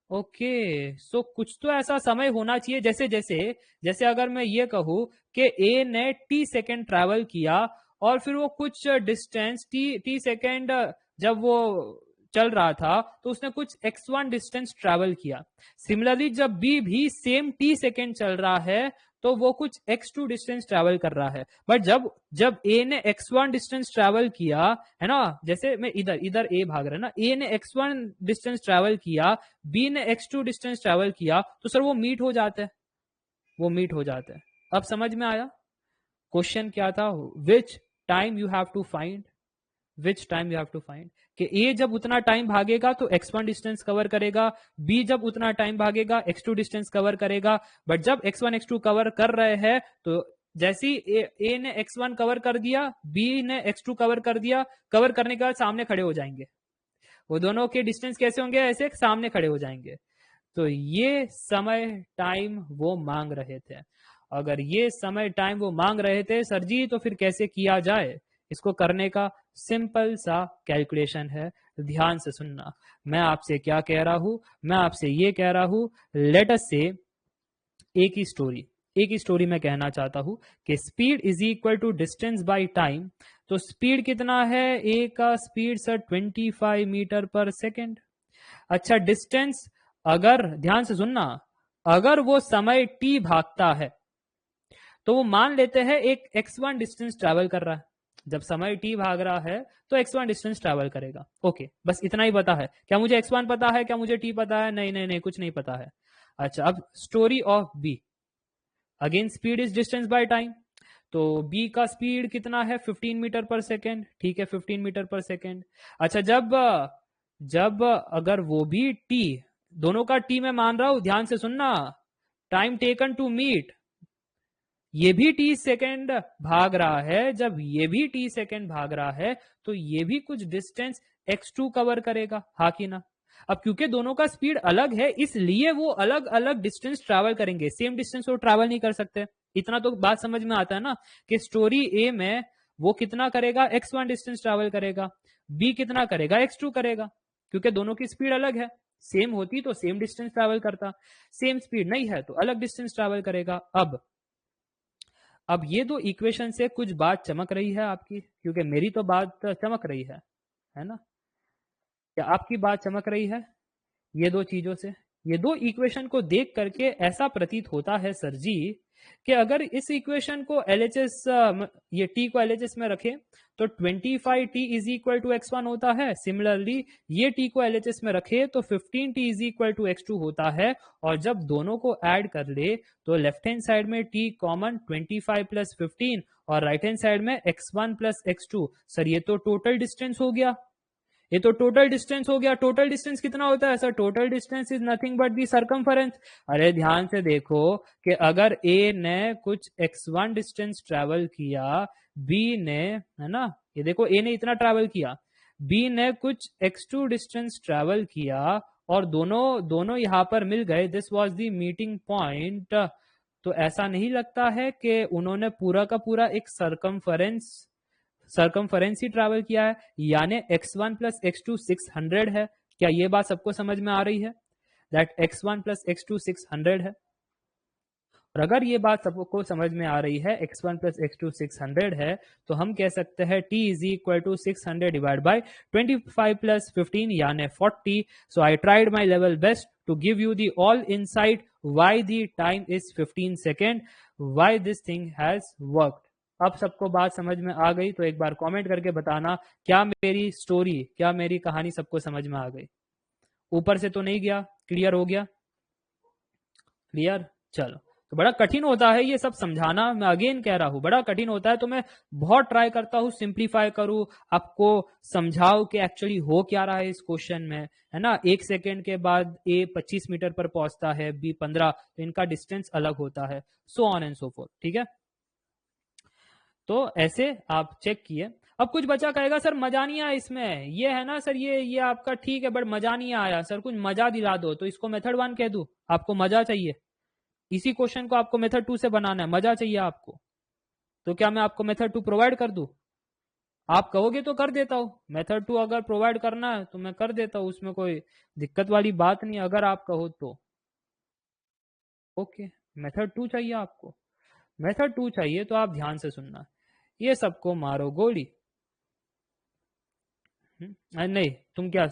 [SPEAKER 1] ओके, सो कुछ तो ऐसा समय होना चाहिए, जैसे जैसे जैसे अगर मैं ये कहूं कि ए ने टी सेकेंड ट्रैवल किया, और फिर वो कुछ डिस्टेंस टी सेकेंड जब वो चल रहा था, तो उसने कुछ x1 डिस्टेंस ट्रैवल किया। सिमिलरली जब बी भी सेम टी सेकेंड चल रहा है, तो वो कुछ x2 डिस्टेंस ट्रैवल कर रहा है। बट जब जब ए ने x1 डिस्टेंस ट्रैवल किया, है ना, जैसे मैं इधर इधर ए भाग रहा है ना, ए ने x1 डिस्टेंस ट्रैवल किया, बी ने x2 डिस्टेंस ट्रैवल किया, तो सर वो मीट हो जाते हैं, वो मीट हो जाते हैं। अब समझ में आया क्वेश्चन क्या था, which time you have to find, which time you have to find, कि ए जब उतना टाइम भागेगा तो x1 डिस्टेंस कवर करेगा, बी जब उतना टाइम भागेगा x2 डिस्टेंस कवर करेगा। बट जब x1 x2 कवर कर रहे हैं, तो जैसी ए ने x1 कवर कर दिया, बी ने x2 कवर कर दिया, कवर करने के बाद सामने खड़े हो जाएंगे, वो दोनों के डिस्टेंस कैसे होंगे, ऐसे सामने खड़े हो जाएंगे। तो ये समय टाइम वो मांग रहे थे। अगर ये समय टाइम वो मांग रहे थे सर जी, तो फिर कैसे किया जाए, इसको करने का सिंपल सा कैलकुलेशन है। ध्यान से सुनना, मैं आपसे क्या कह रहा हूं, मैं आपसे ये कह रहा हूं, लेट अस से एक ही स्टोरी में कहना चाहता हूं कि speed is equal to distance by time. तो स्पीड कितना है, ए का speed sir 25 metre per second. अच्छा, डिस्टेंस, अगर ध्यान से सुनना, अगर वो समय टी भागता है, तो वो मान लेते हैं एक x1 डिस्टेंस ट्रैवल कर रहा है। जब समय t भाग रहा है तो x1 डिस्टेंस ट्रैवल करेगा। ओके, बस इतना ही पता है। क्या मुझे x1 पता है, क्या मुझे t पता है? नहीं नहीं नहीं, कुछ नहीं पता है। अच्छा, अब story of b, again speed is distance by time. तो b का स्पीड कितना है, 15 मीटर पर सेकेंड, ठीक है, 15 मीटर पर सेकेंड। अच्छा, जब जब अगर वो भी t, दोनों का t मैं मान रहा हूं, ध्यान से सुनना, टाइम टेकन टू मीट, ये भी टी सेकेंड भाग रहा है, जब ये भी टी सेकेंड भाग रहा है, तो ये भी कुछ डिस्टेंस x2 कवर करेगा, हाँ कि ना। अब क्योंकि दोनों का स्पीड अलग है, इसलिए वो अलग अलग डिस्टेंस ट्रैवल करेंगे, सेम डिस्टेंस वो ट्रैवल नहीं कर सकते। इतना तो बात समझ में आता है ना, कि स्टोरी ए में वो कितना करेगा, x1 डिस्टेंस ट्रैवल करेगा, बी कितना करेगा, x2 करेगा, क्योंकि दोनों की स्पीड अलग है। सेम होती तो सेम डिस्टेंस ट्रैवल करता, सेम स्पीड नहीं है तो अलग डिस्टेंस ट्रैवल करेगा। अब ये दो इक्वेशन से कुछ बात चमक रही है आपकी, क्योंकि मेरी तो बात चमक रही है ना, क्या आपकी बात चमक रही है ये दो चीजों से? ये दो इक्वेशन को देख करके ऐसा प्रतीत होता है सर जी, कि अगर इस इक्वेशन को एलएचएस, ये टी को एलएचएस में रखें, तो 25t is equal to x1 होता है। सिमिलरली ये t को एलएचएस में रखे तो 15t is equal to x2 होता है। और जब दोनों को ऐड कर ले, तो लेफ्ट हैंड साइड में t कॉमन 25 प्लस 15, और राइट हैंड साइड में x1 प्लस x2। सर ये तो टोटल डिस्टेंस हो गया, ये तो टोटल डिस्टेंस हो गया। टोटल डिस्टेंस कितना होता है sir? Total distance is nothing but the circumference. अरे ध्यान से देखो कि अगर ए ने कुछ x1 डिस्टेंस ट्रैवल किया, बी ने, है ना, ये देखो ए ने इतना ट्रैवल किया, बी ने कुछ x2 डिस्टेंस ट्रैवल किया, और दोनों दोनों यहां पर मिल गए, this was the meeting point. तो ऐसा नहीं लगता है कि उन्होंने पूरा का पूरा एक सरकमफरेंस ही ट्रैवल किया है, यानी x1 प्लस x2 600 है। क्या ये बात सबको समझ में आ रही है, दैट x1 प्लस x2 600 है? और अगर ये बात सबको समझ में आ रही है, x1 प्लस x2 600 है, तो हम कह सकते हैं t is equal to 600 divide by 25 plus 15 यानी 40। So I tried my level best to give you the all insight why the time is 15 second, why this thing has worked. अब सबको बात समझ में आ गई? तो एक बार कमेंट करके बताना, क्या मेरी स्टोरी, क्या मेरी कहानी सबको समझ में आ गई? ऊपर से तो नहीं गया? क्लियर हो गया? क्लियर? चलो, तो बड़ा कठिन होता है ये सब समझाना, मैं अगेन कह रहा हूं बड़ा कठिन होता है, तो मैं बहुत ट्राई करता हूं सिंप्लीफाई करूं, आपको समझाओ कि एक्चुअली हो क्या रहा है इस क्वेश्चन में, है ना। 1 सेकेंड के बाद ए 25 मीटर पर पहुंचता है, बी 15, तो इनका डिस्टेंस अलग होता है, so on and so fourth, ठीक है। तो ऐसे आप चेक किए। अब कुछ बच्चा कहेगा सर मजा नहीं आया इसमें, ये है ना सर, ये आपका ठीक है बट मजा नहीं आया सर, कुछ मजा दिला दो। तो इसको मेथड 1 कह दूं? आपको मजा चाहिए, इसी क्वेश्चन को आपको मेथड 2 से बनाना है, मजा चाहिए आपको, तो क्या मैं आपको मेथड 2 प्रोवाइड कर दूं? आप कहोगे तो कर देता हूं, मेथड 2 अगर प्रोवाइड करना है तो मैं कर देता हूं, उसमें कोई दिक्कत वाली बात नहीं, अगर आप कहो तो। ओके, मेथड 2 चाहिए आपको, मेथड 2 चाहिए तो आप ध्यान से सुनना। ये सबको मारो गोली। नहीं, तुम क्या,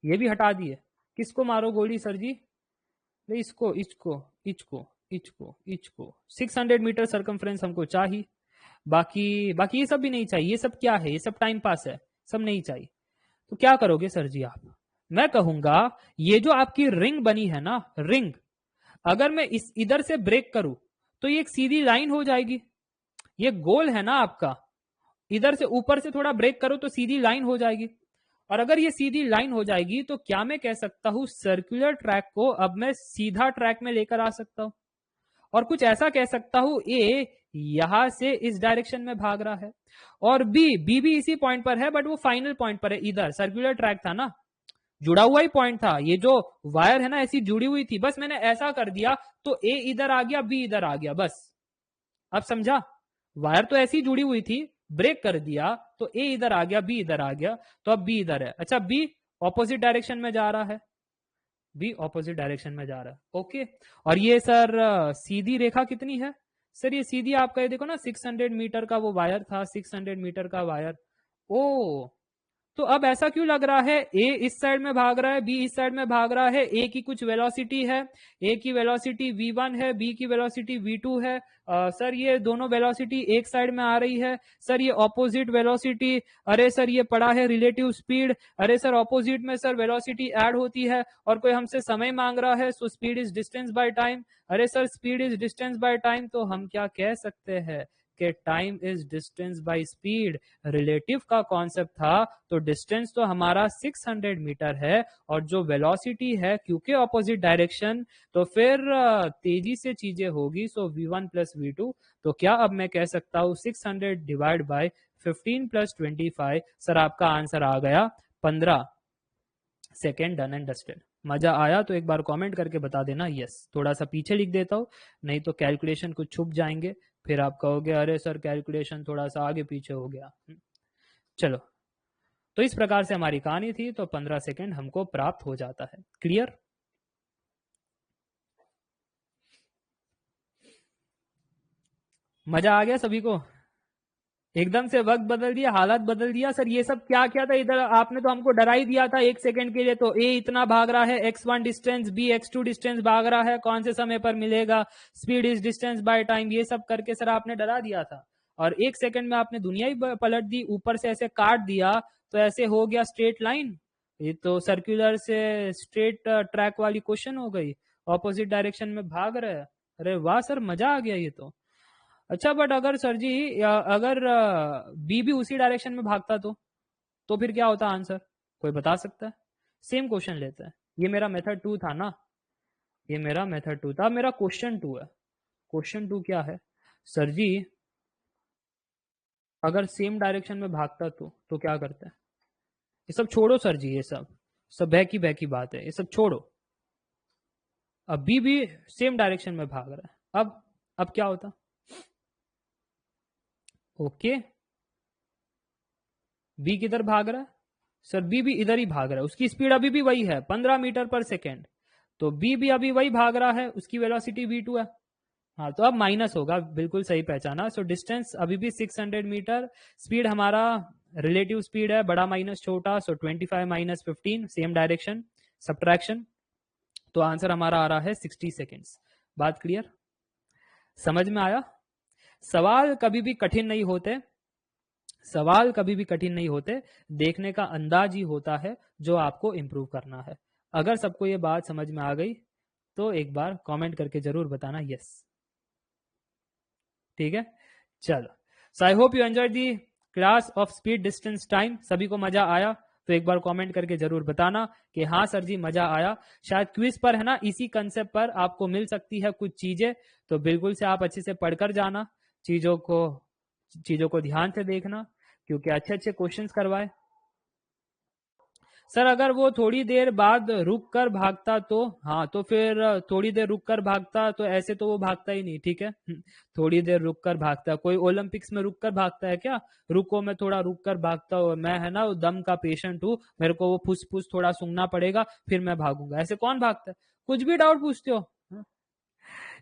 [SPEAKER 1] ये भी हटा दिए? किसको मारो गोली सर जी? नहीं, इसको इसको इचको इचको इचको 600 मीटर सरकमफ्रेंस हमको चाहिए, बाकी बाकी ये सब भी नहीं चाहिए। ये सब क्या है? ये सब टाइम पास है, सब नहीं चाहिए। तो क्या करोगे सर जी आप? मैं कहूंगा ये जो आपकी रिंग बनी है ना, रिंग, अगर मैं इस इधर से ब्रेक करूं तो ये एक सीधी लाइन हो जाएगी। ये गोल है ना आपका, इधर से ऊपर से थोड़ा ब्रेक करो तो सीधी लाइन हो जाएगी। और अगर ये सीधी लाइन हो जाएगी तो क्या मैं कह सकता हूं सर्कुलर ट्रैक को अब मैं सीधा ट्रैक में लेकर आ सकता हूं, और कुछ ऐसा कह सकता हूं ए यहां से इस डायरेक्शन में भाग रहा है, और बी भी इसी पॉइंट पर है बट वो फाइनल पॉइंट पर है। इधर सर्कुलर ट्रैक था ना, जुड़ा हुआ ही पॉइंट था, ये जो वायर है ना ऐसी जुड़ी हुई थी, बस मैंने ऐसा कर दिया तो ए इधर आ गया, बी इधर आ गया, बस। अब समझा? वायर तो ऐसी जुड़ी हुई थी, ब्रेक कर दिया तो ए इधर आ गया, बी इधर आ गया, तो अब बी इधर है। अच्छा, बी ऑपोजिट डायरेक्शन में जा रहा है, बी ऑपोजिट डायरेक्शन में जा रहा है। ओके, और ये सर सीधी रेखा कितनी है? सर ये सीधी आपका, ये देखो ना 600 मीटर का वो वायर था, 600 मीटर का वायर। ओ, तो अब ऐसा क्यों लग रहा है ए इस साइड में भाग रहा है, बी इस साइड में भाग रहा है। ए की कुछ वेलोसिटी है, ए की वेलोसिटी v1 है, बी की वेलोसिटी v2 है। सर ये दोनों वेलोसिटी एक साइड में आ रही है। सर ये ऑपोजिट वेलोसिटी, अरे सर ये पड़ा है रिलेटिव स्पीड, अरे सर ऑपोजिट में सर वेलोसिटी ऐड होती है, और कोई हमसे समय मांग रहा है, so speed is distance by time. अरे sir speed is distance by time, तो हम क्या कह सकते हैं कि time is distance by speed. Relative का कॉन्सेप्ट था, तो डिस्टेंस तो हमारा 600 मीटर है, और जो वेलोसिटी है क्योंकि ऑपोजिट डायरेक्शन, तो फिर तेजी से चीजें होगी, सो v1 प्लस v2। तो क्या अब मैं कह सकता हूं 600 डिवाइड बाय 15 प्लस 25। सर आपका आंसर आ गया 15 सेकेंड, डन एंड डस्टेड। मजा आया तो एक बार कमेंट करके बता देना यस। थोड़ा सा पीछे लिख देता हूं, नहीं तो कैलकुलेशन कुछ छुप जाएंगे, फिर आप कहोगे अरे सर कैलकुलेशन थोड़ा सा आगे पीछे हो गया। चलो, तो इस प्रकार से हमारी कहानी थी, तो 15 सेकेंड हमको प्राप्त हो जाता है। क्लियर? मजा आ गया सभी को? एकदम से वक्त बदल दिया, हालात बदल दिया। सर ये सब क्या क्या था इधर, आपने तो हमको डरा ही दिया था एक सेकंड के लिए। तो ए इतना भाग रहा है, x1 distance, B x2 distance भाग रहा है, कौन से समय पर मिलेगा, speed is distance by time, ये सब करके सर आपने डरा दिया था। और एक सेकंड में आपने दुनिया ही पलट दी, ऊपर से ऐसे काट दिया तो ऐसे हो गया स्ट्रेट लाइन। ये तो सर्कुलर से स्ट्रेट ट्रैक वाली क्वेश्चन हो गई, ऑपोजिट डायरेक्शन में भाग रहे हैं। अरे वाह सर, मजा आ गया ये तो। अच्छा, बट अगर सर जी अगर बी भी उसी डायरेक्शन में भागता तो फिर क्या होता आंसर? कोई बता सकता है? सेम क्वेश्चन लेते हैं, ये मेरा मेथड 2 था ना, ये मेरा मेथड 2 था, मेरा क्वेश्चन 2 है। क्वेश्चन 2 क्या है सर जी? अगर सेम डायरेक्शन में भागता तो क्या करते हैं? ये सब छोड़ो सर जी, ये सब सब बहकी बहकी बात है, ये सब छोड़ो। अब बी भी सेम डायरेक्शन में भाग रहा है, अब क्या होता? ओके, बी किधर भाग रहा है? सर बी भी इधर ही भाग रहा है, उसकी स्पीड अभी भी वही है 15 मीटर पर सेकेंड, तो बी भी अभी वही भाग रहा है, उसकी वेलोसिटी v2 है। हाँ, तो अब माइनस होगा, बिल्कुल सही पहचाना। सो डिस्टेंस अभी भी 600 मीटर, स्पीड हमारा रिलेटिव स्पीड है, बड़ा माइनस छोटा, सो 25 माइनस 15, सेम डायरेक्शन, सब्ट्रैक्शन। तो आंसर हमारा आ रहा है 60 सेकेंड्स। बात क्लियर? समझ में आया? सवाल कभी भी कठिन नहीं होते, सवाल कभी भी कठिन नहीं होते, देखने का अंदाज ही होता है जो आपको इंप्रूव करना है। अगर सबको ये बात समझ में आ गई तो एक बार कमेंट करके जरूर बताना यस। ठीक है, चलो। So I hope you enjoy the class of speed distance time. सभी को मजा आया तो एक बार कमेंट करके जरूर बताना कि हाँ सर जी मजा आया। शायद क्विज पर है ना, इसी कंसेप्ट पर आपको मिल सकती है कुछ चीजें, तो बिल्कुल से आप अच्छे से पढ़कर जाना, चीजों को चीजों को ध्यान से देखना, क्योंकि अच्छे अच्छे क्वेश्चंस करवाए। सर अगर वो थोड़ी देर बाद रुक कर भागता तो, हाँ तो फिर थोड़ी देर रुक कर भागता तो ऐसे तो वो भागता ही नहीं, ठीक है। थोड़ी देर रुक कर भागता, कोई ओलंपिक्स में रुक कर भागता है क्या? रुको मैं थोड़ा रुक कर भागता हूँ, मैं है ना वो दम का पेशेंट हूँ, मेरे को वो फुस फुस थोड़ा सूंघना पड़ेगा फिर मैं भागूंगा, ऐसे कौन भागता है? कुछ भी डाउट पूछते हो।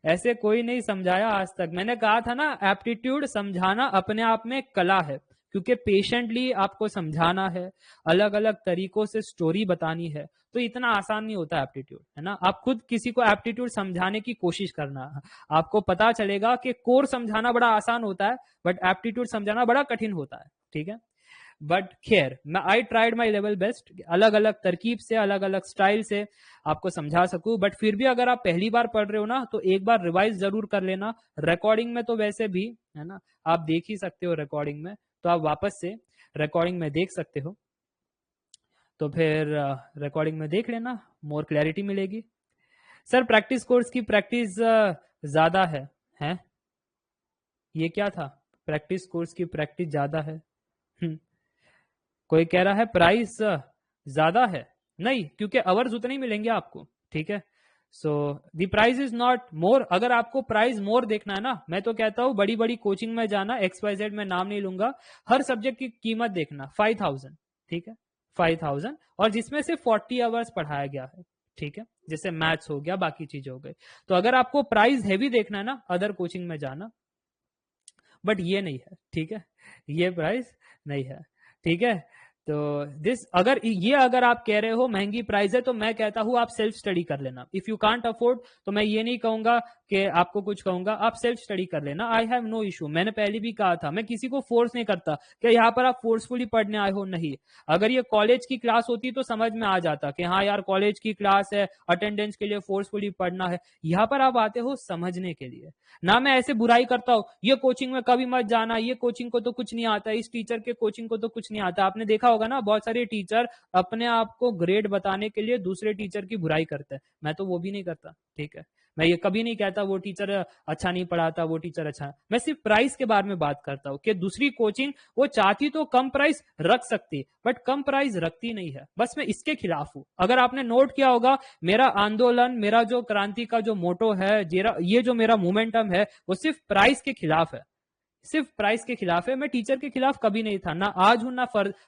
[SPEAKER 1] ऐसे कोई नहीं समझाया आज तक। मैंने कहा था ना, एप्टीट्यूड समझाना अपने आप में कला है, क्योंकि पेशेंटली आपको समझाना है, अलग अलग तरीकों से स्टोरी बतानी है, तो इतना आसान नहीं होता एप्टीट्यूड, है ना। आप खुद किसी को एप्टीट्यूड समझाने की कोशिश करना, आपको पता चलेगा कि कोर समझाना बड़ा आसान होता है, बट एप्टीट्यूड समझाना बड़ा कठिन होता है, ठीक है। बट खैर, मैं आई ट्राइड माई लेवल बेस्ट, अलग अलग तरकीब से, अलग अलग स्टाइल से आपको समझा सकूं। बट फिर भी अगर आप पहली बार पढ़ रहे हो ना, तो एक बार रिवाइज जरूर कर लेना। रिकॉर्डिंग में तो वैसे भी है ना, आप देख ही सकते हो रिकॉर्डिंग में, तो आप वापस से रिकॉर्डिंग में देख सकते हो, तो फिर रिकॉर्डिंग में देख लेना, मोर क्लैरिटी मिलेगी। सर प्रैक्टिस कोर्स की प्रैक्टिस ज्यादा है? ये क्या था? प्रैक्टिस कोर्स की प्रैक्टिस ज्यादा है? कोई कह रहा है प्राइस ज्यादा है। नहीं, क्योंकि अवर्स उतने ही मिलेंगे आपको, ठीक है। So the price is not more. अगर आपको प्राइस मोर देखना है ना, मैं तो कहता हूं बड़ी बड़ी कोचिंग में जाना, XYZ में नाम नहीं लूंगा, हर सब्जेक्ट की कीमत देखना 5000, ठीक है, 5000, और जिसमें से 40 आवर्स पढ़ाया गया है, ठीक है, जैसे मैथ्स हो गया, बाकी चीजें हो गई। तो अगर आपको प्राइस हैवी देखना है ना, अदर कोचिंग में जाना, बट ये नहीं है, ठीक है, ये प्राइस नहीं है, ठीक है। तो अगर आप कह रहे हो महंगी प्राइस है, तो मैं कहता हूं आप सेल्फ स्टडी कर लेना। इफ यू कांट अफोर्ड, तो मैं ये नहीं कहूंगा कि आपको कुछ कहूंगा, आप सेल्फ स्टडी कर लेना, आई हैव नो इशू। मैंने पहले भी कहा था, मैं किसी को फोर्स नहीं करता कि यहाँ पर आप फोर्सफुली पढ़ने आए हो, नहीं। अगर ये कॉलेज की क्लास होती तो समझ में आ जाता कि हाँ यार कॉलेज की क्लास है, अटेंडेंस के लिए फोर्सफुली पढ़ना है। यहाँ पर आप आते हो समझने के लिए, ना मैं ऐसे बुराई करता हूँ ये कोचिंग में कभी मत जाना, ये कोचिंग को तो कुछ नहीं आता, इस टीचर के कोचिंग को तो कुछ नहीं आता। आपने देखा होगा ना, बहुत सारे टीचर अपने आप को ग्रेड बताने के लिए दूसरे टीचर की बुराई करते हैं, मैं तो वो भी नहीं करता, ठीक है। मैं ये कभी नहीं कहता वो टीचर अच्छा नहीं पढ़ाता, वो टीचर अच्छा। मैं सिर्फ प्राइस के बारे में बात करता हूँ कि दूसरी कोचिंग वो चाहती तो कम प्राइस रख सकती, बट कम प्राइस रखती नहीं है, बस मैं इसके खिलाफ हूं। अगर आपने नोट किया होगा, मेरा आंदोलन, मेरा जो क्रांति का जो मोटो है, ये जो मेरा मोमेंटम है, वो सिर्फ प्राइस के खिलाफ है, सिर्फ प्राइस के खिलाफ है। मैं टीचर के खिलाफ कभी नहीं था, ना आज हूं, ना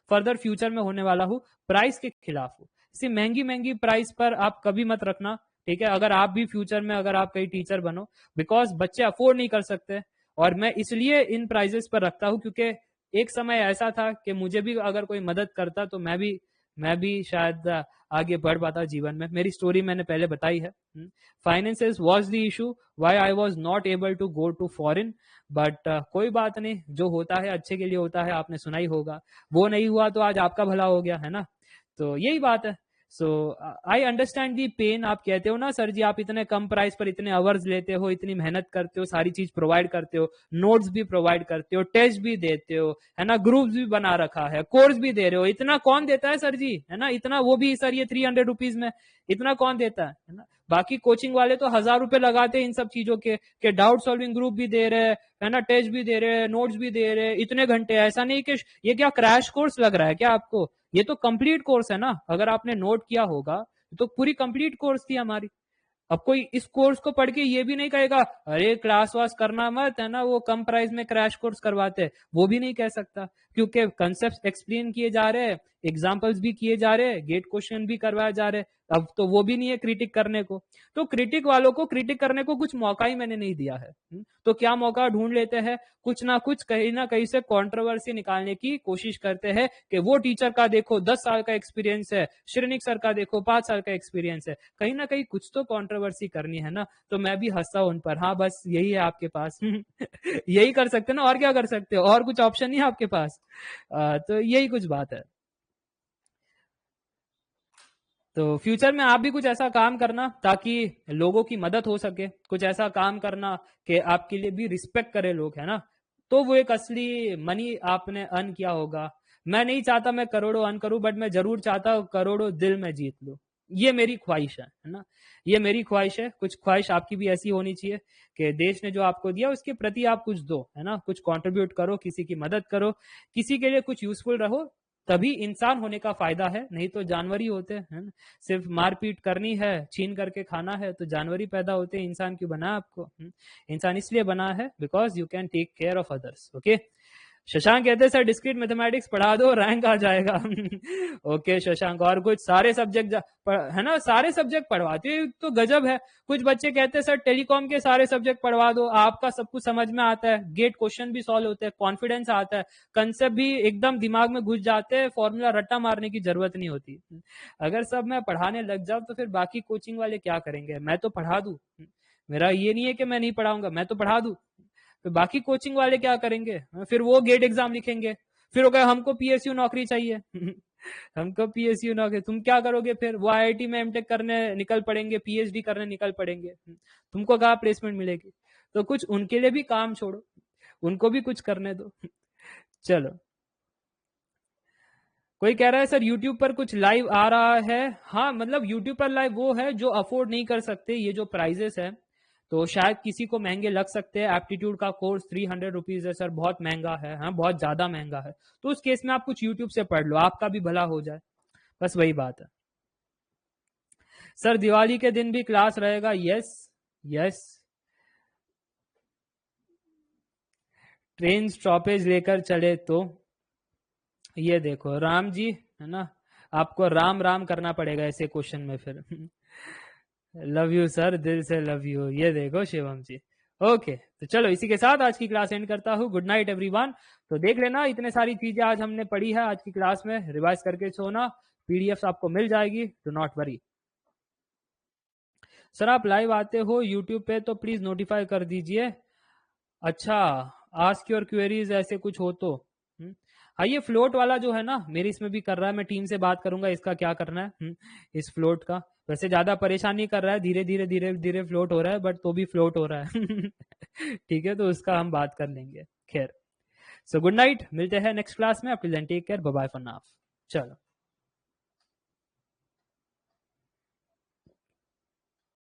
[SPEAKER 1] फर्दर फ्यूचर में होने वाला हूं। प्राइस के खिलाफ हूं। सिर्फ महंगी महंगी प्राइस पर आप कभी मत रखना, ठीक है। अगर आप भी फ्यूचर में अगर आप कहीं टीचर बनो, बिकॉज बच्चे अफोर्ड नहीं कर सकते, और मैं इसलिए इन प्राइजेस पर रखता हूं, क्योंकि एक समय ऐसा था कि मुझे भी अगर कोई मदद करता तो मैं भी शायद आगे बढ़ पाता जीवन में। मेरी स्टोरी मैंने पहले बताई है। Finances was the issue why I was not able to go to foreign, but कोई बात नहीं, जो होता है अच्छे के लिए होता है, आपने सुना ही होगा। वो नहीं हुआ तो आज आपका भला हो गया, है ना। तो यही बात है। सो आई अंडरस्टैंड दी पेन। आप कहते हो ना सर जी आप इतने कम प्राइस पर इतने आवर्स लेते हो, इतनी मेहनत करते हो, सारी चीज प्रोवाइड करते हो, नोट्स भी प्रोवाइड करते हो, टेस्ट भी देते हो, है ना, ग्रुप्स भी बना रखा है, कोर्स भी दे रहे हो, इतना कौन देता है सर जी, है ना, इतना वो भी सर ये 300 रुपीज में इतना कौन देता है ना। बाकी कोचिंग वाले तो 1000 रुपए लगाते हैं इन सब चीजों के डाउट सॉल्विंग ग्रुप भी दे रहे हैं, है ना, टेस्ट भी दे रहे हैं, नोट्स भी दे रहे हैं, इतने घंटे। ऐसा नहीं कि ये क्या क्रैश कोर्स लग रहा है क्या आपको, ये तो कंप्लीट कोर्स है ना। अगर आपने नोट किया होगा तो पूरी कंप्लीट कोर्स थी हमारी। अब कोई इस कोर्स को पढ़ के ये भी नहीं कहेगा अरे क्लास वास करना मत, है ना, वो कम प्राइस में क्रैश कोर्स करवाते हैं, वो भी नहीं कह सकता, क्योंकि कंसेप्ट एक्सप्लेन किए जा रहे हैं, एग्जाम्पल्स भी किए जा रहे हैं, गेट क्वेश्चन भी करवाए जा रहे हैं। अब तो वो भी नहीं है क्रिटिक करने को। तो क्रिटिक वालों को क्रिटिक करने को कुछ मौका ही मैंने नहीं दिया है। तो क्या मौका ढूंढ लेते हैं, कुछ ना कुछ कहीं ना कहीं से कंट्रोवर्सी निकालने की कोशिश करते हैं कि वो टीचर का देखो 10 साल का एक्सपीरियंस है, श्रीनिक सर का देखो 5 साल का एक्सपीरियंस है। कहीं ना कहीं कुछ तो कंट्रोवर्सी करनी है ना। तो मैं भी हंसता हूं उन पर, हाँ बस यही है आपके पास। यही कर सकते हो ना, और क्या कर सकते हो, और कुछ ऑप्शन नहीं है आपके पास। तो यही कुछ बात है। तो फ्यूचर में आप भी कुछ ऐसा काम करना ताकि लोगों की मदद हो सके, कुछ ऐसा काम करना कि आपके लिए भी रिस्पेक्ट करे लोग, है ना। तो वो एक असली मनी आपने अर्न किया होगा। मैं नहीं चाहता मैं करोड़ों अर्न करूं, बट मैं जरूर चाहता हूं करोड़ों दिल में जीत लूं। ये मेरी ख्वाहिश है ना, ये मेरी ख्वाहिश है। कुछ ख्वाहिश आपकी भी ऐसी होनी चाहिए कि देश ने जो आपको दिया उसके प्रति आप कुछ दो, है ना, कुछ कंट्रीब्यूट करो, किसी की मदद करो, किसी के लिए कुछ यूजफुल रहो, तभी इंसान होने का फायदा है। नहीं तो जानवर ही होते हैं ना, सिर्फ मारपीट करनी है, छीन करके खाना है, तो जानवर ही पैदा होते हैं। इंसान क्यों बना आपको? इंसान इसलिए बना है because you can take care of others. Okay, Shashank कहते हैं सर डिस्क्रीट मैथमेटिक्स पढ़ा दो, रैंक आ जाएगा। ओके शशांक, और कुछ सारे सब्जेक्ट है ना, सारे सब्जेक्ट पढ़वाते तो गजब है। कुछ बच्चे कहते हैं सर टेलीकॉम के सारे सब्जेक्ट पढ़वा दो, आपका सब कुछ समझ में आता है, गेट क्वेश्चन भी सॉल्व होते हैं, कॉन्फिडेंस आता है, कंसेप्ट भी एकदम दिमाग में घुस जाते हैं, फॉर्मूला रट्टा मारने की जरूरत नहीं होती। अगर सब मैं पढ़ाने लग जाऊं तो फिर बाकी कोचिंग वाले क्या करेंगे? मैं तो पढ़ा दूं, मेरा ये नहीं है कि मैं नहीं पढ़ाऊंगा, मैं तो पढ़ा दूं, तो बाकी कोचिंग वाले क्या करेंगे? फिर वो गेट एग्जाम लिखेंगे, फिर वो कहे हमको पीएसयू नौकरी चाहिए। हमको पीएसयू नौकरी, तुम क्या करोगे फिर? वो आईआईटी में एमटेक करने निकल पड़ेंगे, पीएचडी करने निकल पड़ेंगे, तुमको कहाँ प्लेसमेंट मिलेगी? तो कुछ उनके लिए भी काम छोड़ो, उनको भी कुछ करने दो। चलो, कोई कह रहा है सर यूट्यूब पर कुछ लाइव आ रहा है। हाँ, मतलब यूट्यूब पर लाइव वो है जो अफोर्ड नहीं कर सकते ये जो प्राइजेस है, तो शायद किसी को महंगे लग सकते हैं। एप्टीट्यूड का कोर्स 300 रुपीज है सर, बहुत महंगा है, हाँ बहुत ज्यादा महंगा है। तो उस केस में आप कुछ यूट्यूब से पढ़ लो, आपका भी भला हो जाए, बस वही बात है। सर दिवाली के दिन भी क्लास रहेगा? यस यस, ट्रेन स्टॉपेज लेकर चले तो। ये देखो राम जी, है ना, आपको राम राम करना पड़ेगा ऐसे क्वेश्चन में फिर। लव यू सर, दिल से लव यू, ये देखो शिवम जी। ओके, तो चलो इसी के साथ आज की क्लास एंड करता हूँ। Good night everyone. तो देख लेना, इतने सारी चीजें आज हमने पढ़ी है आज की क्लास में, रिवाइज करके सोना, पीडीएफ आपको मिल जाएगी, डू नॉट वरी। सर आप लाइव आते हो यूट्यूब पे तो प्लीज नोटिफाई कर दीजिए। अच्छा, आस्क योर क्वेरीज ऐसे कुछ हो तो। हाँ, ये फ्लोट वाला जो है ना, मेरी इसमें भी कर रहा है, मैं टीम से बात करूंगा इसका क्या करना है। इस फ्लोट का वैसे ज्यादा परेशान नहीं कर रहा है, धीरे धीरे धीरे धीरे फ्लोट हो रहा है, बट तो भी फ्लोट हो रहा है। ठीक है, तो उसका हम बात कर लेंगे। खैर, सो गुड नाइट, मिलते हैं नेक्स्ट क्लास में। आप take care, bye bye for now. चलो।